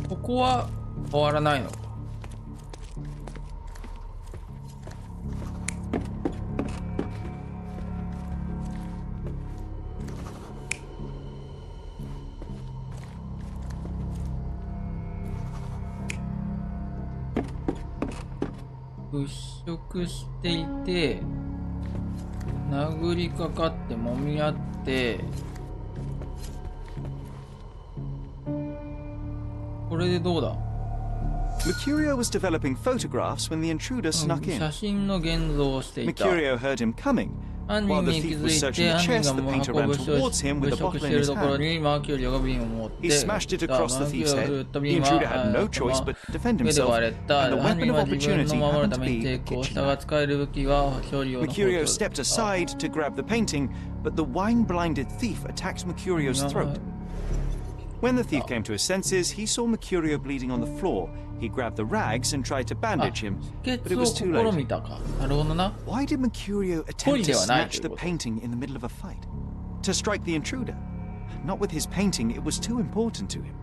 ここは終わらないのか。物色していて、殴りかかって揉み合って、これでどうだ？ Mercurio was developing photographs when the intruder snuck in. 写真の現像をしていた。 Mercurio heard him coming. 犯人に気づいて、犯人が物運ぶ物色しているところにマーキュリオが瓶を持って、マーキュリオが振った瓶は目で割れた。犯人は自分の守るために抵抗したが、使える武器は少量の包丁 Mercurio stepped aside to grab the painting, but the wine-blinded thief attacked Mercurio's throat. When the thief came to his senses, he saw Mercurio bleeding on the floor. He grabbed the rags and tried to bandage him, but it was too late. Why did Mercurio attempt to snatch the painting in the middle of a fight? To strike the intruder? Not with his painting, it was too important to him.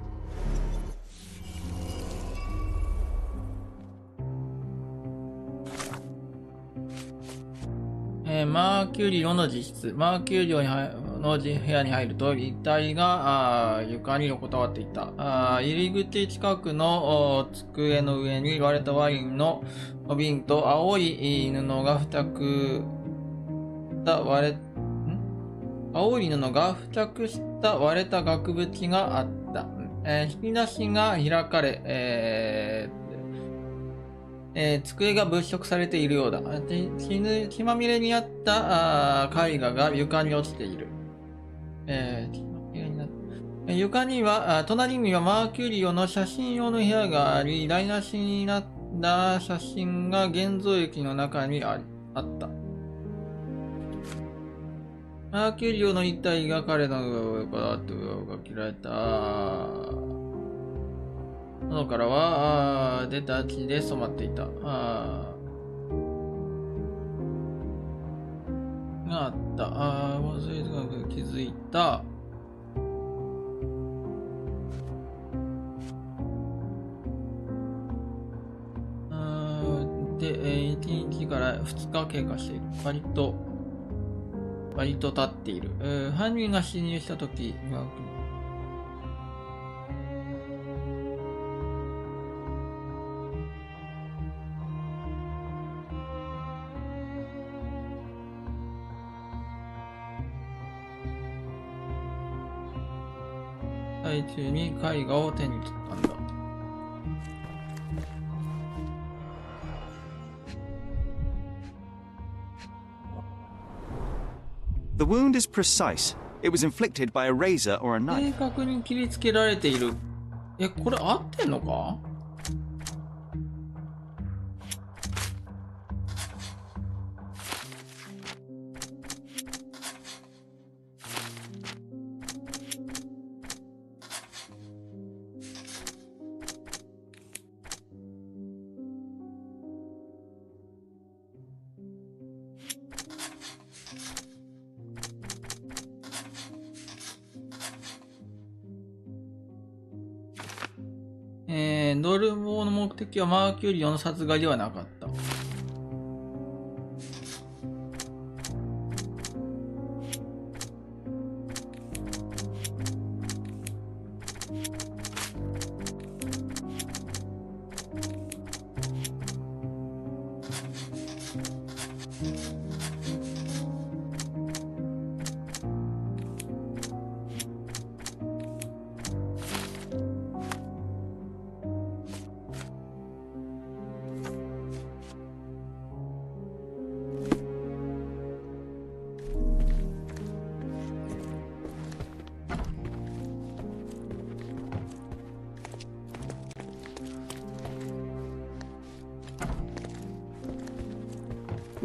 Mercurio の自室。Mercurio の部屋に入ると、遺体が床に横たわっていた。入り口近くの机の上に割れたワインの瓶と青い布が付着した割れた額縁があった。引き出しが開かれ、机が物色されているようだ。血まみれにあった絵画が床に落ちている。床には、隣にはマーキュリオの写真用の部屋があり、台無しになった写真が現像液の中にあった。マーキュリオの遺体が彼の上から描きられた喉からは出た血で染まっていた。があった。気づいた。で、1日から2日経過している。割と経っている。犯人が侵入したとき、最中に絵画を手に取ったんだ。The wound is precise. It was inflicted by a razor or a knife. 正確に切りつけられている。これ合ってんのか？泥棒の目的はマーキュリオの殺害ではなかった。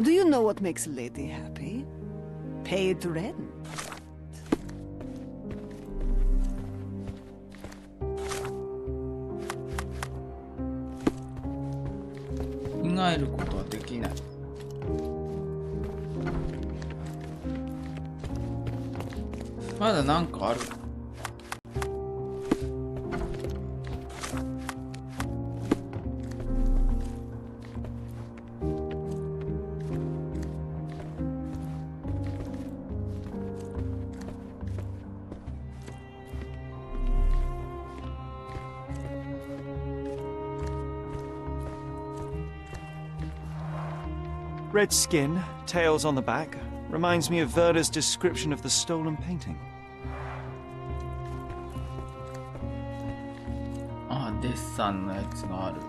Do you know what makes a lady happy? Paid rent. 考えることはできない。まだなんかある。Red skin, tails on the back, reminds me of Verda's description of the stolen painting. ああ、デッサンのやつがある。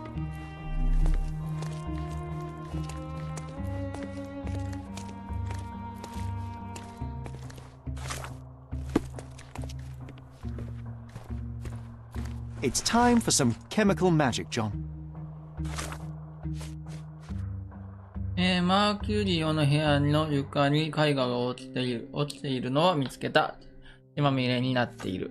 It's time for some chemical magic, John. マーキュリオの部屋の床に絵画が落ちているのを見つけた。血まみれになっている。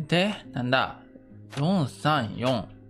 で、なんだ ?434。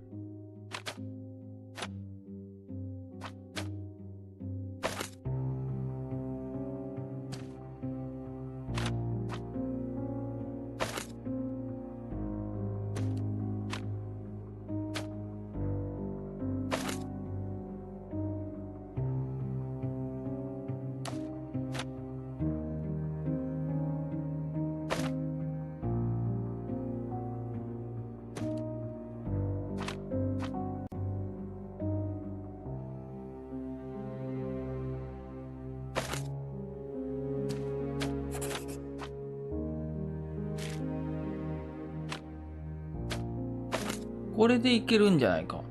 これでいけるんじゃないか。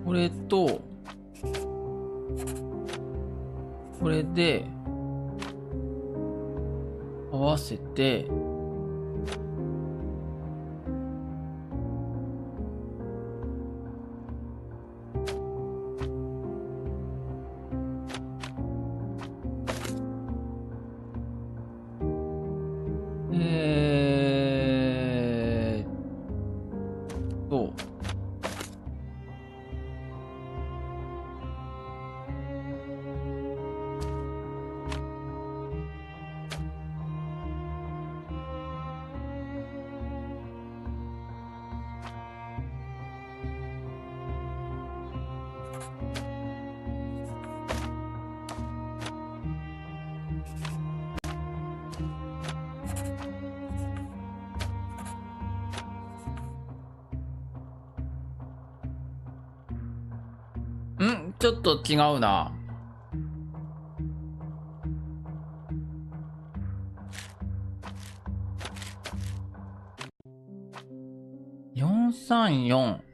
これとこれで合わせてちょっと違うな。434。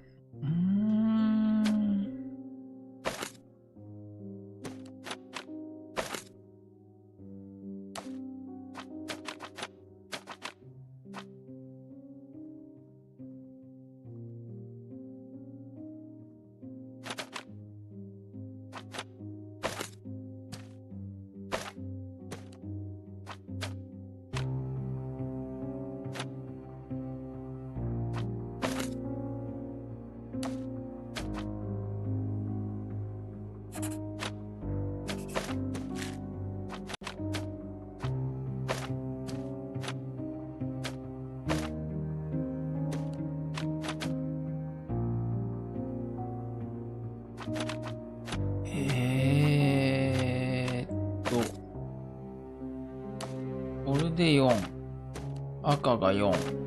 で4。赤が4。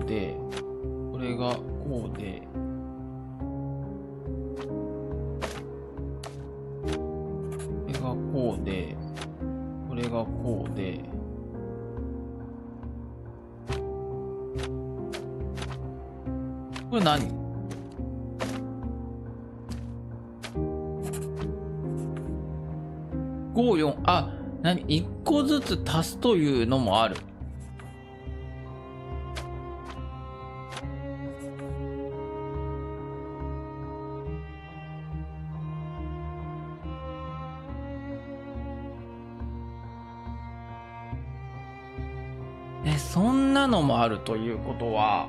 で、これがこうで、これがこうで、これがこうで、これがこうで、これ何？5、4、あ、何 ?1 個ずつ足すというのもある。そんなのもあるということは、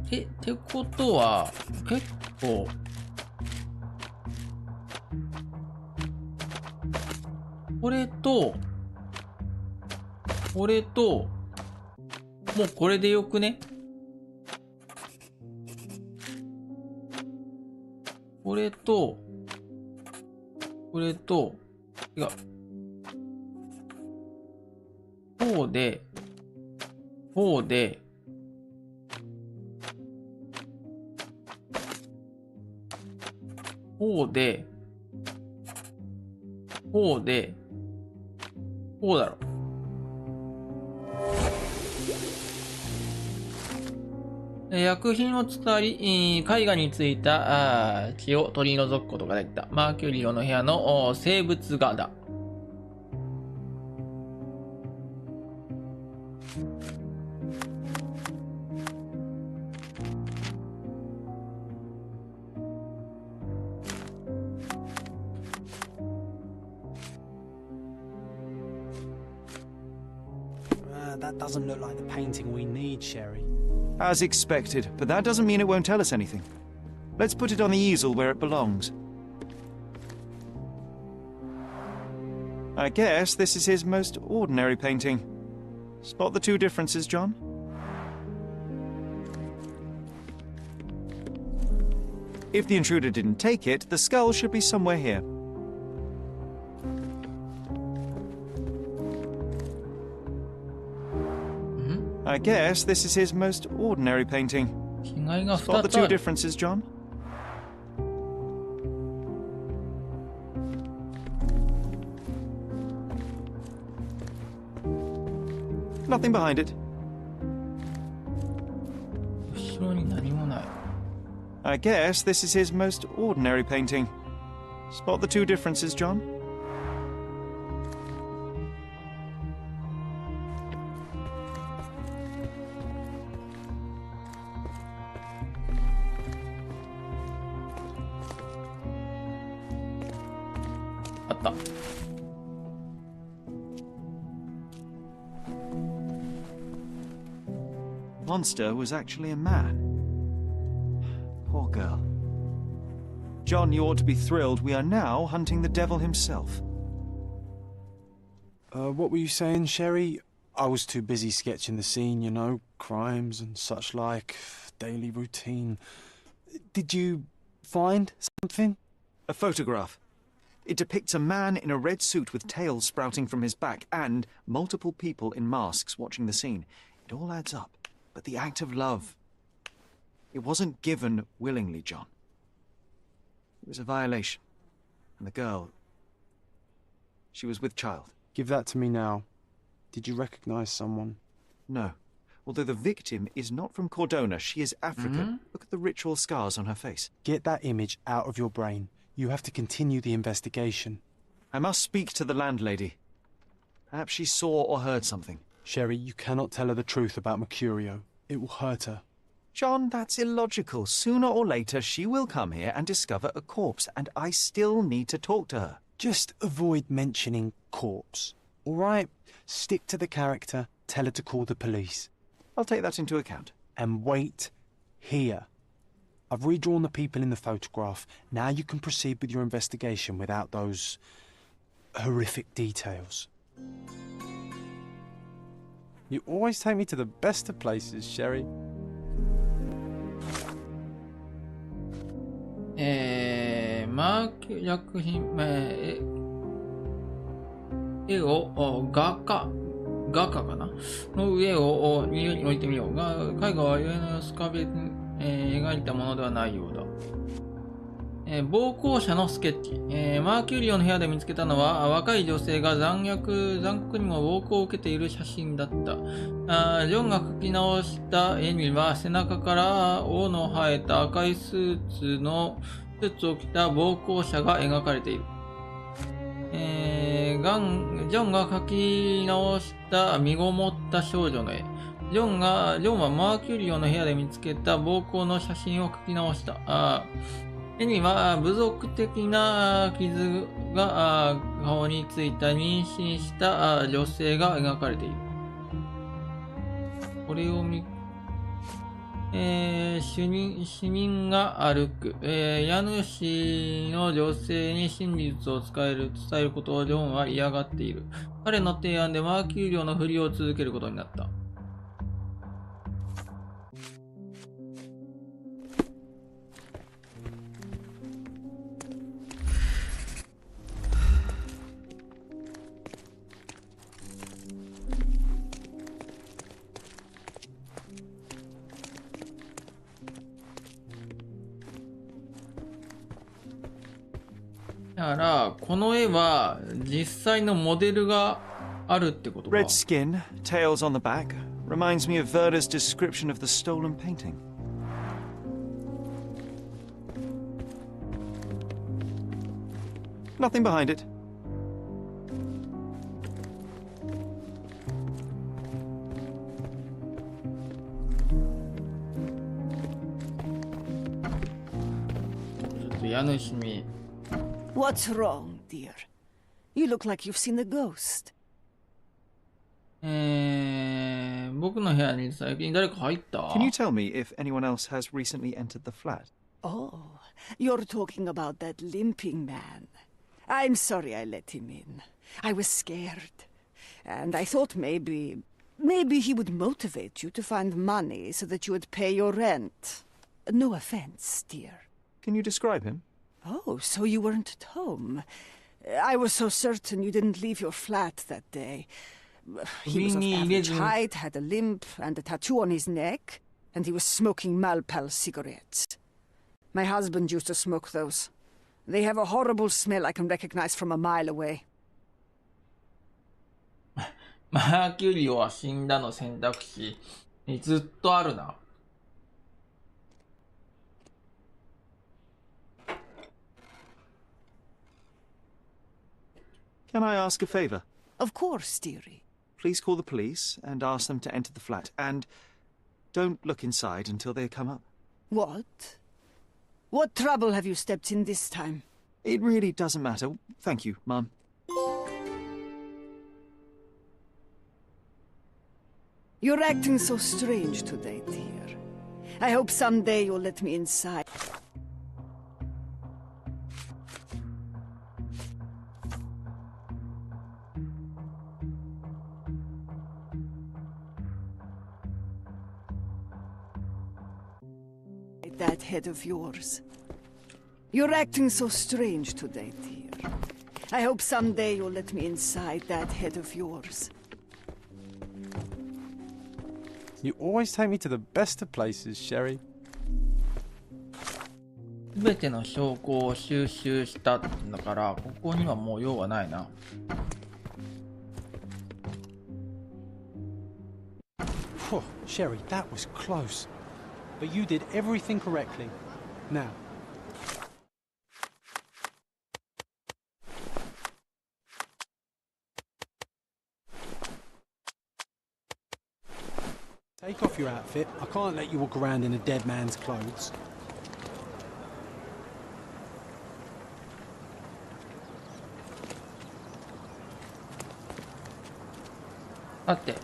ってことは、結構、これと、もうこれでよくね？これと、違う。こうで、こうで、こうで、こうで、こうだろ。薬品を伝わり、絵画についた血を取り除くことができた。マーキュリオの部屋の生物画だ。That doesn't look like the painting we need, Sherry. As expected, but that doesn't mean it won't tell us anything. Let's put it on the easel where it belongs. I guess this is his most ordinary painting. Spot the two differences, John? If the intruder didn't take it, the skull should be somewhere here. I guess this is his most ordinary painting. Spot the two differences, John? Nothing behind it. I guess this is his most ordinary painting. Spot the two differences, John? Monster was actually a man. Poor girl. John, you ought to be thrilled. We are now hunting the devil himself. What were you saying, Sherry? I was too busy sketching the scene, you know, crimes and such like, daily routine. Did you find something? A photograph. It depicts a man in a red suit with tails sprouting from his back and multiple people in masks watching the scene. It all adds up. But the act of love, it wasn't given willingly, John. It was a violation. And the girl, she was with child. Give that to me now. Did you recognize someone? No. Although the victim is not from Cordona, she is African. Look at the ritual scars on her face. Get that image out of your brain. You have to continue the investigation. I must speak to the landlady. Perhaps she saw or heard something. Sherry, you cannot tell her the truth about Mercurio. It will hurt her. John, that's illogical. Sooner or later, she will come here and discover a corpse, and I still need to talk to her. Just avoid mentioning corpse, all right? Stick to the character, tell her to call the police. I'll take that into account. And wait here. I've redrawn the people in the photograph. Now you can proceed with your investigation without those horrific details. You always take me to the best of places, Sherry. マーク薬品、絵を画家かなの上を上に置いてみようが、絵画は上のスカベに、描いたものではないようだ。暴行者のスケッチ、マーキュリオの部屋で見つけたのは若い女性が残酷にも暴行を受けている写真だった。ジョンが描き直した絵には背中から尾の生えた赤いスーツを着た暴行者が描かれている。ジョンが描き直した身ごもった少女の絵。ジョンはマーキュリオの部屋で見つけた暴行の写真を描き直した。絵には部族的な傷が顔についた妊娠した女性が描かれている。これを主任が歩く。家主の女性に真実を伝えることをジョンは嫌がっている。彼の提案でマーキュリオのふりを続けることになった。だからこの絵は実際のモデルがあるってことか。 Red skin, tails on the back, reminds me of Verda's description of the stolen painting. Nothing behind it. What's wrong, dear? You look like you've seen a ghost. 僕の部屋に最近誰か入った？ Can you tell me if anyone else has recently entered the flat? Oh, you're talking about that limping man. I'm sorry I let him in. I was scared. And I thought maybe he would motivate you to find money so that you would pay your rent. No offense, dear. Can you describe him? Oh, so you weren't at home. I was so certain you didn't leave your flat that day. He was of average height, had a limp and a tattoo on his neck, and he was smoking Malpal cigarettes. My husband used to smoke those. They have a horrible smell I can recognize from a mile away. マーキュリオは死んだの選択肢にずっとあるな。Can I ask a favor? Of course, dearie. Please call the police and ask them to enter the flat. And don't look inside until they come up. What? What trouble have you stepped in this time? It really doesn't matter. Thank you, Mum. You're acting so strange today, dear. I hope someday you'll let me inside. That head of yours. You're acting so strange today, dear. I hope someday you'll let me inside that head of yours. You always take me to the best of places, Sherry. すべての証拠を収集したんだから、ここにはもう用はないな。Sherry, that was close. But you did everything correctly. Now, take off your outfit. I can't let you walk around in a dead man's clothes. だって。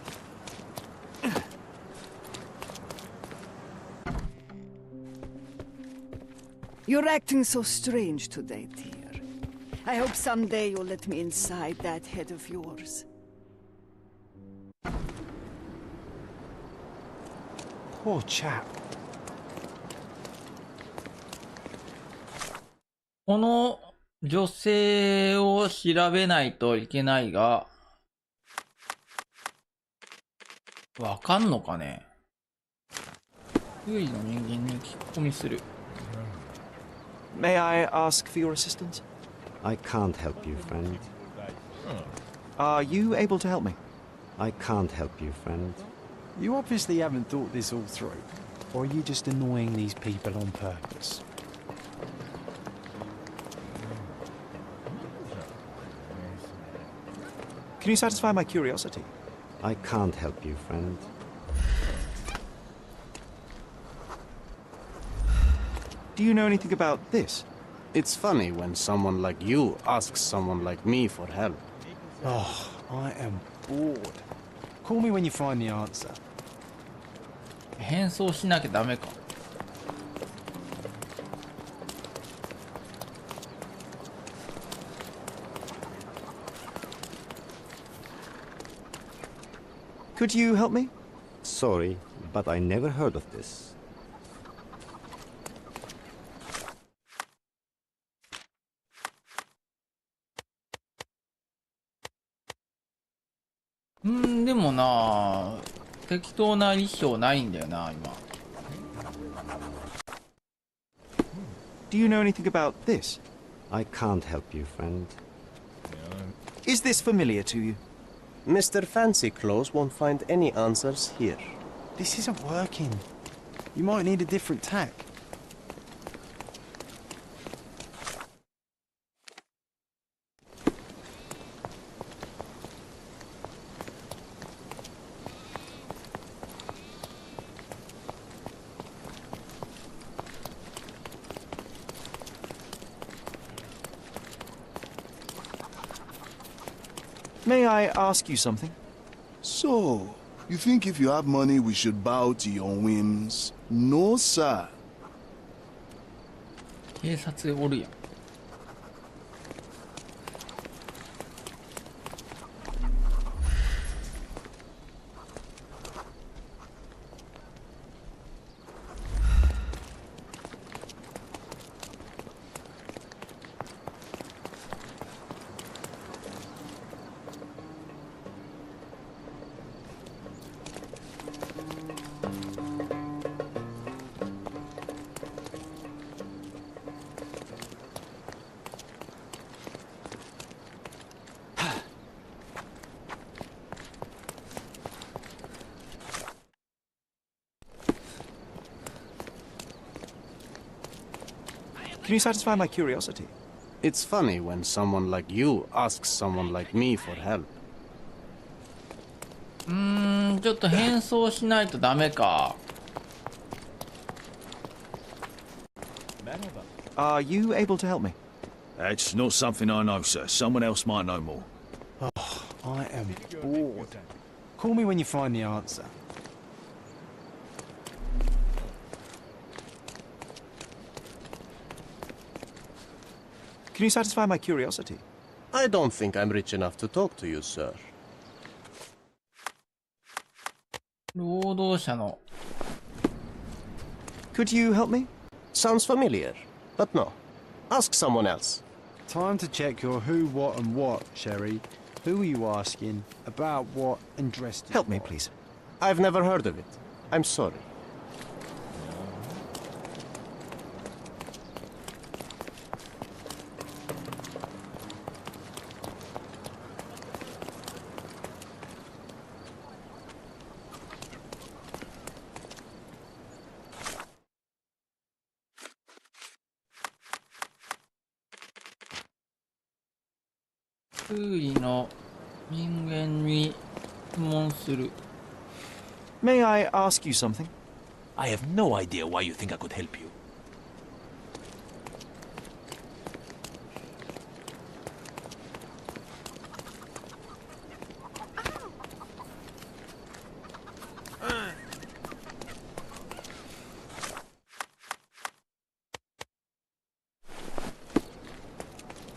You're acting so strange today, dear. I hope someday you'll let me inside that head of yours. Poor chap. この女性を調べないといけないが、わかんのかね。周囲の人間に聞き込みする。May I ask for your assistance? I can't help you, friend. Are you able to help me? I can't help you, friend. You obviously haven't thought this all through. Or are you just annoying these people on purpose? Can you satisfy my curiosity? I can't help you, friend. Do you know anything about this? It's funny when someone like you asks someone like me for help. Oh, I am bored. Call me when you find the answer. 変装しなきゃダメか。Could you help me? Sorry, but I never heard of this. でもな、適当な衣装ないんだよな、今。Do you know anything about this? I can't help you, friend. Is this familiar to you? Mr. Fancy Clothes won't find any answers here. This isn't working. You might need a different tack. May I ask you something? So, you think if you have money we should bow to your whims? No, sir. 警察おるやん。Can you satisfy my curiosity? It's funny when someone like you asks someone like me for help. ちょっと変装しないとダメか。Are you able to help me? That's not something I know, sir. Someone else might know more. Oh, I am bored. Call me when you find the answer. Can you satisfy my curiosity? I don't think I'm rich enough to talk to you, sir. 労働者の。Could you help me? Sounds familiar, but no. Ask someone else. Time to check your who, what, and what, Sherry. Who are you asking? About what and dressed? Help me, please. I've never heard of it. I'm sorry. May I ask you something? I have no idea why you think I could help you.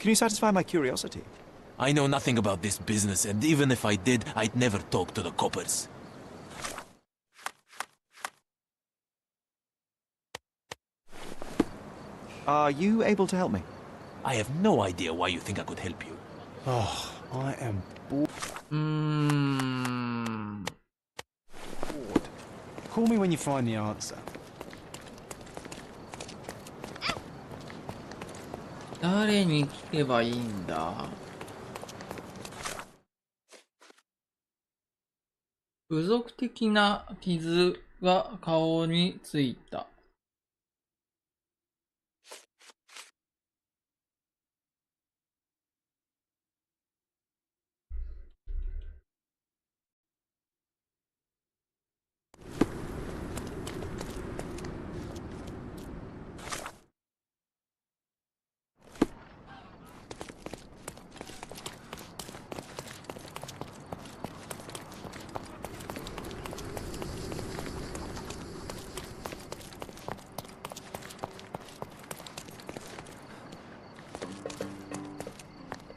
Can you satisfy my curiosity? I know nothing about this business, and even if I did, I'd never talk to the coppers. Are you able to help me? I have no idea why you think I could help you. Oh, I am bored. Call me when you find the answer. 誰に聞けばいいんだ。部族的な傷が顔についた。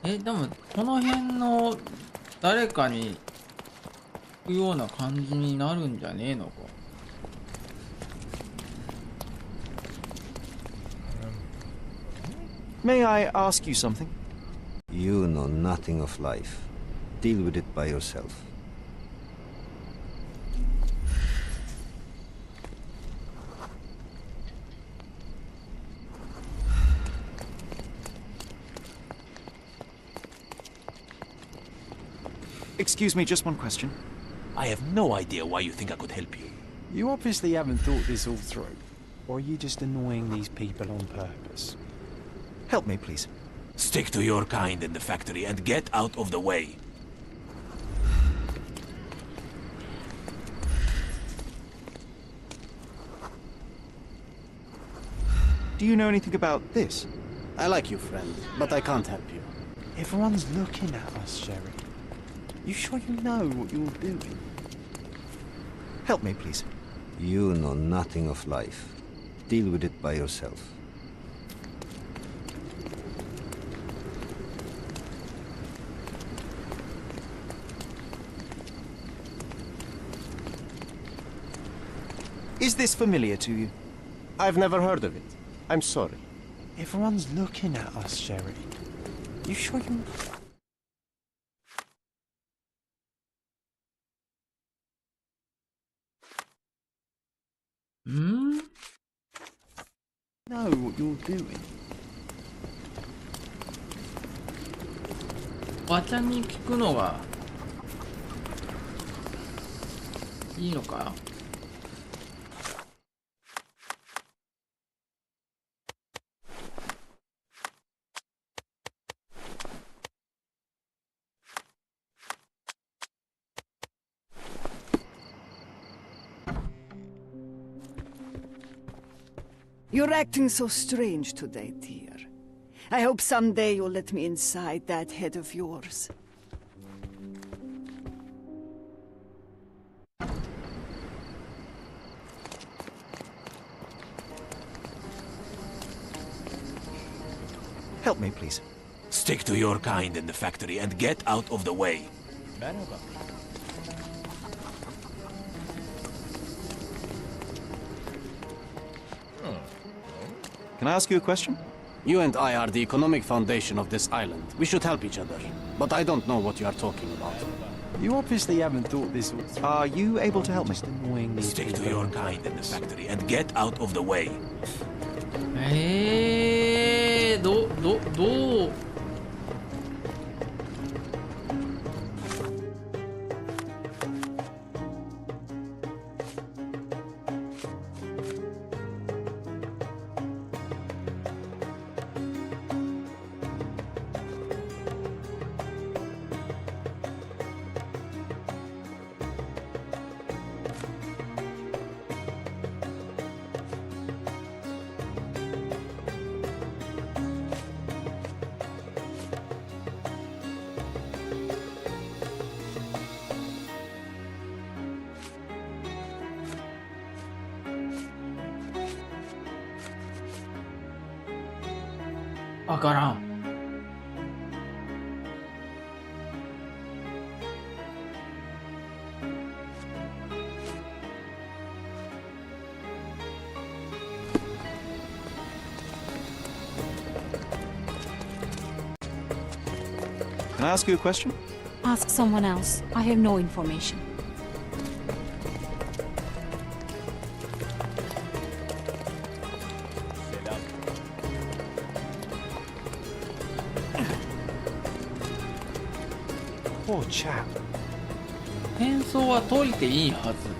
でもこの辺の誰かに聞くような感じになるんじゃねえのか。May I ask you something? You know nothing of life. Deal with it by yourself. Excuse me, just one question. I have no idea why you think I could help you. You obviously haven't thought this all through. Or are you just annoying these people on purpose? Help me, please. Stick to your kind in the factory and get out of the way. Do you know anything about this? I like you, friend, but I can't help you. Everyone's looking at us, Sherry. You sure you know what you're doing? Help me, please. You know nothing of life. Deal with it by yourself. Is this familiar to you? I've never heard of it. I'm sorry. Everyone's looking at us, Sherry. You sure you... know what you're doing? おばちゃんに聞くのがいいのか。You're acting so strange today, dear. I hope someday you'll let me inside that head of yours. Help me, please. Stick to your kind in the factory and get out of the way. Can I ask you a question? You and I are the economic foundation of this island. We should help each other. But I don't know what you are talking about. You obviously haven't thought this all through. Are you able to help me? Stick to your kind in the factory and get out of the way. どうわからん。I ask you a question? Ask someone else. I have no information. Poor chap. 変装は解いていいはず。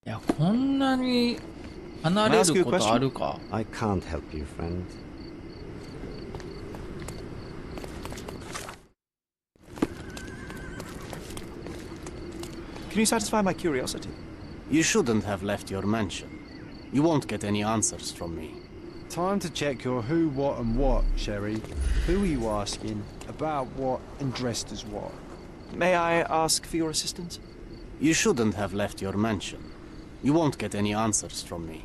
いや、こんなに離れることあるか? I can't help you, friend. Can you satisfy my curiosity? You shouldn't have left your mansion. You won't get any answers from me. Time to check your who, what, and what, Sherry. Who are you asking? About what, and dressed as what? May I ask for your assistance? You shouldn't have left your mansion. You won't get any answers from me.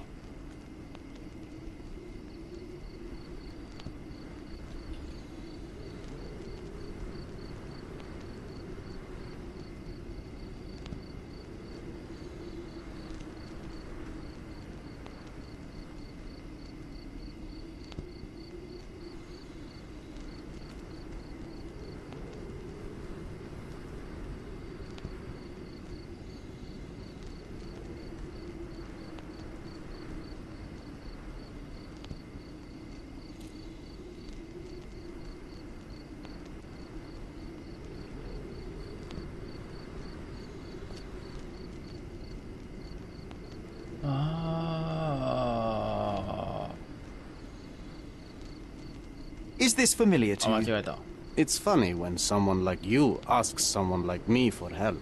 Is this familiar to you? 間違えた。It's funny when someone like you asks someone like me for help.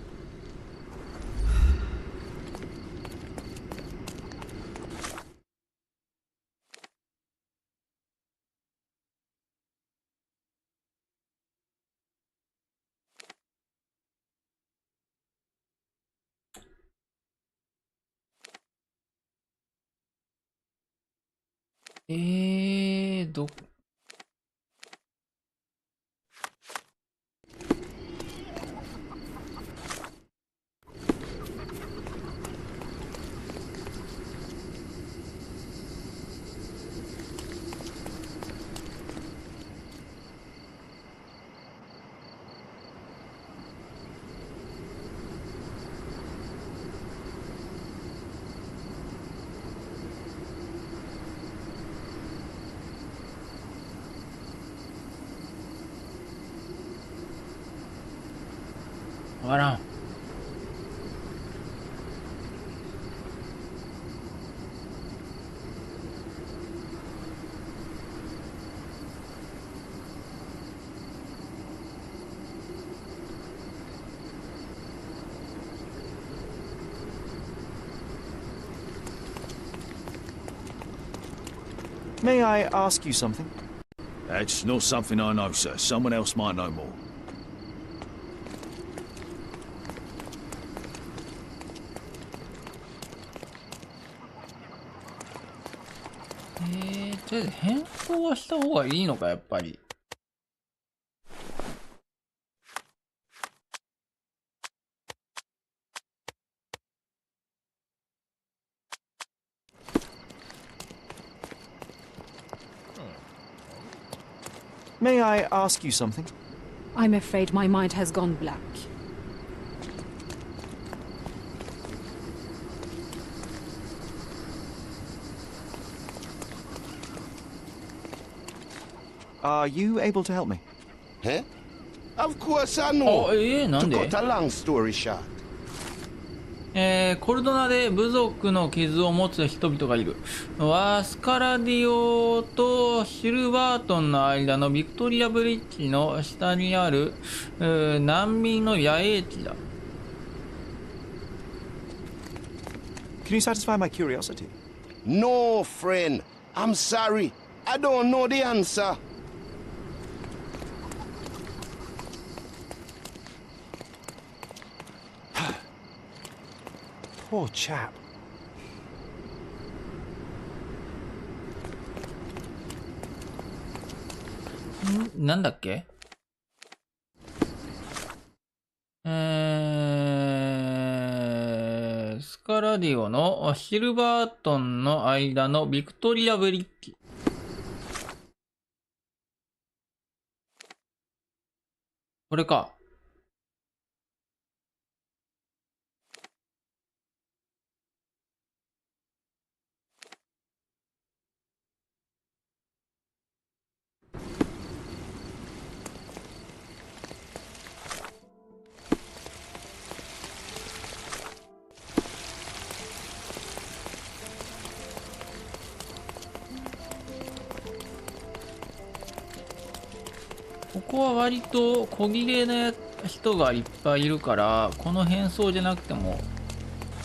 Doわからん。May I ask you something? That's not something I know, sir. Someone else might know more. Toりあえず変装はした方がいいのか、やっぱり。May I ask you something? I'm afraid my mind has gone black. Are you able to help me? Eh? Of course I know. To なんで cut a long story short. コルドナで部族の傷を持つ人々がいる。ワスカラディオとシルバートンの間のビクトリアブリッジの下にある難民の野営地だ。Can you satisfy my curiosity? No, friend. I'm sorry. I don't know the answer. Poor chap. なんだっけ？スカラディオのシルバートンの間のビクトリアブリッジ。これか。ここは割と小切れな人がいっぱいいるから、この変装じゃなくても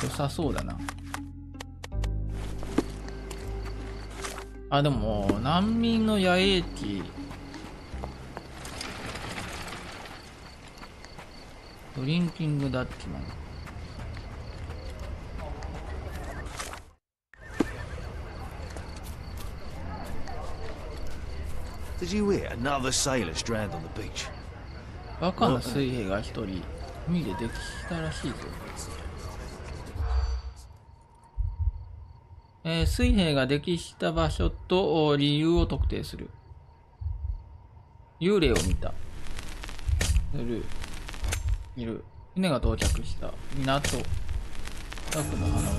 良さそうだな。あ、でも難民の野営地、ドリンキングダッチマン。Did you hear another sailor stranded on the beach? バカな水兵が一人海で溺死したらしいぞ。水兵が溺死した場所と理由を特定する。幽霊を見た。いる。船が到着した。港。近くの花上。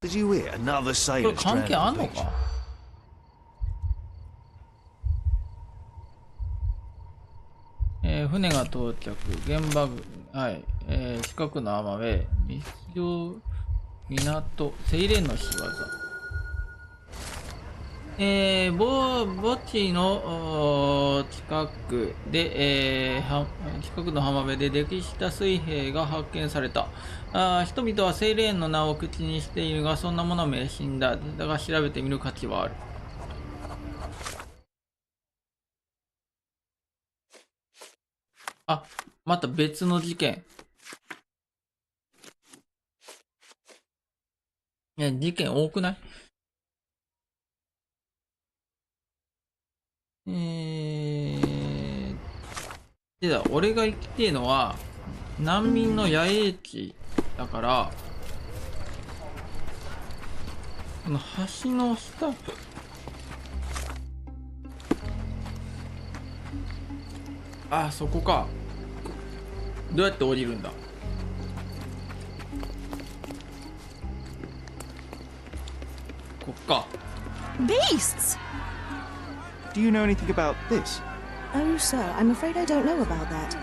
Did you hear another sailor これ関係あんの stranded on the beach? か？船が到着、現場、はい、近くの浜辺、日常、港、セイレンの仕業。墓地の近くで、近くの浜辺で溺死した水兵が発見された。人々はセイレーンの名を口にしているが、そんなものは迷信だ。だが調べてみる価値はある。あ、また別の事件。いや、事件多くない？でだ、俺が行きてえのは難民の野営地だから、この橋の下、あ、そこか。どうやって降りるんだ？こっか。 Beasts! Do you know anything about this? Oh, sir, I'm afraid I don't know about that.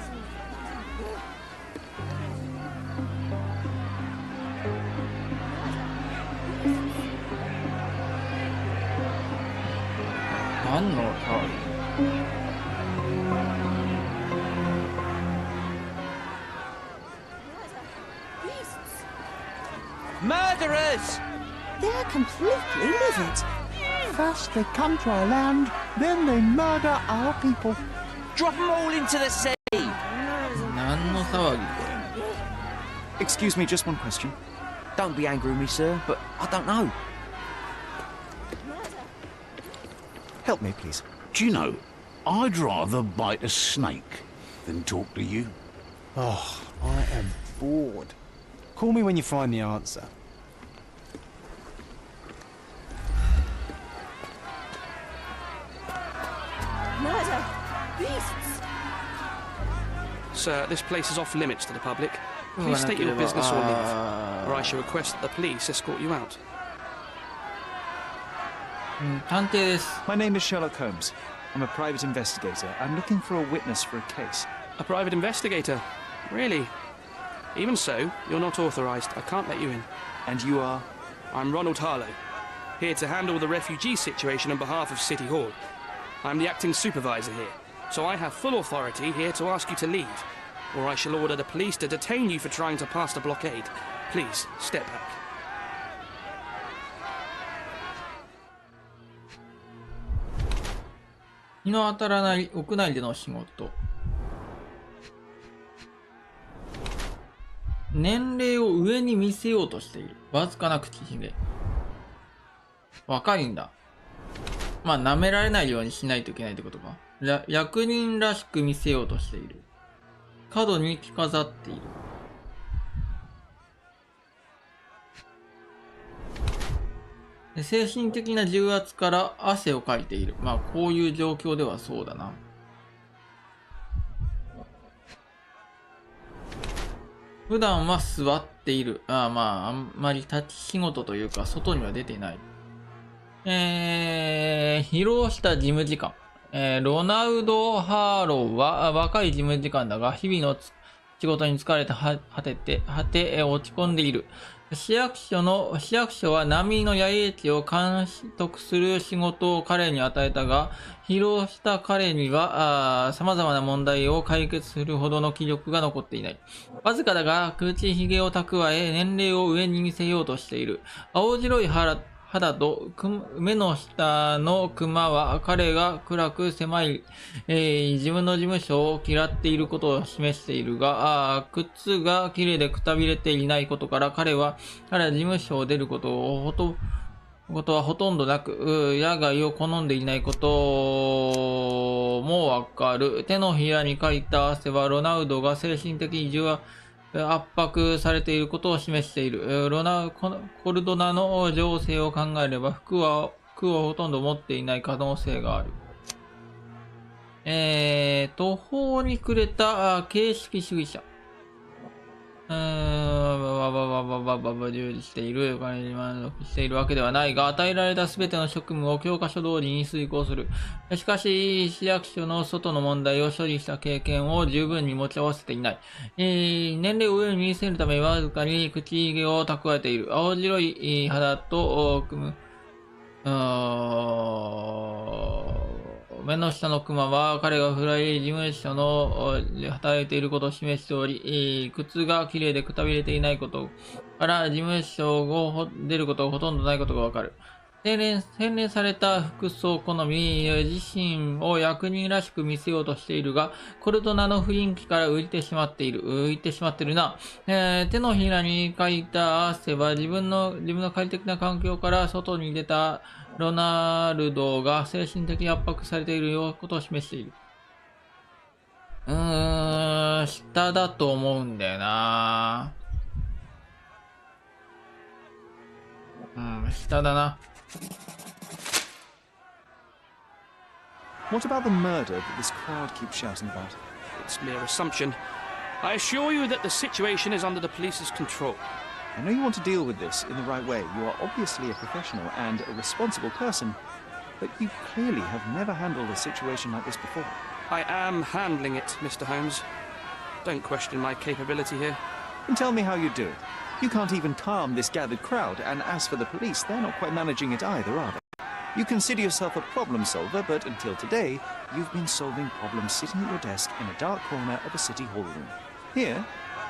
Murderers! They're completely livid. First they come to our land, then they murder our people. Drop them all into the sea! Excuse me, just one question. Don't be angry with me, sir, but I don't know. Help me, please. Do you know, I'd rather bite a snake than talk to you. Oh, I am bored. Call me when you find the answer. Murder! Beasts! Sir, this place is off limits to the public. Please state your business or leave, or I shall request that the police escort you out. 探偵です。My name is Sherlock Holmes. I'm a private investigator. I'm looking for a witness for a case. A private investigator? Really? Even so, you're not authorized. I can't let you in. And you are? I'm Ronald Harlow, here to handle the refugee situation on behalf of City Hall. I'm the acting supervisor here, so I have full authority here to ask you to leave, or I shall order the police to detain you for trying to pass the blockade. Please, step back. 日の当たらない屋内での仕事。年齢を上に見せようとしている。わずかな口ひげ。若いんだ。まあ、舐められないようにしないといけないってことか。役人らしく見せようとしている。角に着飾っている。精神的な重圧から汗をかいている。まあ、こういう状況ではそうだな。普段は座っている。まあ、あんまり立ち仕事というか、外には出ていない。疲労した事務次官。ロナウド・ハーローは若い事務次官だが、日々の仕事に疲れて果て落ち込んでいる。市役所は難民の野営地を監督する仕事を彼に与えたが、疲労した彼には様々な問題を解決するほどの気力が残っていない。わずかだが口ひげを蓄え、年齢を上に見せようとしている。青白い肌と目の下のクマは彼が暗く狭い、自分の事務所を嫌っていることを示しているが、靴が綺麗でくたびれていないことから彼は事務所を出ることはほとんどなく、野外を好んでいないこともわかる。手のひらにかいた汗はロナウドが精神的に圧迫されていることを示している。コルドナの情勢を考えれば服をほとんど持っていない可能性がある。途方に暮れた形式主義者。従事している、お金に満足しているわけではないが、与えられたすべての職務を教科書通りに遂行する。しかし、市役所の外の問題を処理した経験を十分に持ち合わせていない。年齢を上に見せるためわずかに口ひげを蓄えている。青白い肌と目の下のクマは彼が古い事務所で働いていることを示しており、靴が綺麗でくたびれていないことから事務所を出ることがほとんどないことがわかる。洗練された服装好み、自身を役人らしく見せようとしているが、コルドナの雰囲気から浮いてしまっているな。手のひらにかいた汗は自分の快適な環境から外に出たロナルドが精神的に圧迫されていることを示している。下だと思うんだよな。下だな。What about the murder that this crowd keeps shouting about? It's mere assumption. I assure you that the situation is under the police's control. I know you want to deal with this in the right way. You are obviously a professional and a responsible person, but you clearly have never handled a situation like this before. I am handling it, Mr. Holmes. Don't question my capability here. And tell me how you do it. You can't even calm this gathered crowd, and as for the police, they're not quite managing it either, are they? You consider yourself a problem solver, but until today, you've been solving problems sitting at your desk in a dark corner of a city hall room. Here,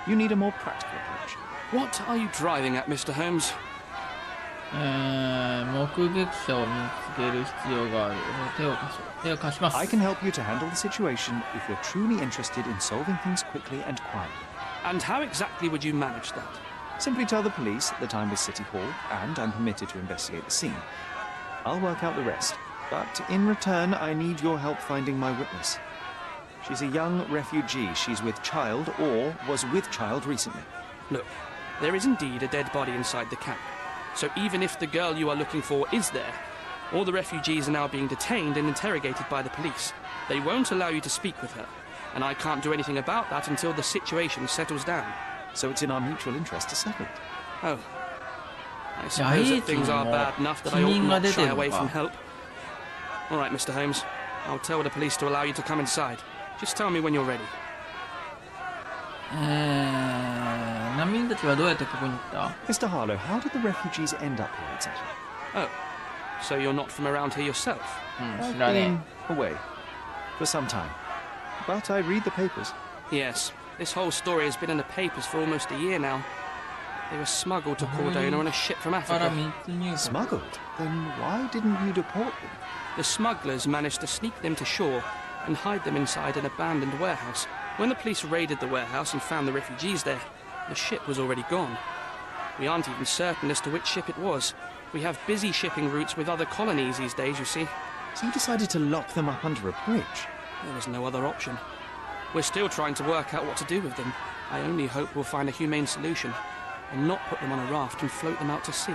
you need a more practical approach. What are you driving at, Mr. Holmes? 目撃者を見つける必要がある。手を貸します。I can help you to handle the situation if you're truly interested in solving things quickly and quietly. And how exactly would you manage that? Simply tell the police that I'm with City Hall and I'm permitted to investigate the scene. I'll work out the rest, but in return I need your help finding my witness. She's a young refugee. She's with child or was with child recently. Look, there is indeed a dead body inside the camp. So even if the girl you are looking for is there, all the refugees are now being detained and interrogated by the police. They won't allow you to speak with her, and I can't do anything about that until the situation settles down. so it's in our mutual interest to settle it. Oh. I suppose that things are bad enough that I ought not shy away from help. All right, Mr. Holmes. I'll tell the police to allow you to come inside. Just tell me when you're ready. 難民たちはどうやってここに行った？ Mr. Harlow, how did the refugees end up here exactly? Oh, so you're not from around here yourself? I've been away for some time, but I read the papers. Yes, this whole story has been in the papers for almost a year now. They were smuggled to Cordona on a ship from Africa. Smuggled? Then why didn't you deport them? The smugglers managed to sneak them to shore and hide them inside an abandoned warehouse. When the police raided the warehouse and found the refugees there, the ship was already gone. We aren't even certain as to which ship it was. We have busy shipping routes with other colonies these days, you see. So you decided to lock them up under a bridge? There was no other option. We're still trying to work out what to do with them. I only hope we'll find a humane solution and not put them on a raft and float them out to sea.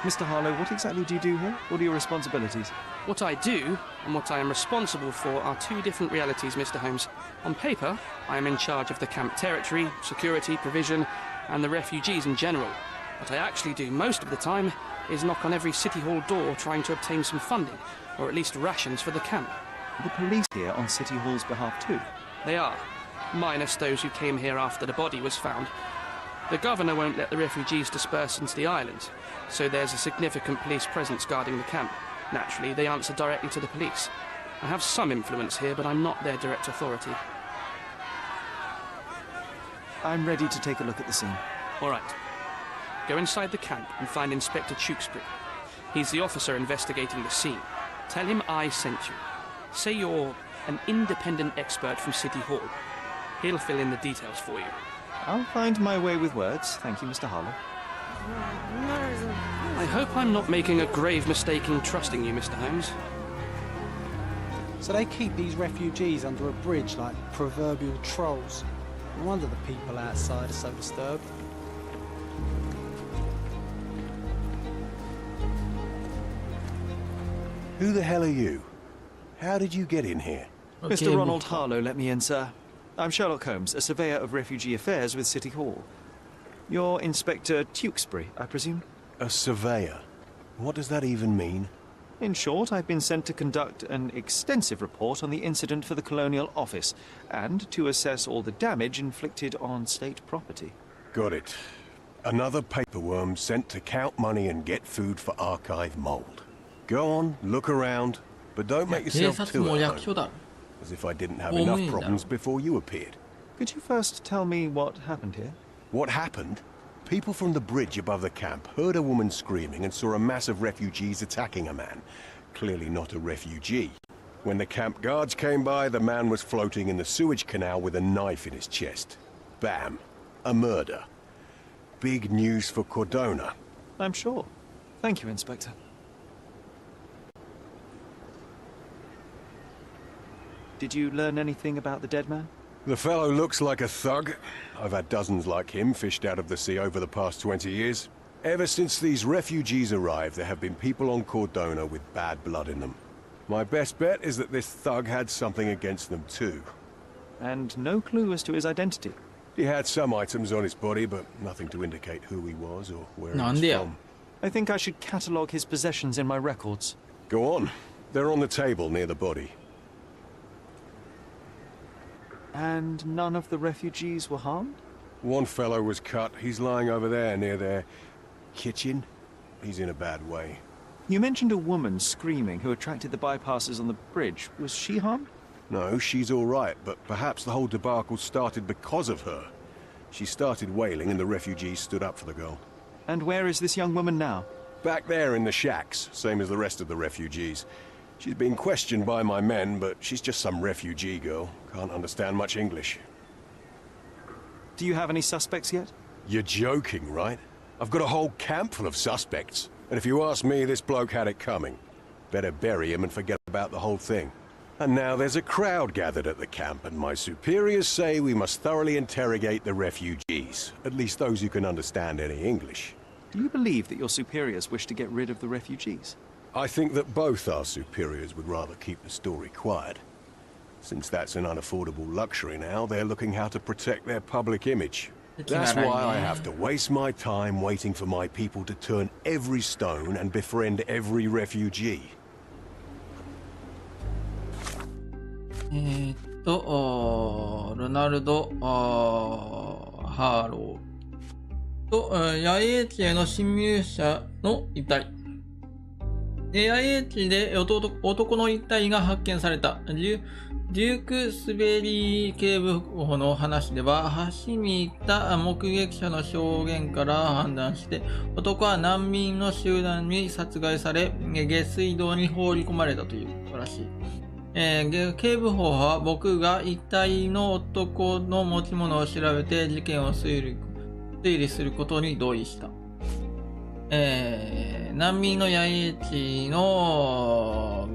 Mr. Harlow, what exactly do you do here? What are your responsibilities? What I do and what I am responsible for are two different realities, Mr. Holmes. On paper, I am in charge of the camp territory, security, provision, and the refugees in general. What I actually do most of the time is knock on every City Hall door trying to obtain some funding, or at least rations for the camp. The police here on City Hall's behalf too? They are, minus those who came here after the body was found. The governor won't let the refugees disperse into the island, so there's a significant police presence guarding the camp. Naturally, they answer directly to the police. I have some influence here, but I'm not their direct authority. I'm ready to take a look at the scene. All right. Go inside the camp and find Inspector Tewkesbury. He's the officer investigating the scene. Tell him I sent you. Say you're an independent expert from City Hall. He'll fill in the details for you. I'll find my way with words. Thank you, Mr. Harlow. I hope I'm not making a grave mistake in trusting you, Mr. Holmes. So they keep these refugees under a bridge like proverbial trolls. No wonder the people outside are so disturbed. Who the hell are you? How did you get in here? Okay, Mr. Ronald Harlow let me in, sir. I'm Sherlock Holmes, a surveyor of refugee affairs with City Hall. You're Inspector Tewkesbury, I presume? A surveyor? What does that even mean? In short, I've been sent to conduct an extensive report on the incident for the Colonial Office, and to assess all the damage inflicted on state property. Got it. Another paperworm sent to count money and get food for archive mold. Go on, look around, but don't make yourself too at home. As if I didn't have enough problems before you appeared. Could you first tell me what happened here? What happened? People from the bridge above the camp heard a woman screaming and saw a mass of refugees attacking a man. Clearly not a refugee. When the camp guards came by, the man was floating in the sewage canal with a knife in his chest. Bam. A murder. Big news for Cordona. I'm sure. Thank you, Inspector. Did you learn anything about the dead man? The fellow looks like a thug. I've had dozens like him fished out of the sea over the past 20 years. Ever since these refugees arrived, there have been people on Cordona with bad blood in them. My best bet is that this thug had something against them too. And no clue as to his identity? He had some items on his body, but nothing to indicate who he was or where he was from. I think I should catalogue his possessions in my records. Go on. They're on the table near the body. And none of the refugees were harmed? One fellow was cut. He's lying over there near their kitchen. He's in a bad way. You mentioned a woman screaming who attracted the bypassers on the bridge. Was she harmed? No, she's all right, but perhaps the whole debacle started because of her. She started wailing and the refugees stood up for the girl. And where is this young woman now? Back there in the shacks, same as the rest of the refugees. She's been questioned by my men, but she's just some refugee girl. Can't understand much English. Do you have any suspects yet? You're joking, right? I've got a whole camp full of suspects. And if you ask me, this bloke had it coming. Better bury him and forget about the whole thing. And now there's a crowd gathered at the camp, and my superiors say we must thoroughly interrogate the refugees. At least those who can understand any English. Do you believe that your superiors wish to get rid of the refugees? I think that both our superiors would rather keep the story quiet. Since that's an unaffordable luxury now, they're looking how to protect their public image. That's why I have to waste my time waiting for my people to turn every stone and befriend every refugee. ロナルド・ハーローと野営地への侵入者の遺体。野営地で男の遺体が発見された。デューク・スベリー警部補の話では、橋にいた目撃者の証言から判断して、男は難民の集団に殺害され、下水道に放り込まれたということらしい。警部補は僕が遺体の男の持ち物を調べて事件を推理することに同意した。難民の野営地の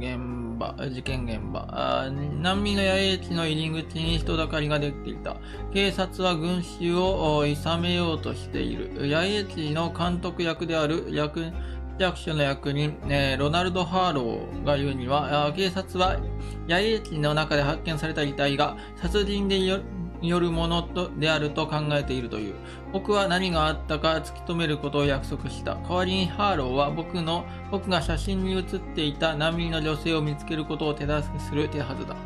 事件現場。難民の野営地の入り口に人だかりができていた。警察は群衆を諌めようとしている。野営地の監督役である役所の役人、ロナルド・ハーローが言うには、警察は野営地の中で発見された遺体が殺人によるものであると考えているという。僕は何があったか突き止めることを約束した。代わりにハーローは僕が写真に写っていた難民の女性を見つけることを手助けする手はずだ。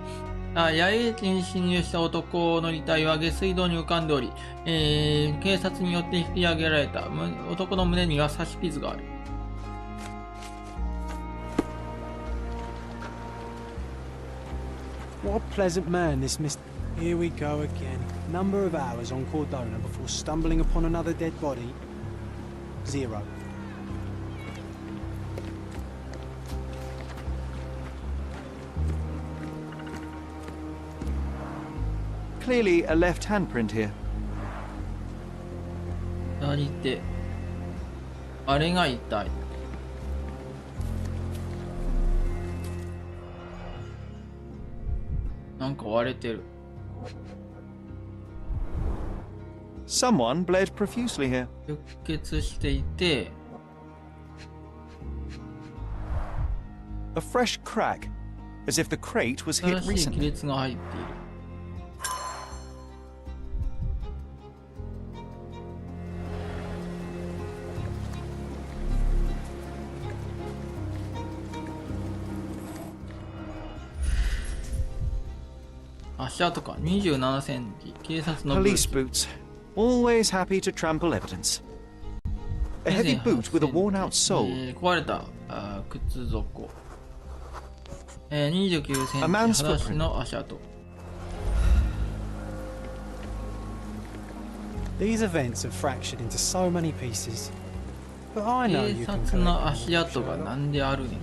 野営地に侵入した男の遺体は下水道に浮かんでおり、警察によって引き上げられた。男の胸には刺し傷がある。What a pleasant man this Mr. Here we go again. Number of hours on Cordona before stumbling upon another dead body? 0. Clearly a left handprint here. 左手。あれが痛い。なんか割れてる。Someone bled profusely here. 出血していて、a fresh crack, as if the crate was hit 新しい recently. 亀裂が入っている。足跡か27センチ。警察のブー Police boots, always happy to trample evidence. A heavy boot with a worn-out sole. 壊れた靴底。29センチ。裸足の足跡。These events have fractured into so many pieces. But I know 警 you can 察 collect の them. 足跡がなんであるねん。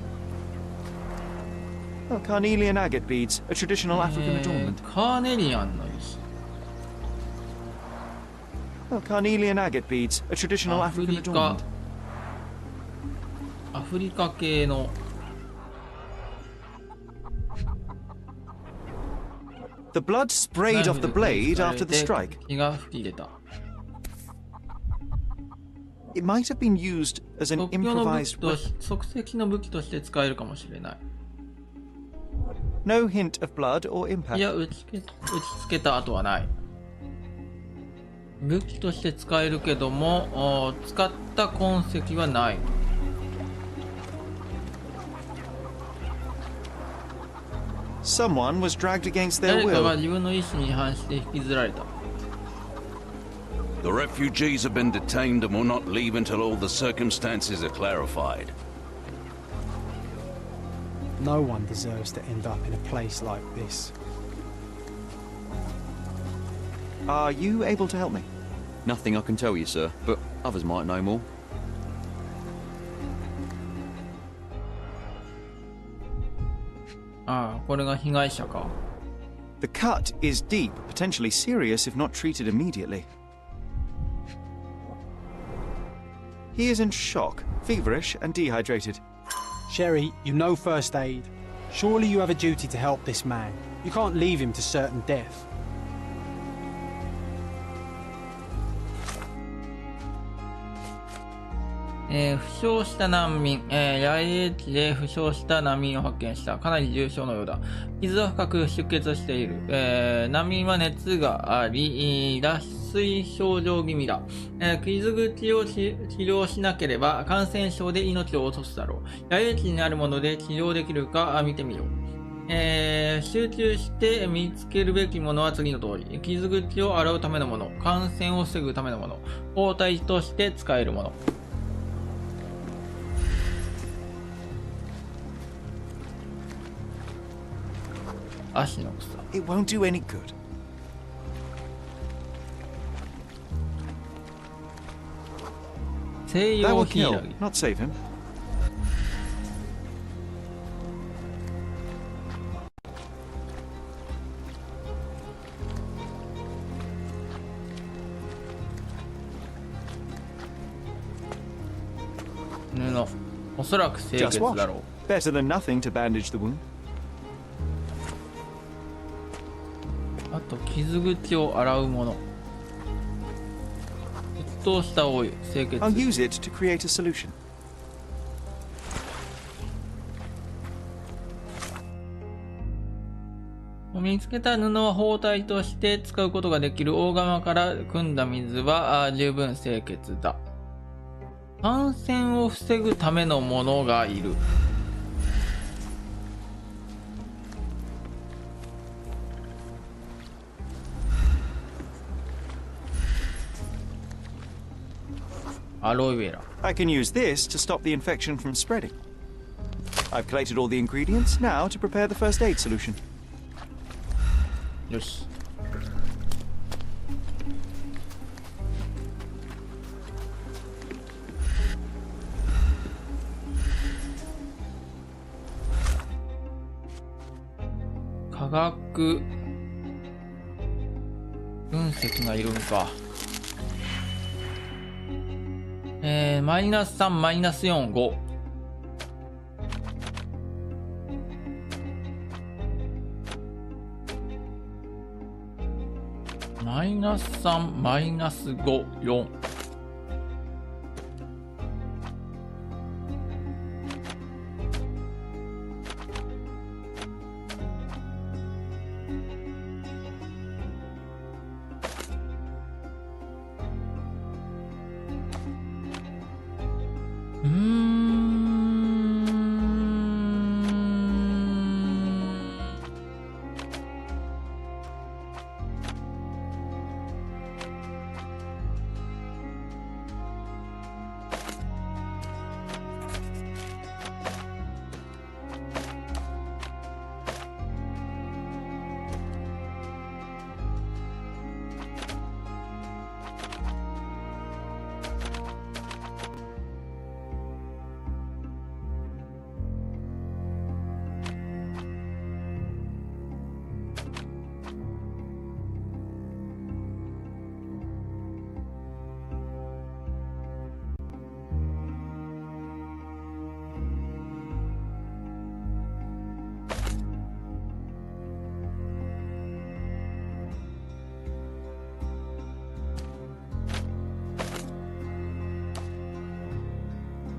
Oh, carnelian agate beads, a traditional African adornment. カーネリアンの石。Oh, carnelian agate beads, a traditional アフ African リカ adornment. アフリカ系の The blood sprayed off the blade after the strike. 血が吹き出た。 It might have been used as an 即興の武 improvised 器と weapon. 即席の武器として使えるかもしれない。 No hint of blood or い impact. や、打ちつけた跡はない。武器として使えるけども、使った痕跡はない。Someone was dragged against their 誰かが will. 自分の意思に反して引きずられた。 The refugees have been detained and will not leave until all the circumstances are clarified. No one deserves to end up in a place like this. Are you able to help me? Nothing I can tell you, sir, but others might know more. ああ、これが被害者か。 The cut is deep, potentially serious if not treated immediately. He is in shock, feverish and dehydrated. Sherry, you know first aid. Surely you have a duty to help this man. You can't leave him to certain death. 負傷した難民、野営地で負傷した難民を発見した。かなり重傷のようだ。傷は深く出血している。難民は熱があり、脱水症状気味だ。傷口を治療しなければ感染症で命を落とすだろう。野営地にあるもので治療できるか見てみよう。集中して見つけるべきものは次の通り。傷口を洗うためのもの、感染を防ぐためのもの、包帯として使えるもの。足の草。It won't do any good. 西洋ヒイラギ。Not save him. 布。おそらく清潔だろう。Better than nothing to bandage the wound. あと傷口を洗うもの。沸騰したお湯、清潔。I'll use it to create a solution. 見つけた布は包帯として使うことができる。大釜から汲んだ水は十分清潔だ。感染を防ぐためのものがいる。アロエベラ。I can use this to stop the infection from spreading. I've collected all the ingredients now to prepare the first aid solution. よし。化学分析がいるんか。マイナス3、マイナス4、5。マイナス3、マイナス5、4。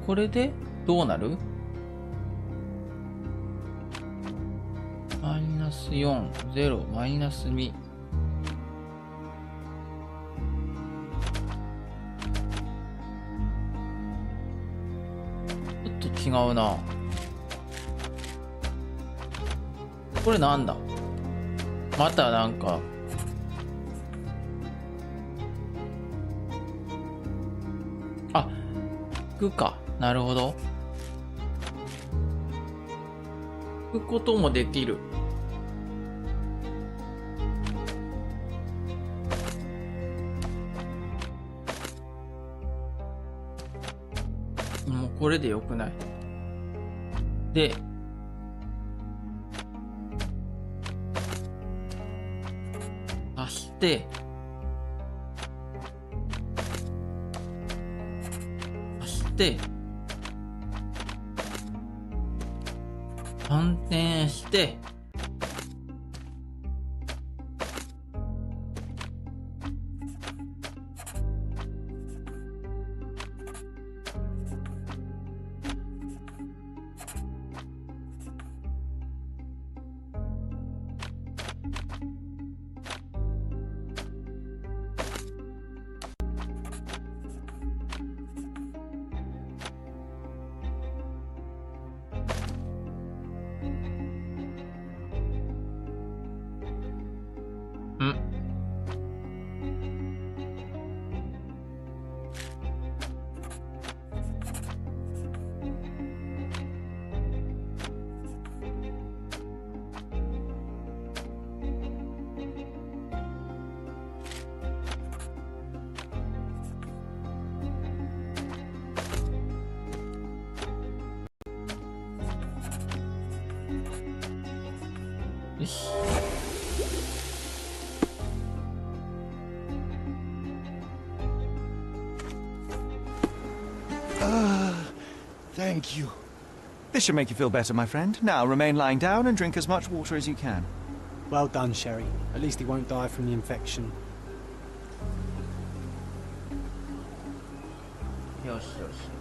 これでどうなる？マイナス4、0、マイナス2。ちょっと違うな。これなんだ？またなんか。あ、引くか。なるほど。引くこともできる。もうこれでよくない？で、足して、反転して、よし。Thank you. This should make you feel better, my friend. Now remain lying down and drink as much water as you can. Well done, Sherry. At least he won't die from the infection. よしよし。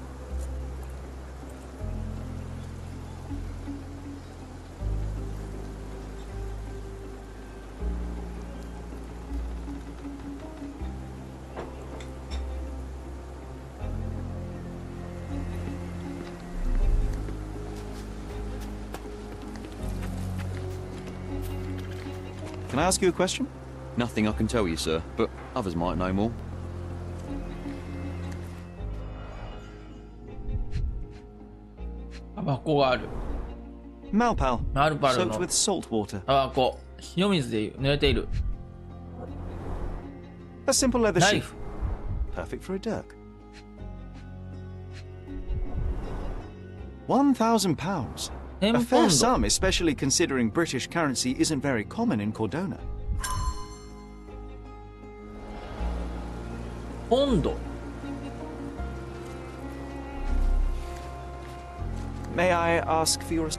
Can I ask you a question? Nothing I can tell you, sir, but others might know more. タバコがある。Malpal. マルパル Soaked の with salt water. タバコ。塩水で濡れている。A simple leather ナイ sheath. フ。 Perfect for a dirk. £1,000. A 1000 fair ポンド。 sum, especially considering British currency isn't very common in Cordona. ポンド。 May I ask for your...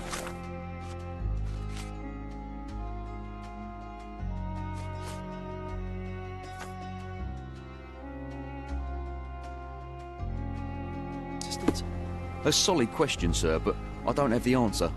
assistance? A solid question, sir, but I don't have the answer.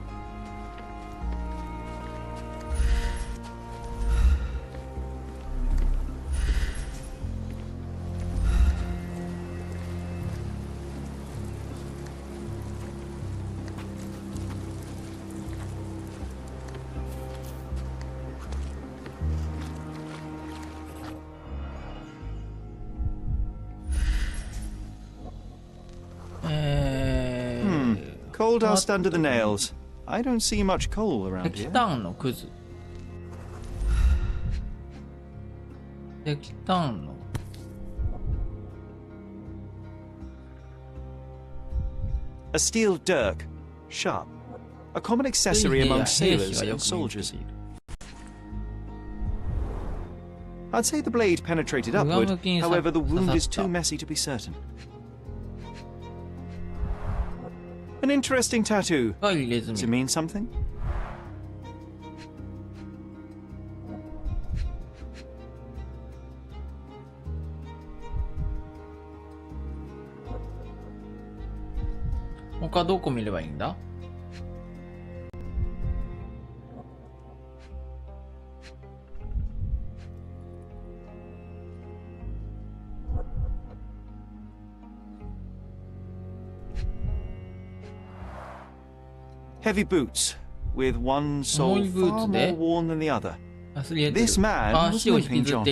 Coal dust under the nails. I don't see much coal around 石 here. 炭のクズ。石炭の。A steel dirk. Sharp. A common accessory among sailors and soldiers. I'd say the blade penetrated upward, however the wound is too messy to be certain. An interesting tattoo. Does it mean something? What 他どこ見ればいいんだ? Heavy boots, with one sole far more worn than the other. This man was limping, John.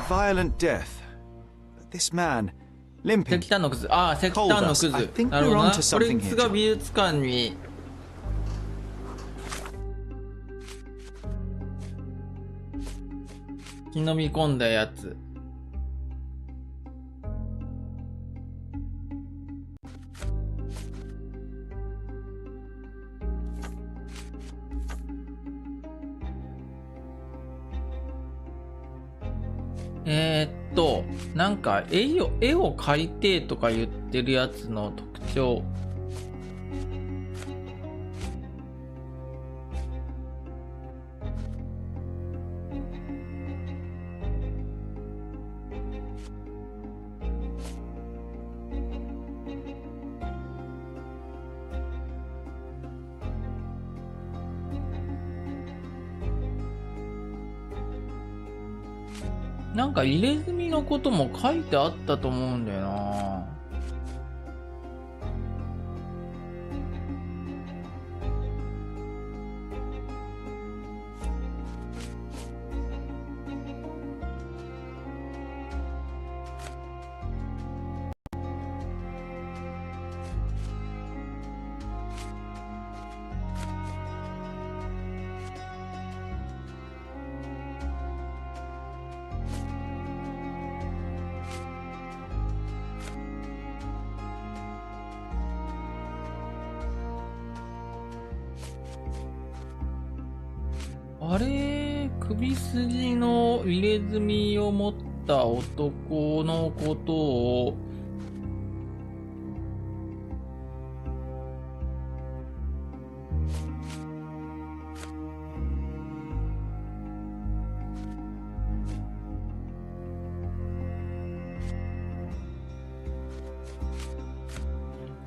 Violent death. This man, limping. 石炭のクズ。ああ、石炭のクズ。なるほどな。これが美術館に飲み込んだやつ。なんか絵を描いてとか言ってるやつの特徴。なんか入れ墨のことも書いてあったと思うんだよな。あれ、首筋の入れ墨を持った男のことを、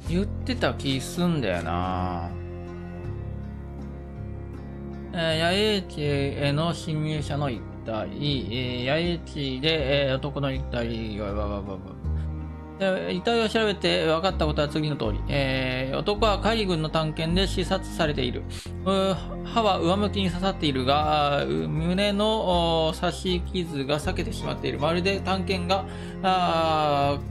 言ってた気すんだよな。野営地への侵入者の一体、野営地で、男の一体、遺体を調べて分かったことは次の通り、男は海軍の探検で刺殺されている。歯は上向きに刺さっているが、胸の刺し傷が裂けてしまっている。まるで探検が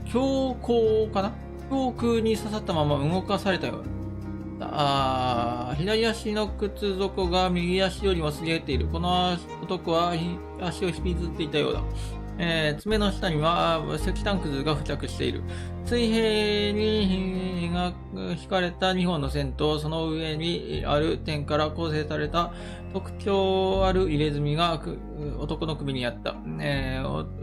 強行かな、胸腔に刺さったまま動かされたようだ。左足の靴底が右足よりもすり減っている。この男は足を引きずっていたようだ。爪の下には石炭くずが付着している。水平に引かれた2本の線とその上にある点から構成された特徴ある入れ墨が男の首にあった。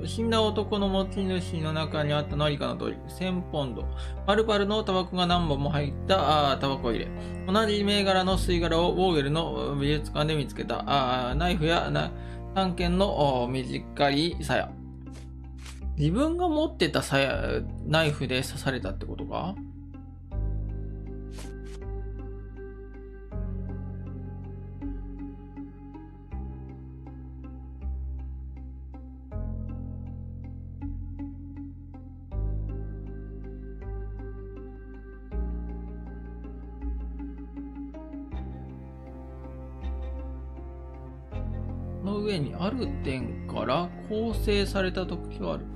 死んだ男の持ち主の中にあったのは以下の通り。1000ポンド。丸々のタバコが何本も入ったタバコ入れ。同じ銘柄の吸い殻をボーゲルの美術館で見つけた。ナイフや探検の短い鞘。自分が持ってたナイフで刺されたってことか？の上にある点から構成された特徴ある。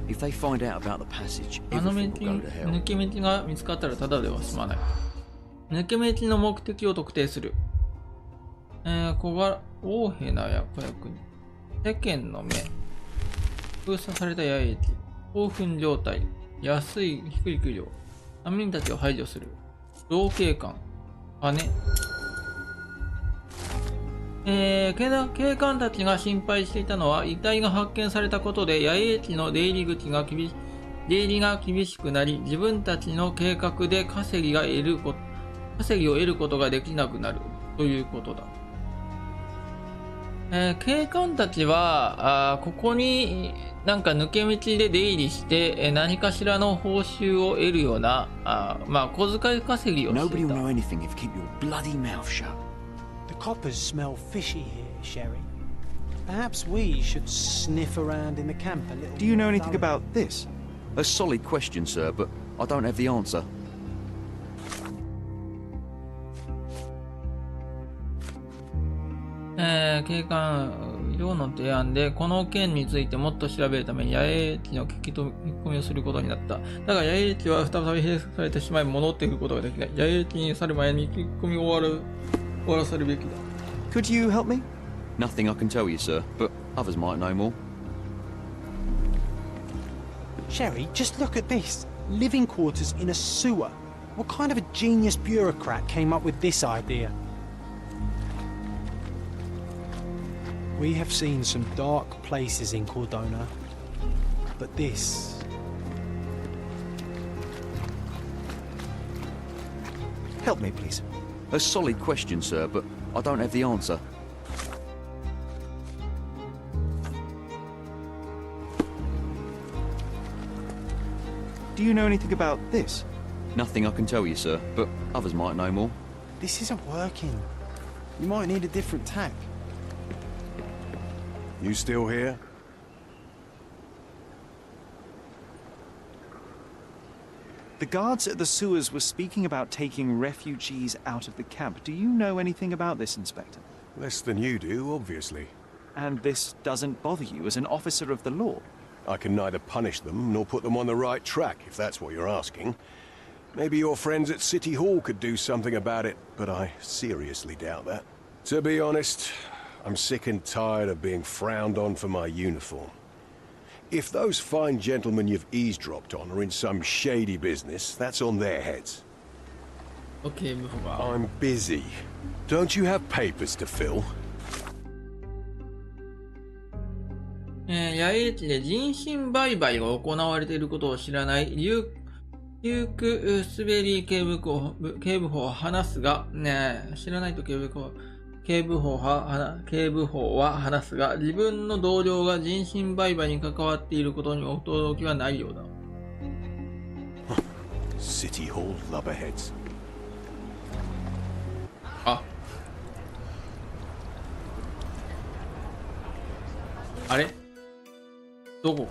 If they find out about the passage, あの everything will go to hell. 抜け道が見つかったらただでは済まない。抜け道の目的を特定する。小柄、大変な役に。世間の目。封鎖された野営地。興奮状態。安い、低い給料。難民たちを排除する。老警官。金。警官たちが心配していたのは、遺体が発見されたことで野営地の出入りが厳しくなり、自分たちの計画で稼ぎを得ることができなくなるということだ。警官たちはここになんか抜け道で出入りして、何かしらの報酬を得るような小遣い稼ぎをしていた。 Nobody will know anything if you keep your bloody mouth shut. The coppers smell fishy here, Sherry. Perhaps we should sniff around in the camp a little. Do you know anything about this? A solid question, sir, but I don't have the answer. 警官寮の提案でこの件についてもっと調べるために野営地の聞き込みをすることになった。だが野営地は再び閉鎖されてしまい戻ってくることができない。野営地に去る前に聞き込みを終わらせるべきだ。 Could you help me? Nothing I can tell you, sir, but others might know more. Sherry, just look at this. Living quarters in a sewer. What kind of a genius bureaucrat came up with this idea? We have seen some dark places in Cordona, but this... Help me, please. A solid question, sir, but I don't have the answer. Do you know anything about this? Nothing I can tell you, sir, but others might know more. This isn't working. You might need a different tack. You still here? The guards at the sewers were speaking about taking refugees out of the camp. Do you know anything about this, Inspector? Less than you do, obviously. And this doesn't bother you as an officer of the law? I can neither punish them nor put them on the right track, if that's what you're asking. Maybe your friends at City Hall could do something about it, but I seriously doubt that. To be honest, I'm sick and tired of being frowned on for my uniform. If those fine gentlemen you've eavesdropped on are in some shady business, that's on their heads. Okay, I'm busy. Don't you have papers to fill? 野営地で人身売買が行われていることを知らないリューク・スベリー警部補は話すが、知らないと警部補は話すが、自分の同僚が人身売買に関わっていることに驚きはないようだ。City Hall Lubberheads. あれどこ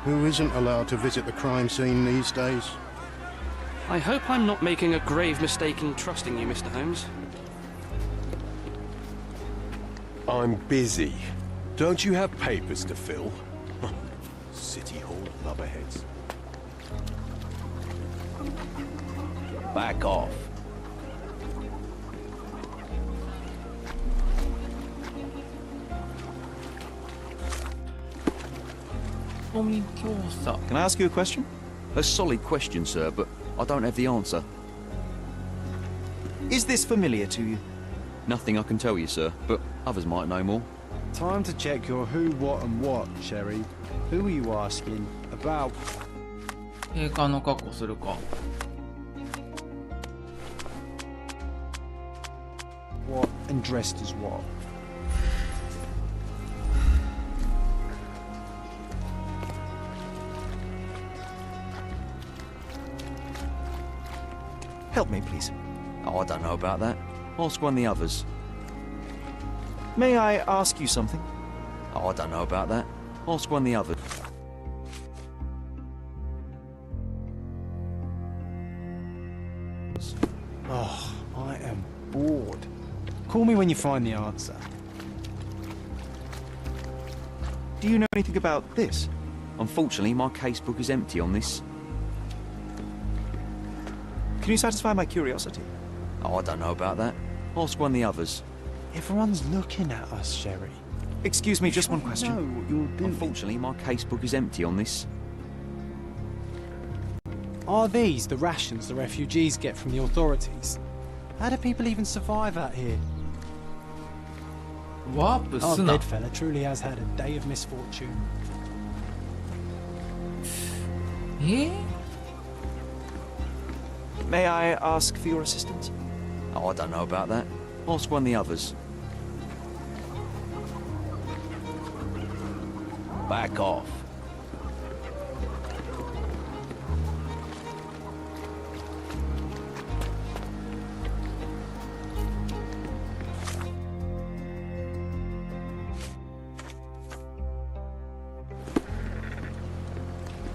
Who isn't allowed to visit the crime scene these days? I hope I'm not making a grave mistake in trusting you, Mr. Holmes. I'm busy. Don't you have papers to fill? City Hall Lubberheads. Back off. Can I ask you a question? A solid question, sir, but I don't have the answer. Is this familiar to you? Nothing I can tell you, sir, but others might know more. Time to check your who, what, and what, Sherry. Who are you asking about? 警官の格好するか。What and dressed as what? Help me, please. Oh, I don't know about that. Ask one of the others. May I ask you something? Oh, I don't know about that. Ask one of the others. Oh, I am bored. Call me when you find the answer. Do you know anything about this? Unfortunately, my casebook is empty on this. Can you satisfy my curiosity? Oh, I don't know about that. Ask one of the others. Everyone's looking at us, Sherry. Excuse me, just one question. No, what you're doing. Unfortunately, my casebook is empty on this. Are these the rations the refugees get from the authorities? How do people even survive out here? Our bedfellow truly has had a day of misfortune. May I ask for your assistance? Oh, I don't know about that. Ask one of the others. Back off.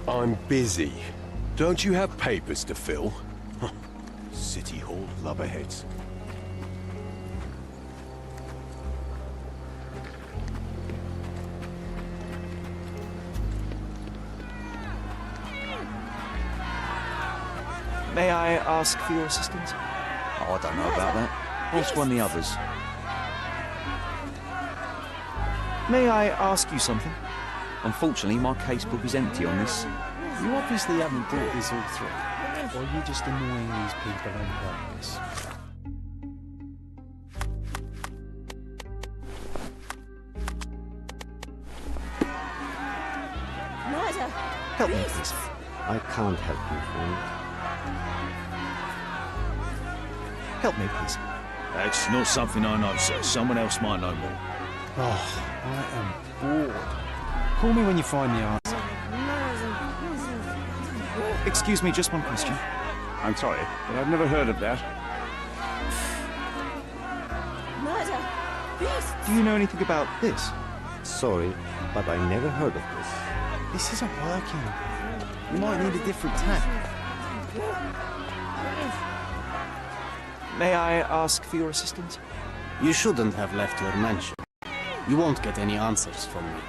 I'm busy. Don't you have papers to fill? City Hall Lubberheads. May I ask for your assistance? Oh, I don't know about that. Ask one of the others. May I ask you something? Unfortunately, my casebook is empty on this. You obviously haven't thought this all through. Or are you just annoying these people on purpose? Help me, please. I can't help you, friend. Help me, please. That's not something I know, sir. Someone else might know more. Oh, I am bored. Call me when you find the answer. Excuse me, just one question. I'm sorry, but I've never heard of that. Murder! Beasts! Do you know anything about this? Sorry, but I never heard of this. This isn't working. We might need a different tack. May I ask for your assistance? You shouldn't have left your mansion. You won't get any answers from me.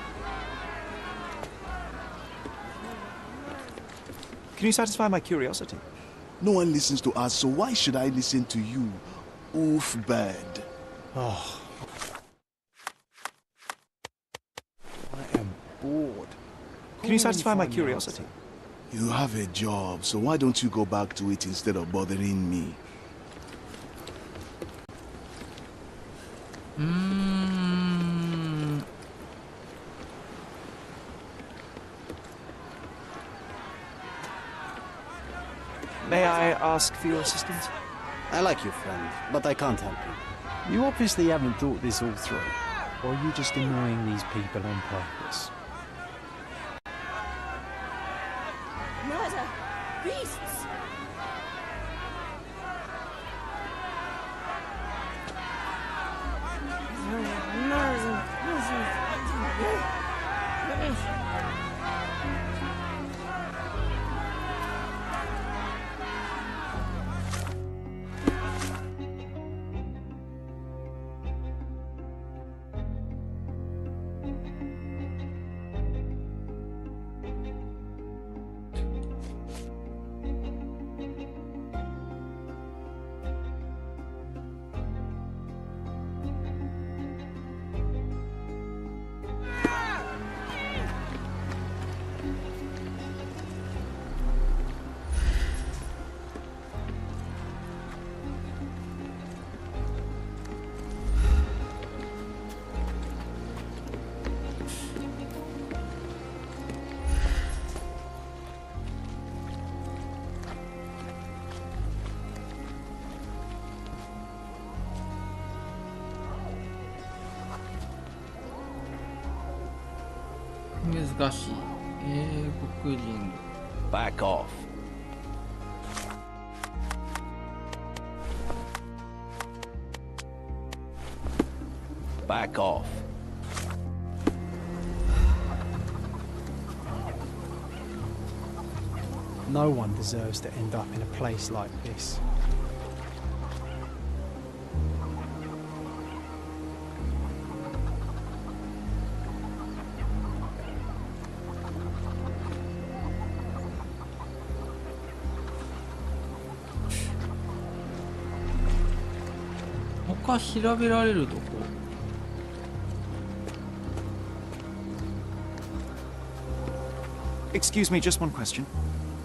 Can you satisfy my curiosity? No one listens to us, so why should I listen to you? Oof, bad. Oh. I am bored. Can you satisfy my curiosity? You have a job, so why don't you go back to it instead of bothering me? May I ask for your assistance? I like you, friend, but I can't help you. You obviously haven't thought this all through. Or are you just annoying these people on purpose? Murder! Beasts!難しい。英国人。Back off. Back off. No one deserves to end up in a place like this. 他調べられるとこ。 Excuse me, just one question.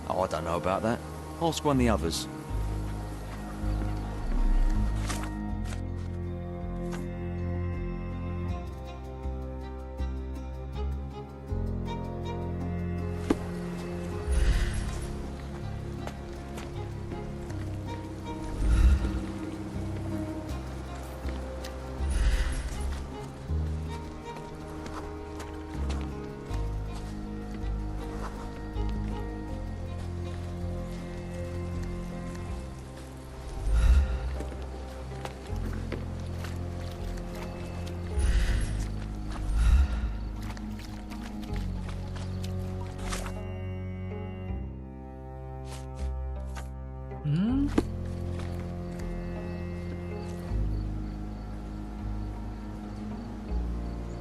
Oh, I don't know about that. Ask one of the others.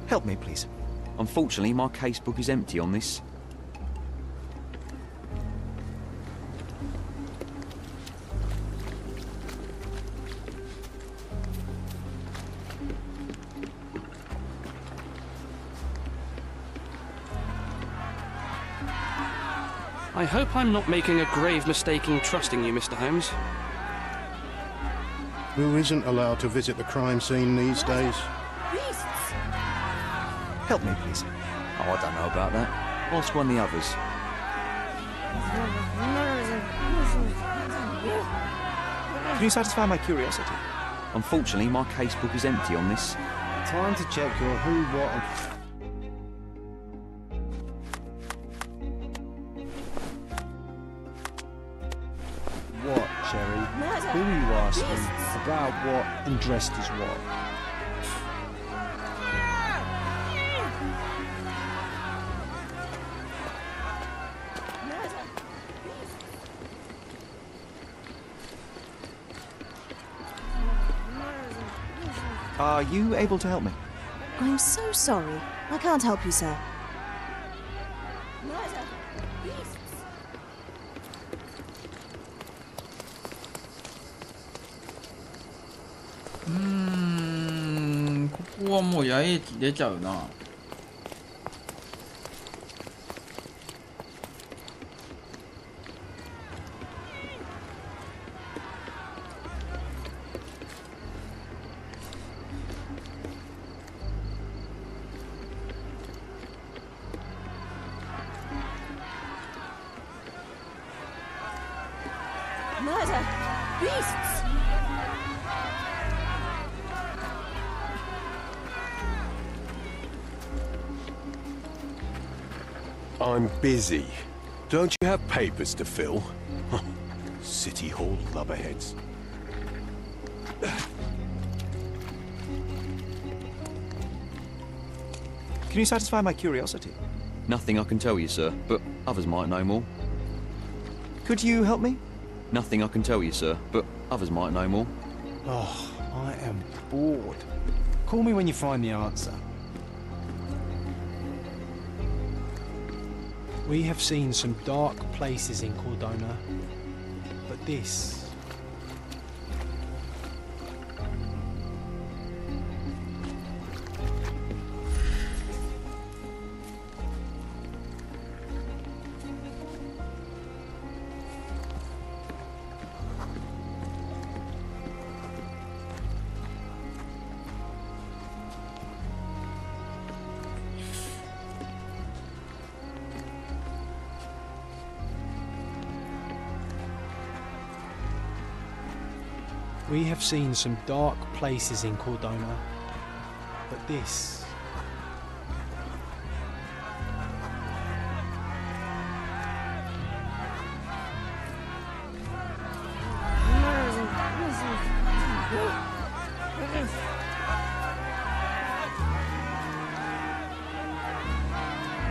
Help me, please. Unfortunately, my casebook is empty on this. I hope I'm not making a grave mistake in trusting you, Mr. Holmes. Who isn't allowed to visit the crime scene these days? Help me, please. Oh, I don't know about that. Ask one of the others. Can you satisfy my curiosity? Unfortunately, my casebook is empty on this. Time to check your who, what, and... Who are you asking? About what and dressed as what? Are you able to help me? I'm so sorry. I can't help you, sir. Hmm, ここはもう野営地出ちゃうな。Murder! Beasts! I'm busy. Don't you have papers to fill? City Hall lubberheads. Can you satisfy my curiosity? Nothing I can tell you, sir, but others might know more. Could you help me? Nothing I can tell you, sir, but others might know more. Oh, I am bored. Call me when you find the answer. We have seen some dark places in Cordona, but this... We have seen some dark places in Cordona, but this...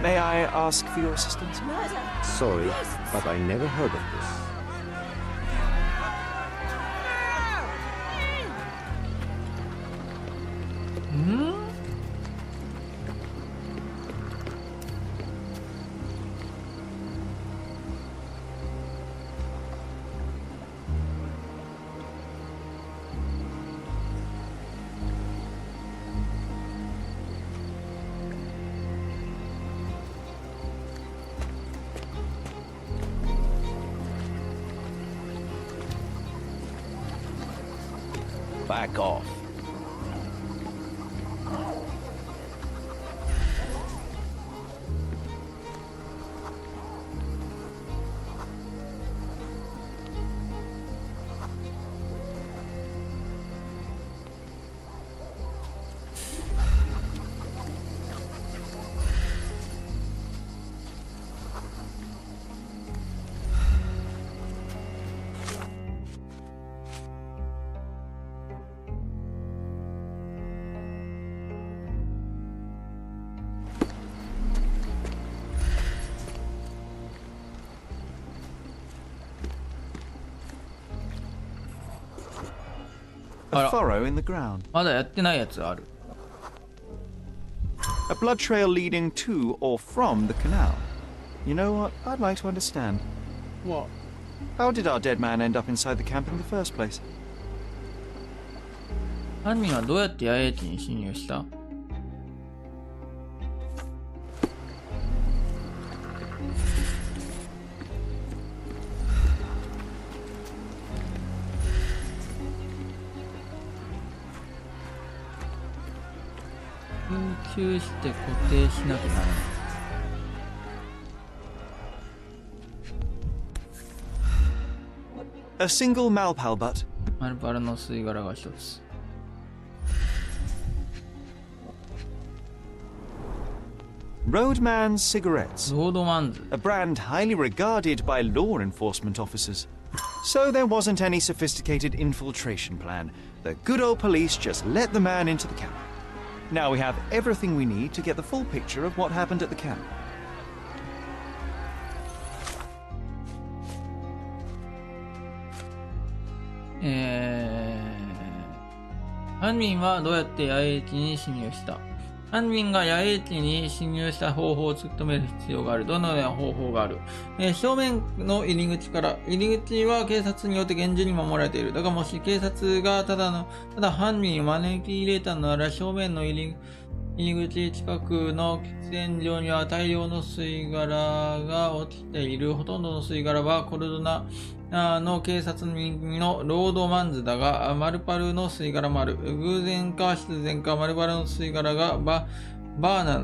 May I ask for your assistance? Sorry, but I never heard of this. Back off. A furrow in the ground. まだやってないやつある。A blood trail leading to or from the canal. You know what? I'd like to understand. What? How did our dead man end up inside the camp in the first place? 犯人はどうやって野営地に侵入した？吸収して固定しなきゃならない。A single Malpal butt. マルパルの吸い殻が一つ。Roadman's cigarettes. ロードマンズ。 A brand highly regarded by law enforcement officers. So there wasn't any sophisticated infiltration plan. The good old police just let the man into the camp. Now we have everything we need to get the full picture of what happened at the camp. 犯人はどうやって野営地に侵入した？犯人が野営地に侵入した方法を突き止める必要がある。どのような方法がある？正面の入り口から。入り口は警察によって厳重に守られている。だがもし警察がただ犯人を招き入れたのなら、正面の入り口近くの喫煙所には大量の吸い殻が落ちている。ほとんどの吸い殻はコルドナの警察人のロードマンズだが、マルパルの吸い殻もある。偶然か必然か、マルパルの吸い殻がバーナ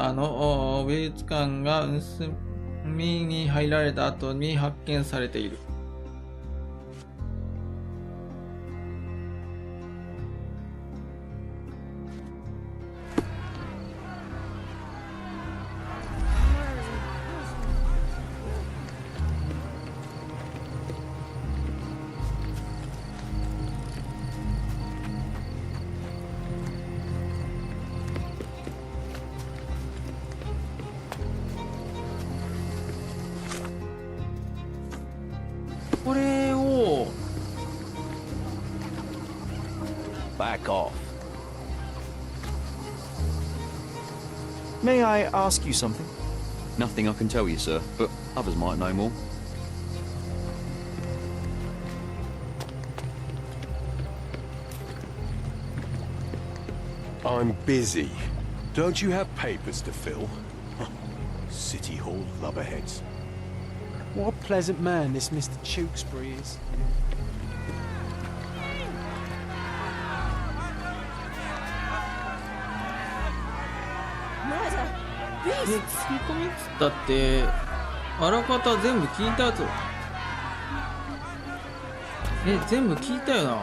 ーの美術館が盗みに入られた後に発見されている。これを Back off. May I ask you something? Nothing I can tell you, sir, but others might know more. I'm busy. Don't you have papers to fill? City Hall lubberheads. What a pleasant man this Mr. Tewkesbury is.で、聞き込みっつったって、あらかた全部聞いたやつ。全部聞いたよな。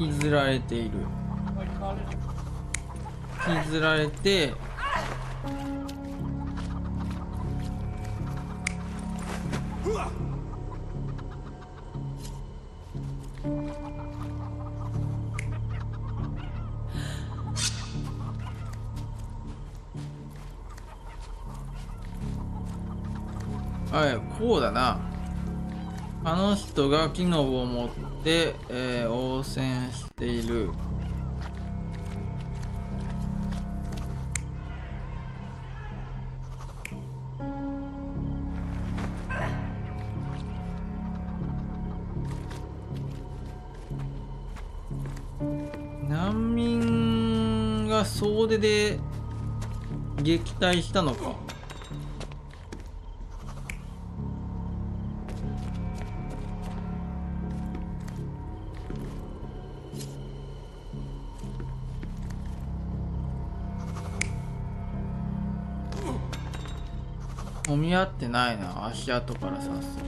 引きずられている。引きずられて、はい、こうだな。あの人が木の棒を持って、応戦している。難民が総出で撃退したのか。混み合ってないな、足跡から刺す。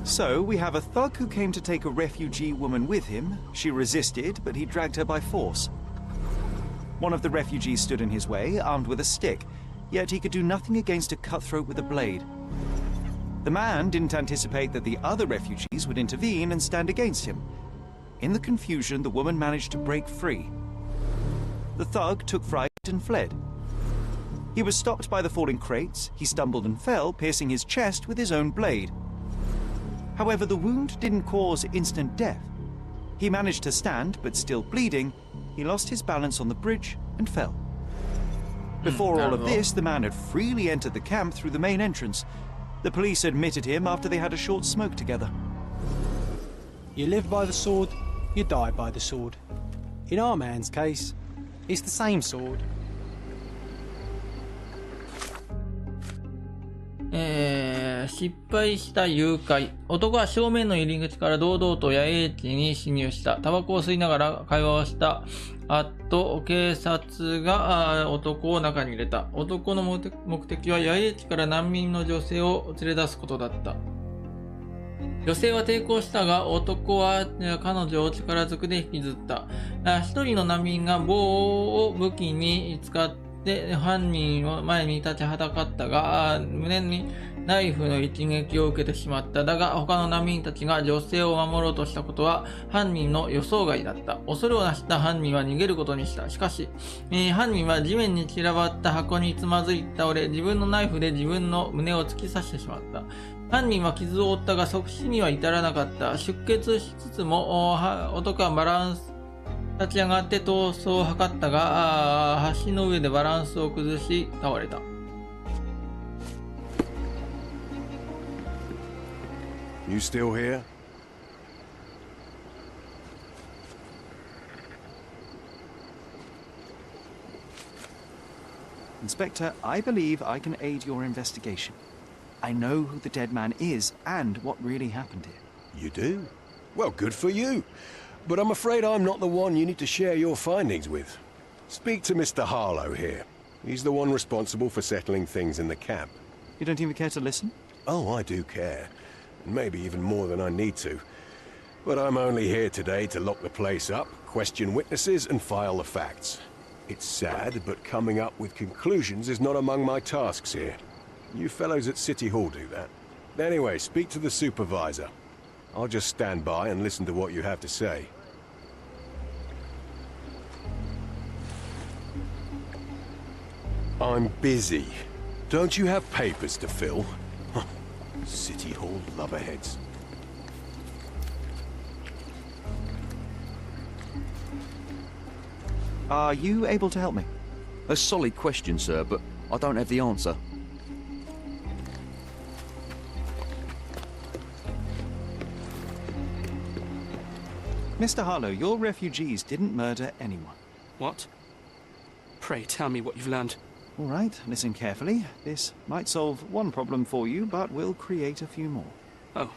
So, we have a thug who came to take a refugee woman with him. She resisted, but he dragged her by force. One of the refugees stood in his way, armed with a stick, yet he could do nothing against a cutthroat with a blade. The man didn't anticipate that the other refugees would intervene and stand against him. In the confusion, the woman managed to break free. The thug took fright and fled. He was stopped by the falling crates. He stumbled and fell, piercing his chest with his own blade. However, the wound didn't cause instant death. He managed to stand, but still bleeding, he lost his balance on the bridge and fell. Before all of this, the man had freely entered the camp through the main entrance. The police admitted him after they had a short smoke together. You live by the sword, you die by the sword. In our man's case, it's the same sword. 失敗した誘拐。男は正面の入り口から堂々と野営地に侵入した。タバコを吸いながら会話をした後、警察が男を中に入れた。男の目的は野営地から難民の女性を連れ出すことだった。女性は抵抗したが、男は彼女を力ずくで引きずった。一人の難民が棒を武器に使って犯人を前に立ちはだかったが、胸にナイフの一撃を受けてしまった。だが、他の難民たちが女性を守ろうとしたことは犯人の予想外だった。恐れをなした犯人は逃げることにした。しかし、犯人は地面に散らばった箱につまずいて倒れ、自分のナイフで自分の胸を突き刺してしまった。犯人は傷を負ったが即死には至らなかった。出血しつつも男はバランス立ち上がって逃走を図ったが、橋の上でバランスを崩し倒れた。You still here? Inspector, I believe I can aid your investigation. I know who the dead man is and what really happened here. You do? Well, good for you. But I'm afraid I'm not the one you need to share your findings with. Speak to Mr. Harlow here. He's the one responsible for settling things in the camp. You don't even care to listen? Oh, I do care. And maybe even more than I need to. But I'm only here today to lock the place up, question witnesses, and file the facts. It's sad, but coming up with conclusions is not among my tasks here. You fellows at City Hall do that. Anyway, speak to the supervisor. I'll just stand by and listen to what you have to say. I'm busy. Don't you have papers to fill? City Hall lubberheads. Are you able to help me? A solid question, sir, but I don't have the answer. Mr. Harlow, your refugees didn't murder anyone. What? Pray tell me what you've learned. All right, listen carefully. This might solve one problem for you, but will create a few more. Oh,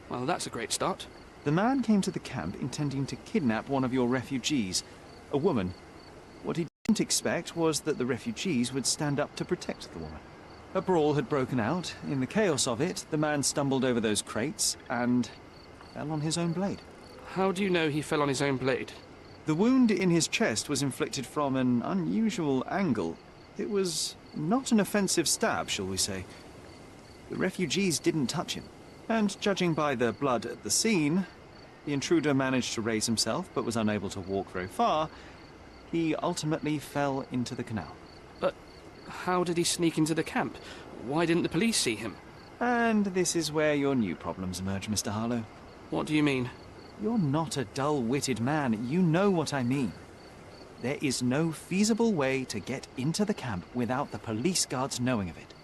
well, that's a great start. The man came to the camp intending to kidnap one of your refugees, a woman. What he didn't expect was that the refugees would stand up to protect the woman. A brawl had broken out. In the chaos of it, the man stumbled over those crates and fell on his own blade. How do you know he fell on his own blade? The wound in his chest was inflicted from an unusual angle. It was not an offensive stab, shall we say. The refugees didn't touch him. And judging by the blood at the scene, the intruder managed to raise himself but was unable to walk very far. He ultimately fell into the canal. But how did he sneak into the camp? Why didn't the police see him? And this is where your new problems emerge, Mr. Harlow. What do you mean? You're not a dull-witted man. You know what I mean. There is no feasible way to get into the camp without the police guards knowing of it.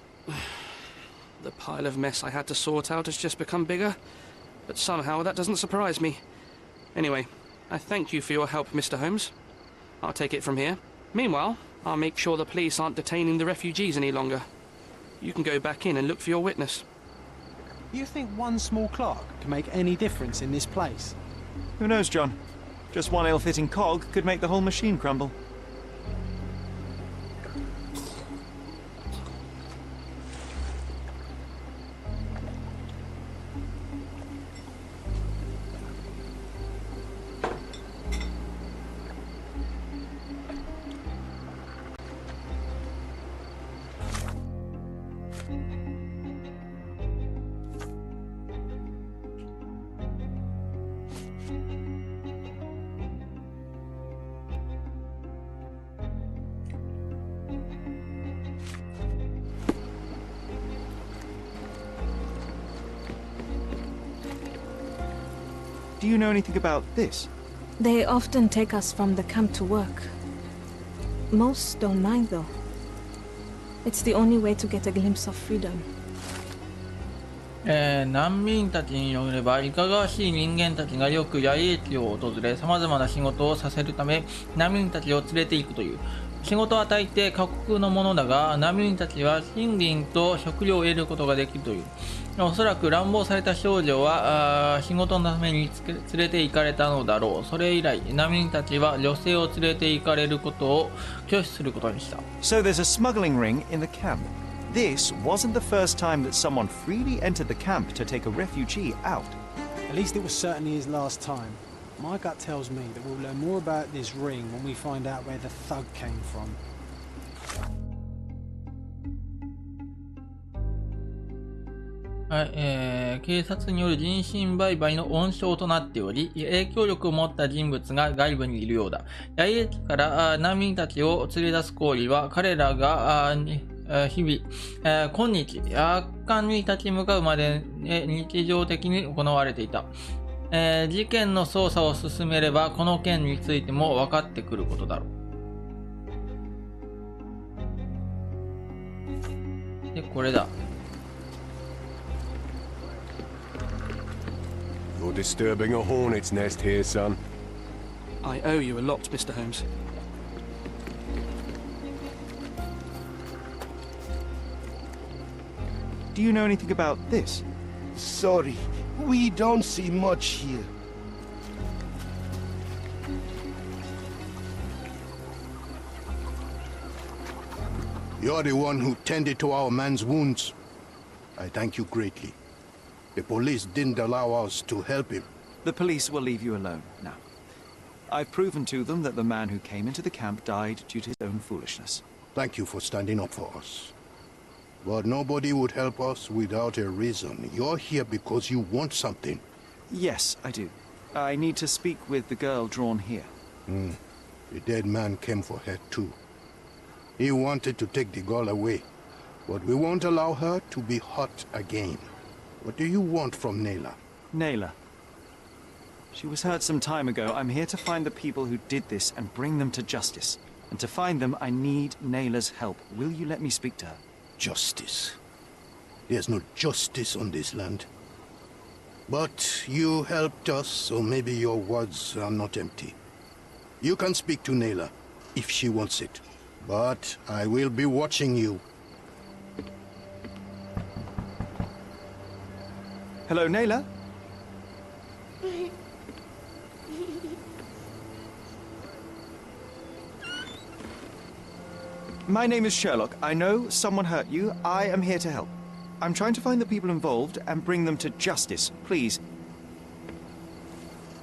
The pile of mess I had to sort out has just become bigger, but somehow that doesn't surprise me. Anyway, I thank you for your help, Mr. Holmes. I'll take it from here. Meanwhile, I'll make sure the police aren't detaining the refugees any longer. You can go back in and look for your witness. You think one small clock can make any difference in this place? Who knows, John? Just one ill-fitting cog could make the whole machine crumble. Do you know anything about this? They often take us from the camp to work. Most don't mind, though. It's the only way to get a glimpse of freedom. 難民たちによれば、いかがわしい人間たちがよく野営地を訪れ、様々な仕事をさせるため、難民たちを連れて行くという。仕事は大抵過酷のものだが、難民たちは森林と食料を得ることができるという。おそらく乱暴された少女は仕事のために連れて行かれたのだろう。それ以来、難民たちは女性を連れて行かれることを拒否することにした。So there's a smuggling ring in the camp. This wasn't the first time that someone freely entered the camp to take a refugee out. At least it was certainly his last time. My gut tells me that we'll learn more about this ring when we find out where the thug came from. はい、警察による人身売買の温床となっており、影響力を持った人物が外部にいるようだ。野営地から難民たちを連れ出す行為は、彼らが日々、今日、悪漢に立ち向かうまで日常的に行われていた。事件の捜査を進めれば、この件についても分かってくることだろう。で、これだ。You're disturbing a hornet's nest here, son. I owe you a lot, Mr. Holmes. Do you know anything about this? Sorry, we don't see much here. You're the one who tended to our man's wounds. I thank you greatly. The police didn't allow us to help him. The police will leave you alone now. I've proven to them that the man who came into the camp died due to his own foolishness. Thank you for standing up for us. But nobody would help us without a reason. You're here because you want something. Yes, I do. I need to speak with the girl drawn here. The dead man came for her too. He wanted to take the girl away, but we won't allow her to be hurt again. What do you want from Nayla? Nayla. She was hurt some time ago. I'm here to find the people who did this and bring them to justice. And to find them, I need Nayla's help. Will you let me speak to her? Justice. There's no justice on this land. But you helped us, so maybe your words are not empty. You can speak to Nayla, if she wants it. But I will be watching you. Hello, Nayla? My name is Sherlock. I know someone hurt you. I am here to help. I'm trying to find the people involved and bring them to justice. Please.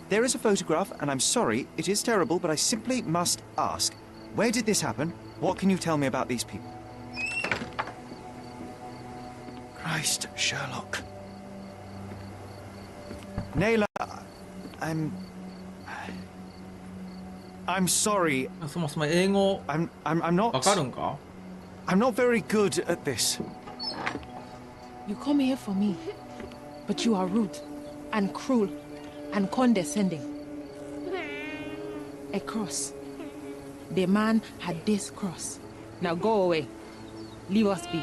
There is a photograph, and I'm sorry, it is terrible, but I simply must ask. Where did this happen? What can you tell me about these people? Christ, Sherlock. Nayla, I'm sorry. そもそも英語 I'm not わかるんか? I'm not very good at this. You come here for me, but you are rude and cruel and condescending. A cross. The man had this cross. Now go away. Leave us be.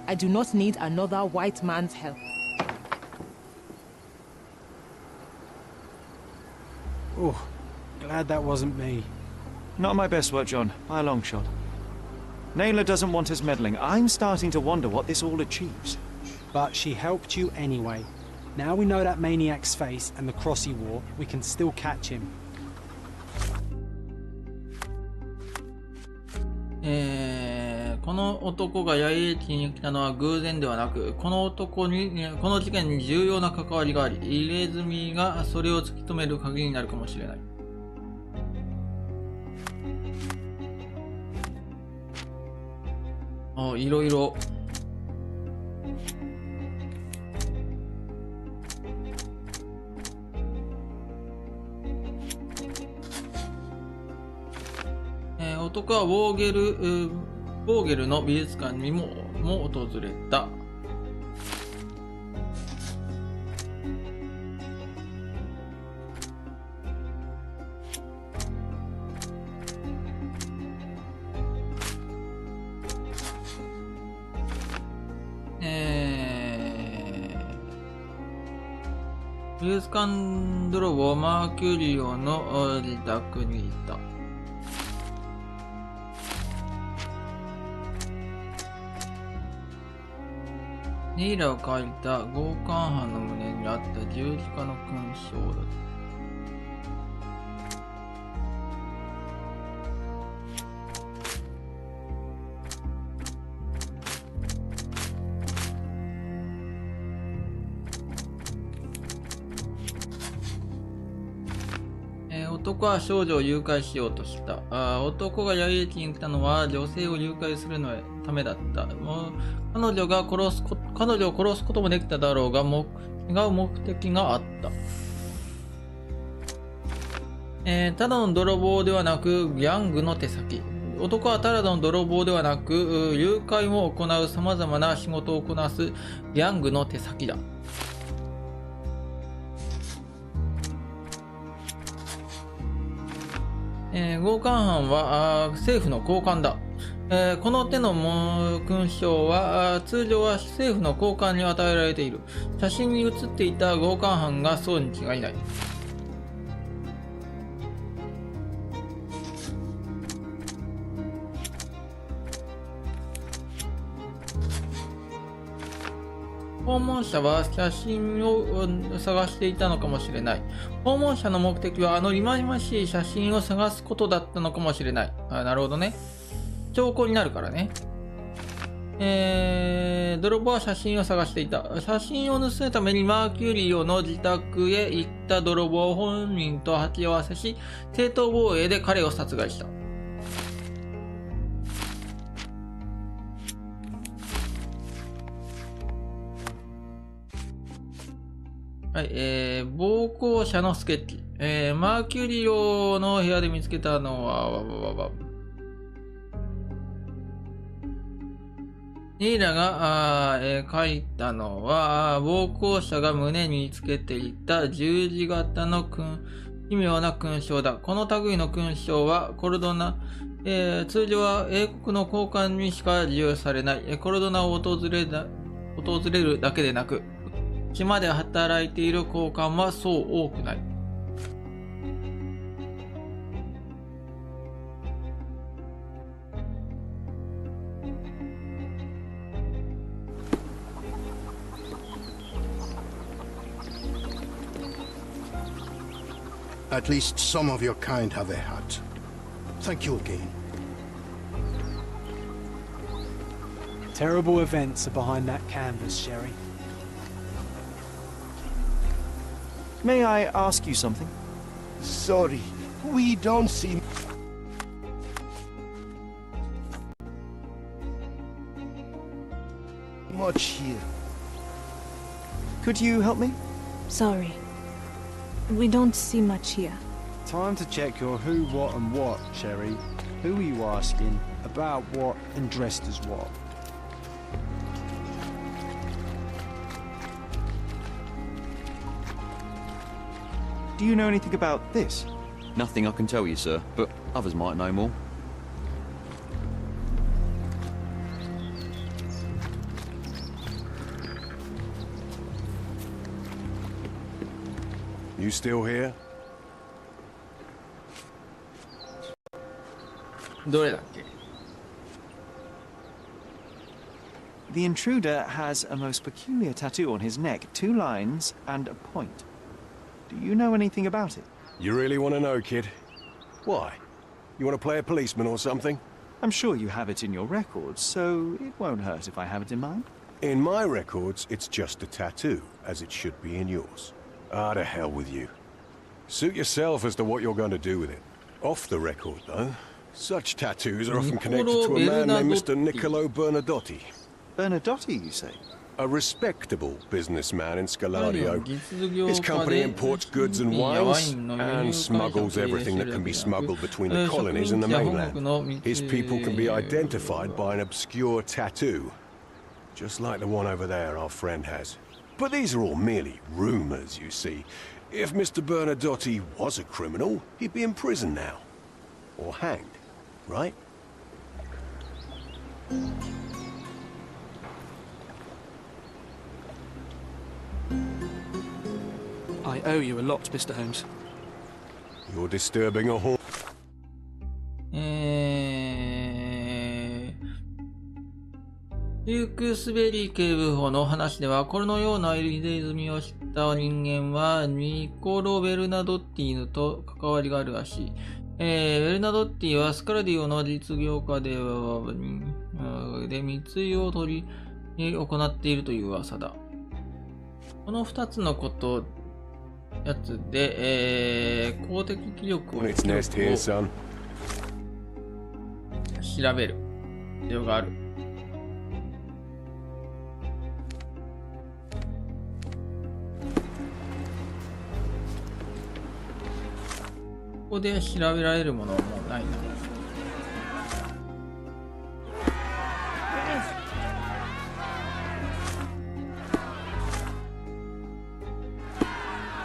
I do not need another white man's help. Oh, glad that wasn't me. Not my best work, John, by a long shot. Nayla doesn't want us meddling. I'm starting to wonder what this all achieves. But she helped you anyway. Now we know that maniac's face and the cross he wore, we can still catch him. この男が野営地に来たのは偶然ではなく、この男に、この事件に重要な関わりがあり、入れ墨がそれを突き止める鍵になるかもしれない。いろいろ。男はボーゲルの美術館にも訪れた。美術館泥棒マーキュリオの自宅にいた。ネイラを描いた強姦犯の胸にあった十字架の勲章だ。男は少女を誘拐しようとした。男が八重駅に来たのは女性を誘拐するのためだった。彼女を殺すこともできただろうが、違う目的があった。ただの泥棒ではなく、ギャングの手先。男はただの泥棒ではなく、誘拐も行う様々な仕事をこなすギャングの手先だ。強姦犯は政府の高官だ。この手の勲章は通常は政府の高官に与えられている。写真に写っていた強姦犯がそうに違いない。訪問者は写真を探していたのかもしれない。訪問者の目的は忌々しい写真を探すことだったのかもしれない。なるほどね。証拠になるからね。泥棒は写真を探していた。写真を盗むためにマーキュリオの自宅へ行った泥棒本人と鉢合わせし、正当防衛で彼を殺害した。はい、暴行者のスケッチ。マーキュリオの部屋で見つけたのは、ネイラが書いたのは、暴行者が胸につけていた十字型の奇妙な勲章だ。この類の勲章はコルドナ、通常は英国の高官にしか授与されない。コルドナを訪れるだけでなく、島で働いている高官はそう多くない。At least some of your kind have a heart. Thank you again. Terrible events are behind that canvas, Sherry. May I ask you something? Sorry, we don't see much here. Could you help me? Sorry. We don't see much here. Time to check your who, what and what, Sherry. Who are you asking, about what and dressed as what? Do you know anything about this? Nothing I can tell you, sir, but others might know more. You still here? どれだっけ? The intruder has a most peculiar tattoo on his neck, 2 lines and a point. Do you know anything about it? You really want to know, kid? Why? You want to play a policeman or something? I'm sure you have it in your records, so it won't hurt if I have it in mine. In my records, it's just a tattoo, as it should be in yours. To hell with you. Suit yourself as to what you're going to do with it. Off the record, though, such tattoos are often connected to a man named Mr. Niccolo Bernadotti. Bernadotti, you say? A respectable businessman in Scalario. His company imports goods and wines, and smuggles everything that can be smuggled between the colonies and the mainland. His people can be identified by an obscure tattoo, just like the one over there our friend has. But these are all merely rumors, you see. If Mr. Bernadotti was a criminal, he'd be in prison now. Or hanged, right? I owe you a lot, Mr. Holmes. You're disturbing a horn. デュークスベリー警部補の話では、このような入れ墨をした人間は、ニコロ・ベルナドッティヌと関わりがあるらしい。ベルナドッティはスカラディオの実業家で密輸を行っているという噂だ。この2つのやつで、公的記録を調べる必要がある。ここで調べられるものはもうないな。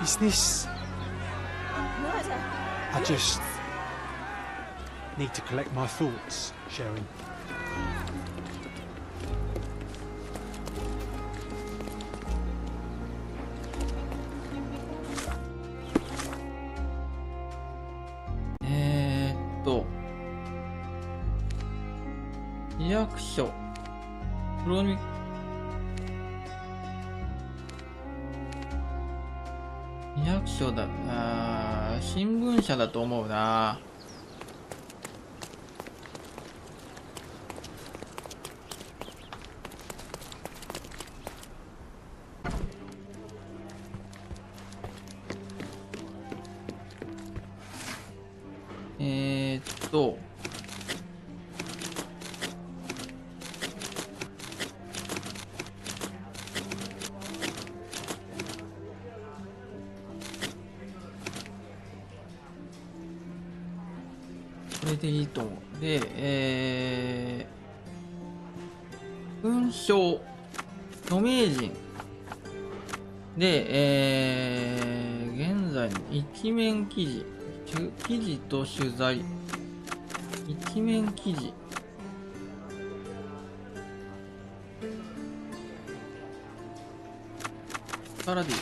Is this? I just need to collect my thoughts, Sherry.市役所クロニ市役所だな。新聞社だと思うな。これでいいと思う。で、文章、著名人。で、現在の一面記事。記事と取材。一面記事。からでいい。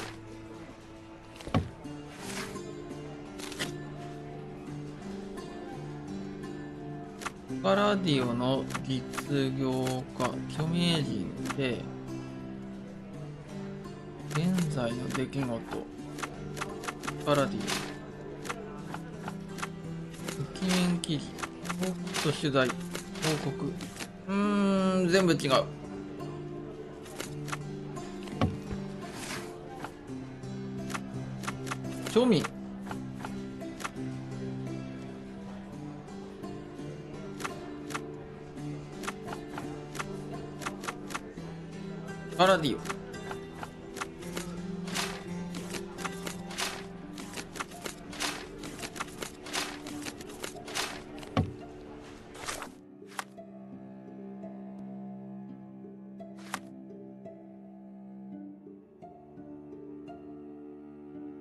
パラディオの実業家、著名人で、現在の出来事、パラディオ、一面記事、報告と取材、報告、全部違う。庶民。パラディオ。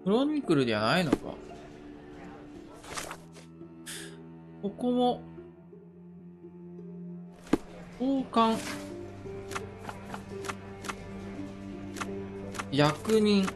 クロニクルではないのか。ここも交換役人。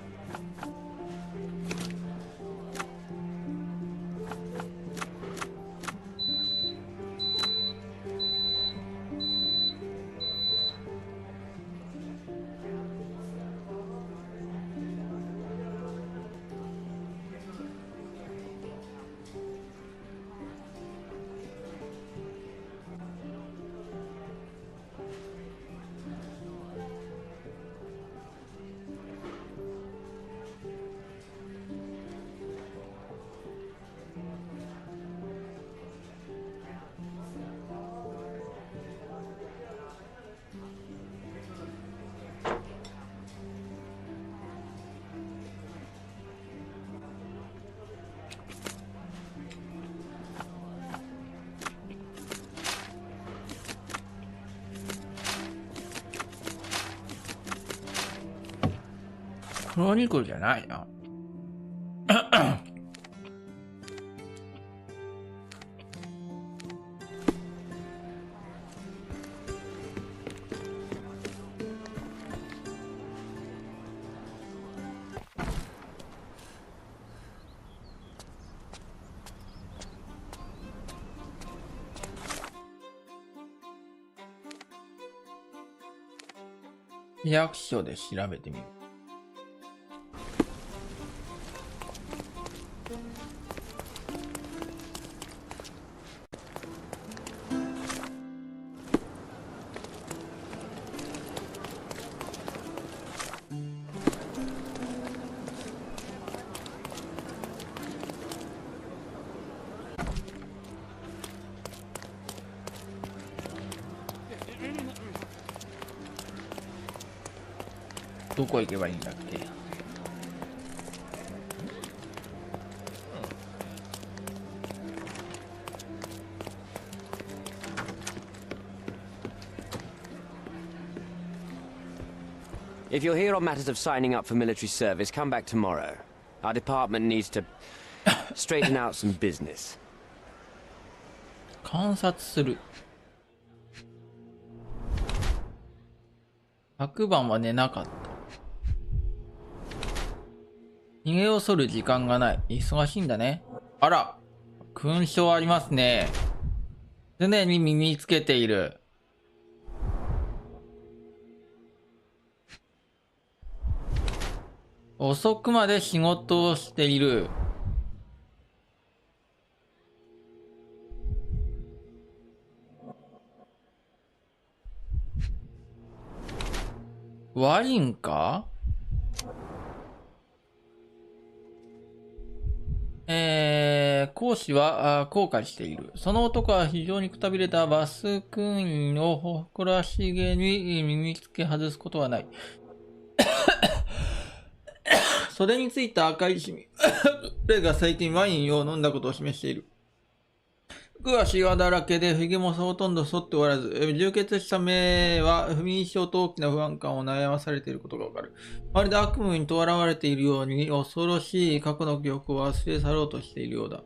クロニクルじゃないな。市役所で調べてみる。どこ行けばいいんだっけ。If you're here on matters of signing up for military service, come back tomorrow. Our department needs to straighten out some business. 観察する。昨晩は寝なかった。逃げをそる時間がない。忙しいんだね。あら、勲章ありますね。常に身につけている。遅くまで仕事をしている。ワインか？講師は後悔している。その男は非常にくたびれたバスクインを誇らしげに耳つけ外すことはない。袖についた赤いシミ。彼が最近ワインを飲んだことを示している。服はシワだらけで、髭もほとんど剃っておらず、充血した目は不眠症と大きな不安感を悩まされていることがわかる。まるで悪夢に囚われているように、恐ろしい過去の記憶を忘れ去ろうとしているようだ。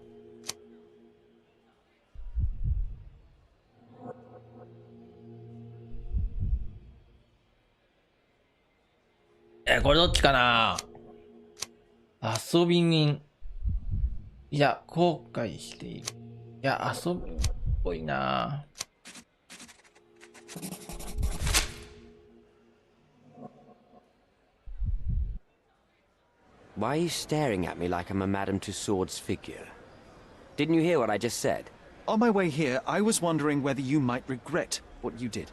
これどっちかな？遊び人。いや、後悔している。いや、遊びっぽいな。Why are you staring at me like I'm a Madame Tussauds figure? Didn't you hear what I just said? On my way here, I was wondering whether you might regret what you did.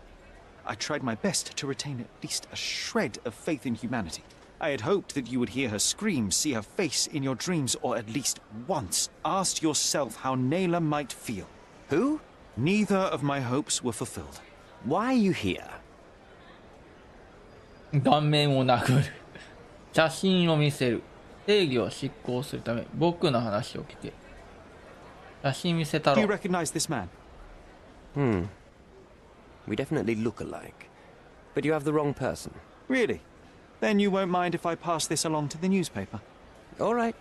I tried my best to retain at least a shred of faith in humanity. I had hoped that you would hear her scream, see her face in your dreams, or at least once asked yourself how Naylor might feel. Who? Neither of my hopes were fulfilled. Why are you here? 顔面を殴る。写真を見せる。正義を執行するため、僕の話を聞け。写真見せたろ。Do you recognize this man? We definitely look alike. But you have the wrong person. Really? Then you won't mind if I pass this along to the newspaper? All right.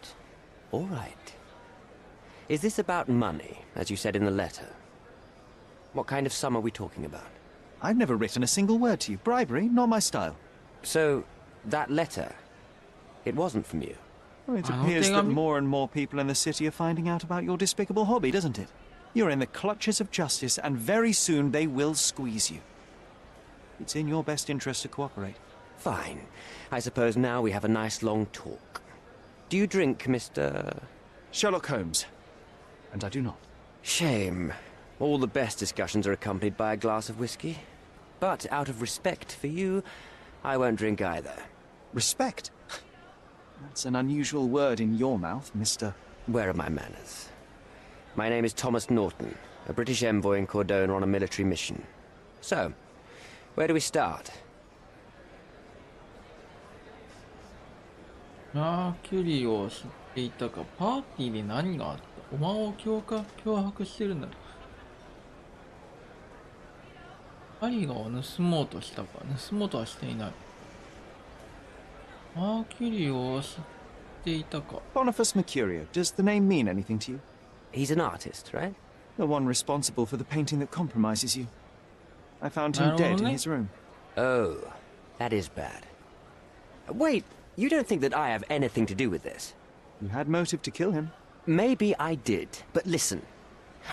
All right. Is this about money, as you said in the letter? What kind of sum are we talking about? I've never written a single word to you. Bribery, not my style. So, that letter, it wasn't from you? Well, it appears that more and more people in the city are finding out about your despicable hobby, doesn't it? You're in the clutches of justice, and very soon they will squeeze you. It's in your best interest to cooperate. Fine. I suppose now we have a nice long talk. Do you drink, Mr. Sherlock Holmes? And I do not. Shame. All the best discussions are accompanied by a glass of whiskey. But out of respect for you, I won't drink either. Respect? That's an unusual word in your mouth, Mr. Where are my manners? My name is Thomas Norton, a British envoy in Cordona on a military mission. So, where do we start? マーキュリーを知っていたか。パーティーで何があった？お前を脅迫してるんだ。ハリガを盗もうとしたか。盗もうとはしていない。マーキュリーを知っていたか。Boniface Mercurio, does the name mean anything to you? He's an artist, right? The one responsible for the painting that compromises you. I found him dead in his room. Oh, that is bad. Wait, you don't think that I have anything to do with this? You had motive to kill him. Maybe I did, but listen.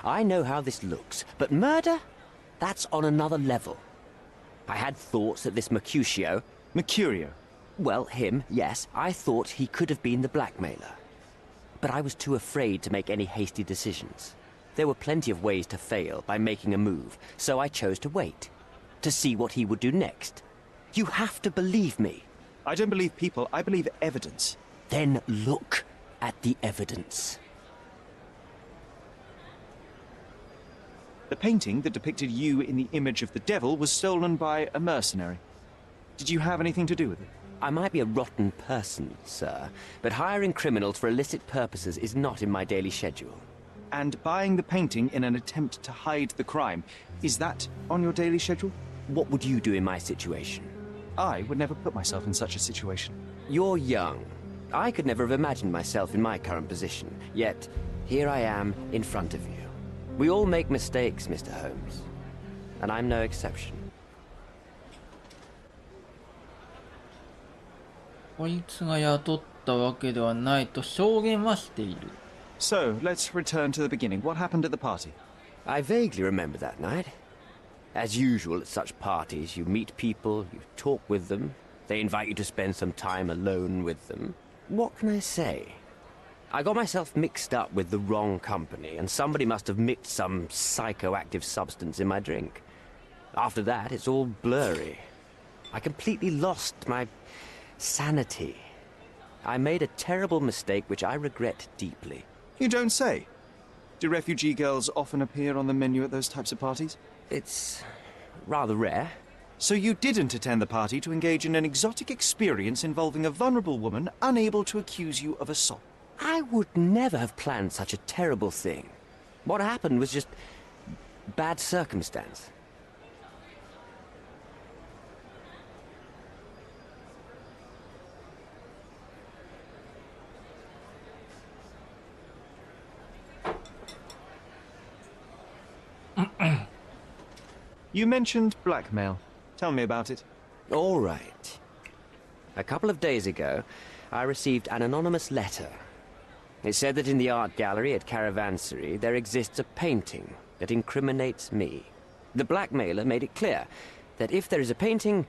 I know how this looks, but murder? That's on another level. I had thoughts that this Mercutio, Mercurio. Well, him, yes. I thought he could have been the blackmailer. But I was too afraid to make any hasty decisions. There were plenty of ways to fail by making a move, so I chose to wait. To see what he would do next. You have to believe me. I don't believe people, I believe evidence. Then look at the evidence. The painting that depicted you in the image of the devil was stolen by a mercenary. Did you have anything to do with it? I might be a rotten person, sir, but hiring criminals for illicit purposes is not in my daily schedule. And buying the painting in an attempt to hide the crime, is that on your daily schedule? What would you do in my situation? I would never put myself in such a situation. You're young. I could never have imagined myself in my current position, yet here I am in front of you. We all make mistakes, Mr. Holmes, and I'm no exception. こいつが雇ったわけではないと証言はしている。So, let's return to the beginning. What happened at the party? I vaguely remember that night. As usual at such parties, you meet people, you talk with them, they invite you to spend some time alone with them. What can I say? I got myself mixed up with the wrong company, and somebody must have mixed some psychoactive substance in my drink. After that, it's all blurry. I completely lost my sanity. I made a terrible mistake which I regret deeply. You don't say. Do refugee girls often appear on the menu at those types of parties? It's rather rare. So you didn't attend the party to engage in an exotic experience involving a vulnerable woman unable to accuse you of assault? I would never have planned such a terrible thing. What happened was just bad circumstance. You mentioned blackmail. Tell me about it. All right. A couple of days ago, I received an anonymous letter. It said that in the art gallery at Caravansary there exists a painting that incriminates me. The blackmailer made it clear that if there is a painting,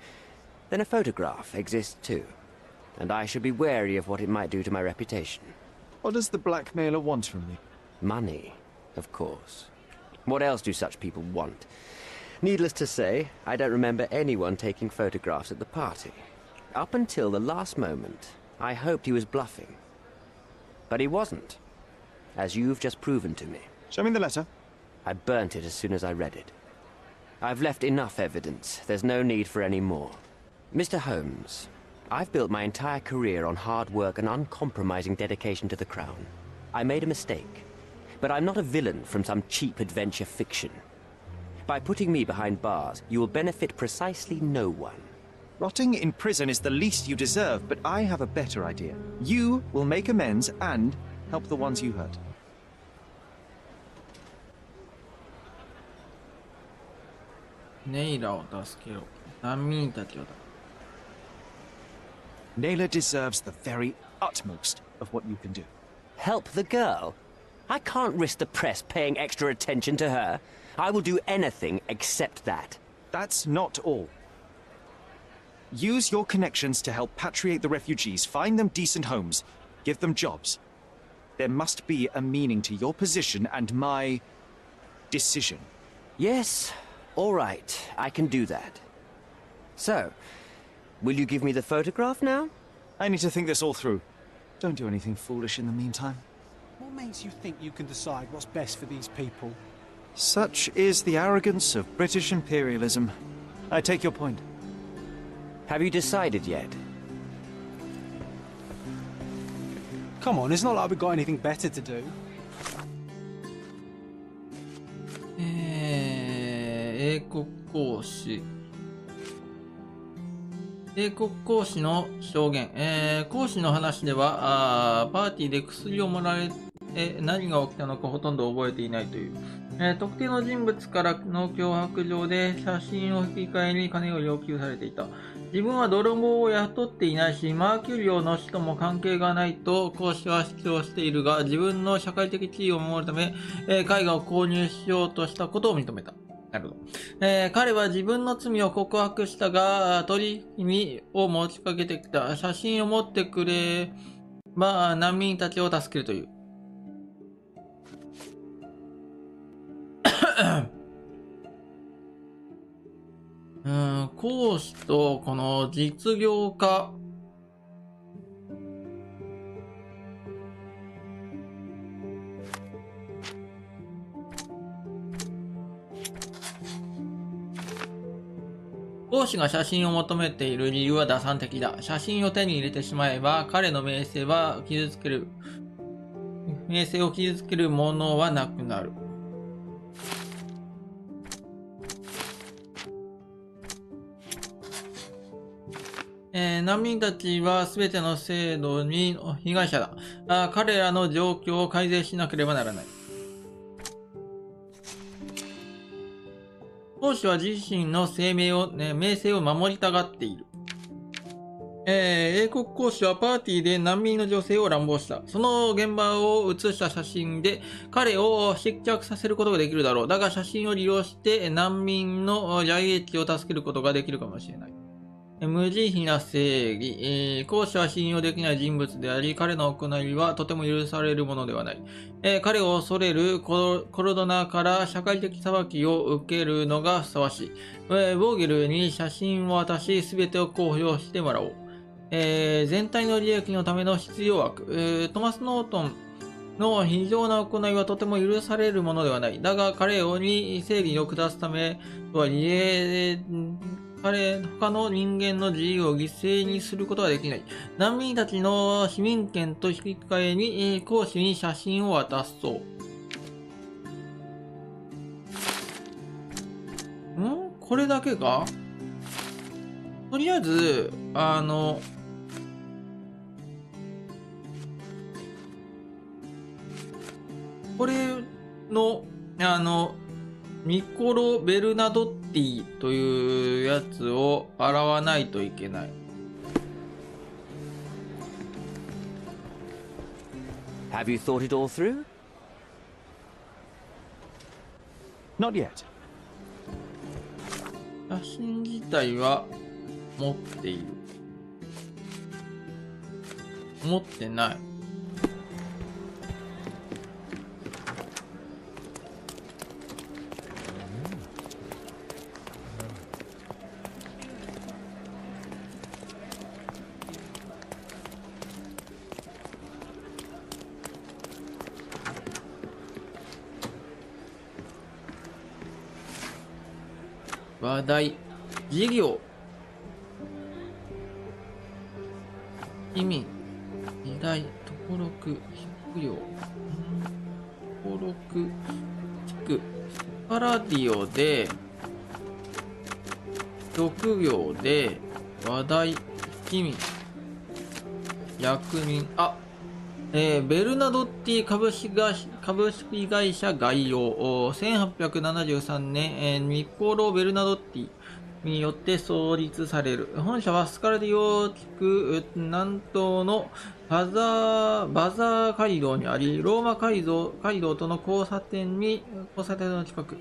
then a photograph exists too. And I should be wary of what it might do to my reputation. What does the blackmailer want from me? Money, of course. What else do such people want? Needless to say, I don't remember anyone taking photographs at the party. Up until the last moment, I hoped he was bluffing. But he wasn't, as you've just proven to me. Show me the letter. I burnt it as soon as I read it. I've left enough evidence. There's no need for any more. Mr. Holmes, I've built my entire career on hard work and uncompromising dedication to the Crown. I made a mistake, but I'm not a villain from some cheap adventure fiction. By putting me behind bars, you will benefit precisely no one. Rotting in prison is the least you deserve, but I have a better idea. You will make amends and help the ones you hurt. Naylor を助けろ。難民たちをだ。Naylor deserves the very utmost of what you can do. Help the girl? I can't risk the press paying extra attention to her. I will do anything except that. That's not all. Use your connections to help patriate the refugees, find them decent homes, give them jobs. There must be a meaning to your position and my decision. Yes, all right, I can do that. So, will you give me the photograph now? I need to think this all through. Don't do anything foolish in the meantime. What makes you think you can decide what's best for these people? Such is the arrogance of British imperialism. I take your point. Have you decided yet? Come on, it's not like we've got anything better to do. 英国講師。英国講師の証言。講師の話では、パーティーで薬をもらえ、何が起きたのかほとんど覚えていないという。特定の人物からの脅迫状で写真を引き換えに金を要求されていた。自分は泥棒を雇っていないし、マーキュリオの死とも関係がないと講師は主張しているが、自分の社会的地位を守るため、絵画を購入しようとしたことを認めた。なるほど。彼は自分の罪を告白したが、取引を持ちかけてきた。写真を持ってくれば難民たちを助けるという。講師とこの実業家。講師が写真を求めている理由は打算的だ。写真を手に入れてしまえば、彼の名声を傷つけるものはなくなる。難民たちは全ての制度に被害者だ。彼らの状況を改善しなければならない。講師は自身の名声を守りたがっている。英国講師はパーティーで難民の女性を乱暴した。その現場を写した写真で彼を失脚させることができるだろう。だが写真を利用して難民の来益を助けることができるかもしれない。無慈悲な正義、講師は信用できない人物であり、彼の行いはとても許されるものではない。彼を恐れるコロドナから社会的裁きを受けるのがふさわしい。ボーゲルに写真を渡し、すべてを公表してもらおう。全体の利益のための必要悪。トマス・ノートンの非常な行いはとても許されるものではない。だが彼に正義を下すためとはいえ、他の人間の自由を犠牲にすることはできない。難民たちの市民権と引き換えに講師に写真を渡そう。これだけか？とりあえず、これの、ニコロ・ベルナドッティというやつを洗わないといけない。Have you thought it all through? Not yet. 写真自体は持っている。持ってない。話題、事業、移民、時代、登録、食料、登録、地区、パラディオで、職業で、話題、移民、役人、ベルナドッティ株式会社概要、1873年、ニコロ・ベルナドッティによって創立される。本社はスカルディオ地区南東のバザー街道にあり、ローマ街道との交差点の近く。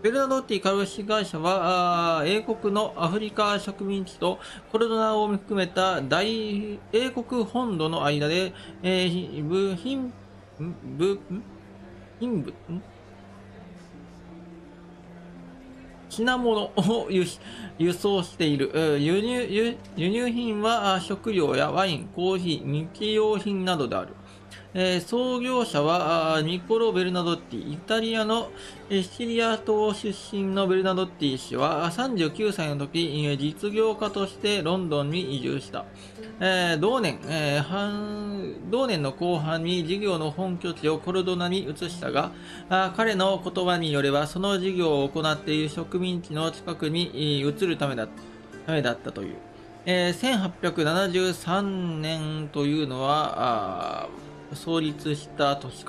ベルナドッティ株式会社は英国のアフリカ植民地とコルドナを含めた英国本土の間で、品物を輸送している。輸入品は食料やワイン、コーヒー、日用品などである。創業者はニコロ・ベルナドッティ。イタリアのシチリア島出身のベルナドッティ氏は39歳の時、実業家としてロンドンに移住した。同年の後半に事業の本拠地をコルドナに移したが、彼の言葉によればその事業を行っている植民地の近くに移るためだったという。1873年というのは、創立した年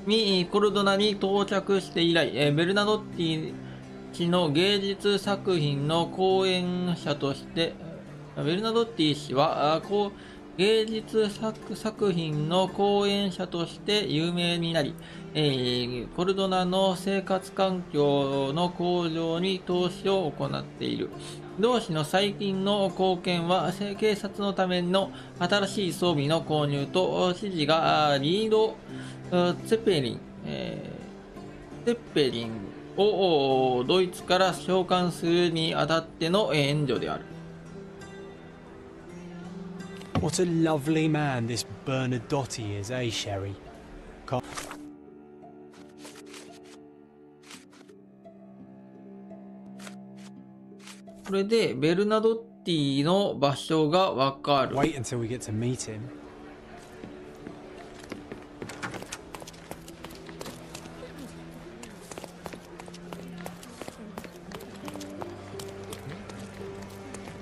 にコルドナに到着して以来、ベルナドッティ氏の芸術作品の講演者として、ベルナドッティ氏は芸術作品の講演者として有名になり、コルドナの生活環境の向上に投資を行っている。同氏の最近の貢献は、警察のための新しい装備の購入と、知事がリード・ツェペリンをドイツから召喚するにあたっての援助である。What a lovely man this Bernadotte is, eh, Sherry? これでベルナドッティの場所がわかる。Wait until we get to meet him.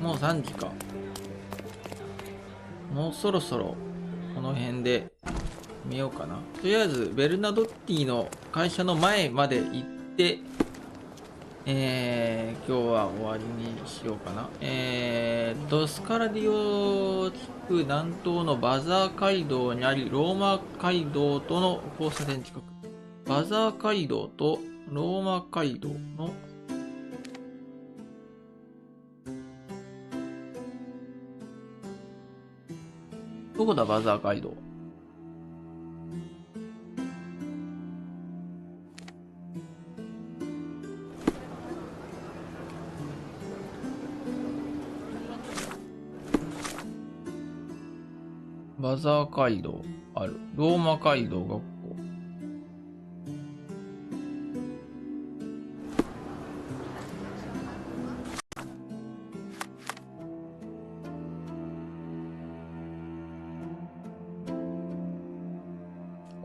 もう3時か。もうそろそろこの辺で見ようかな。とりあえずベルナドッティの会社の前まで行って、今日は終わりにしようかな。ドスカラディオ地区南東のバザー街道にあり、ローマ街道との交差点近く。バザー街道とローマ街道のどこだ、バザー街道。バザー街道ある。ローマ街道学校。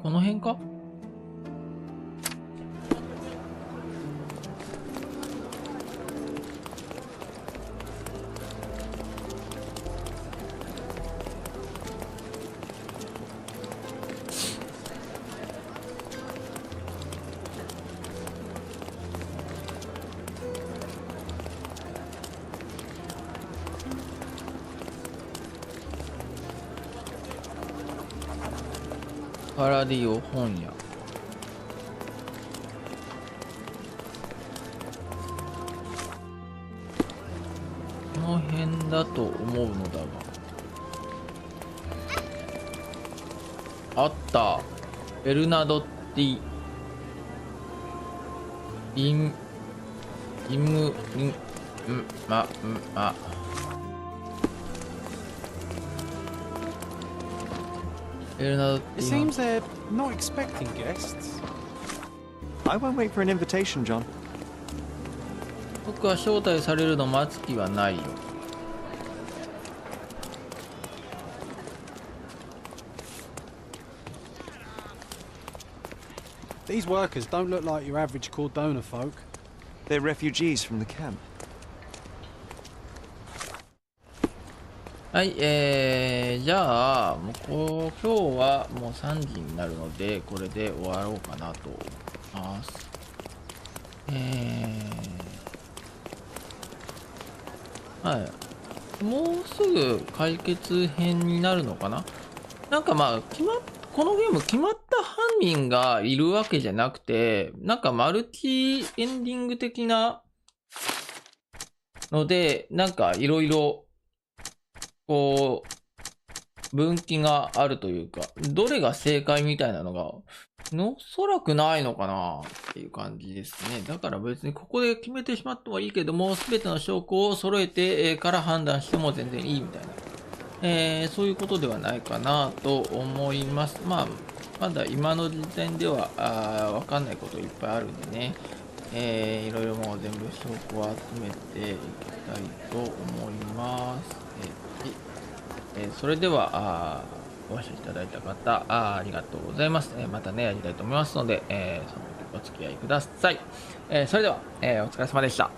この辺か？パラディオ本屋。この辺だと思うのだが。あった。ベルナドッティ。It seems they're not expecting guests. I won't wait for an invitation, John. 僕は招待されるの待つ気はないよ。These workers don't look like your average Cordona folk. They're refugees from the camp. はい、じゃあ、もう今日はもう3時になるので、これで終わろうかなと思います。はい。もうすぐ解決編になるのかな？なんかまあ、このゲーム決まった犯人がいるわけじゃなくて、なんかマルチエンディング的なので、なんかいろいろこう、分岐があるというか、どれが正解みたいなのが、おそらくないのかなっていう感じですね。だから別にここで決めてしまってもいいけども、すべての証拠を揃えてから判断しても全然いいみたいな、そういうことではないかなと思います。まあ、まだ今の時点ではわかんないこといっぱいあるんでね、いろいろもう全部証拠を集めていきたいと思います。それではご視聴いただいた方ありがとうございます。またねやりたいと思いますので、その時お付き合いください。それでは、お疲れ様でした。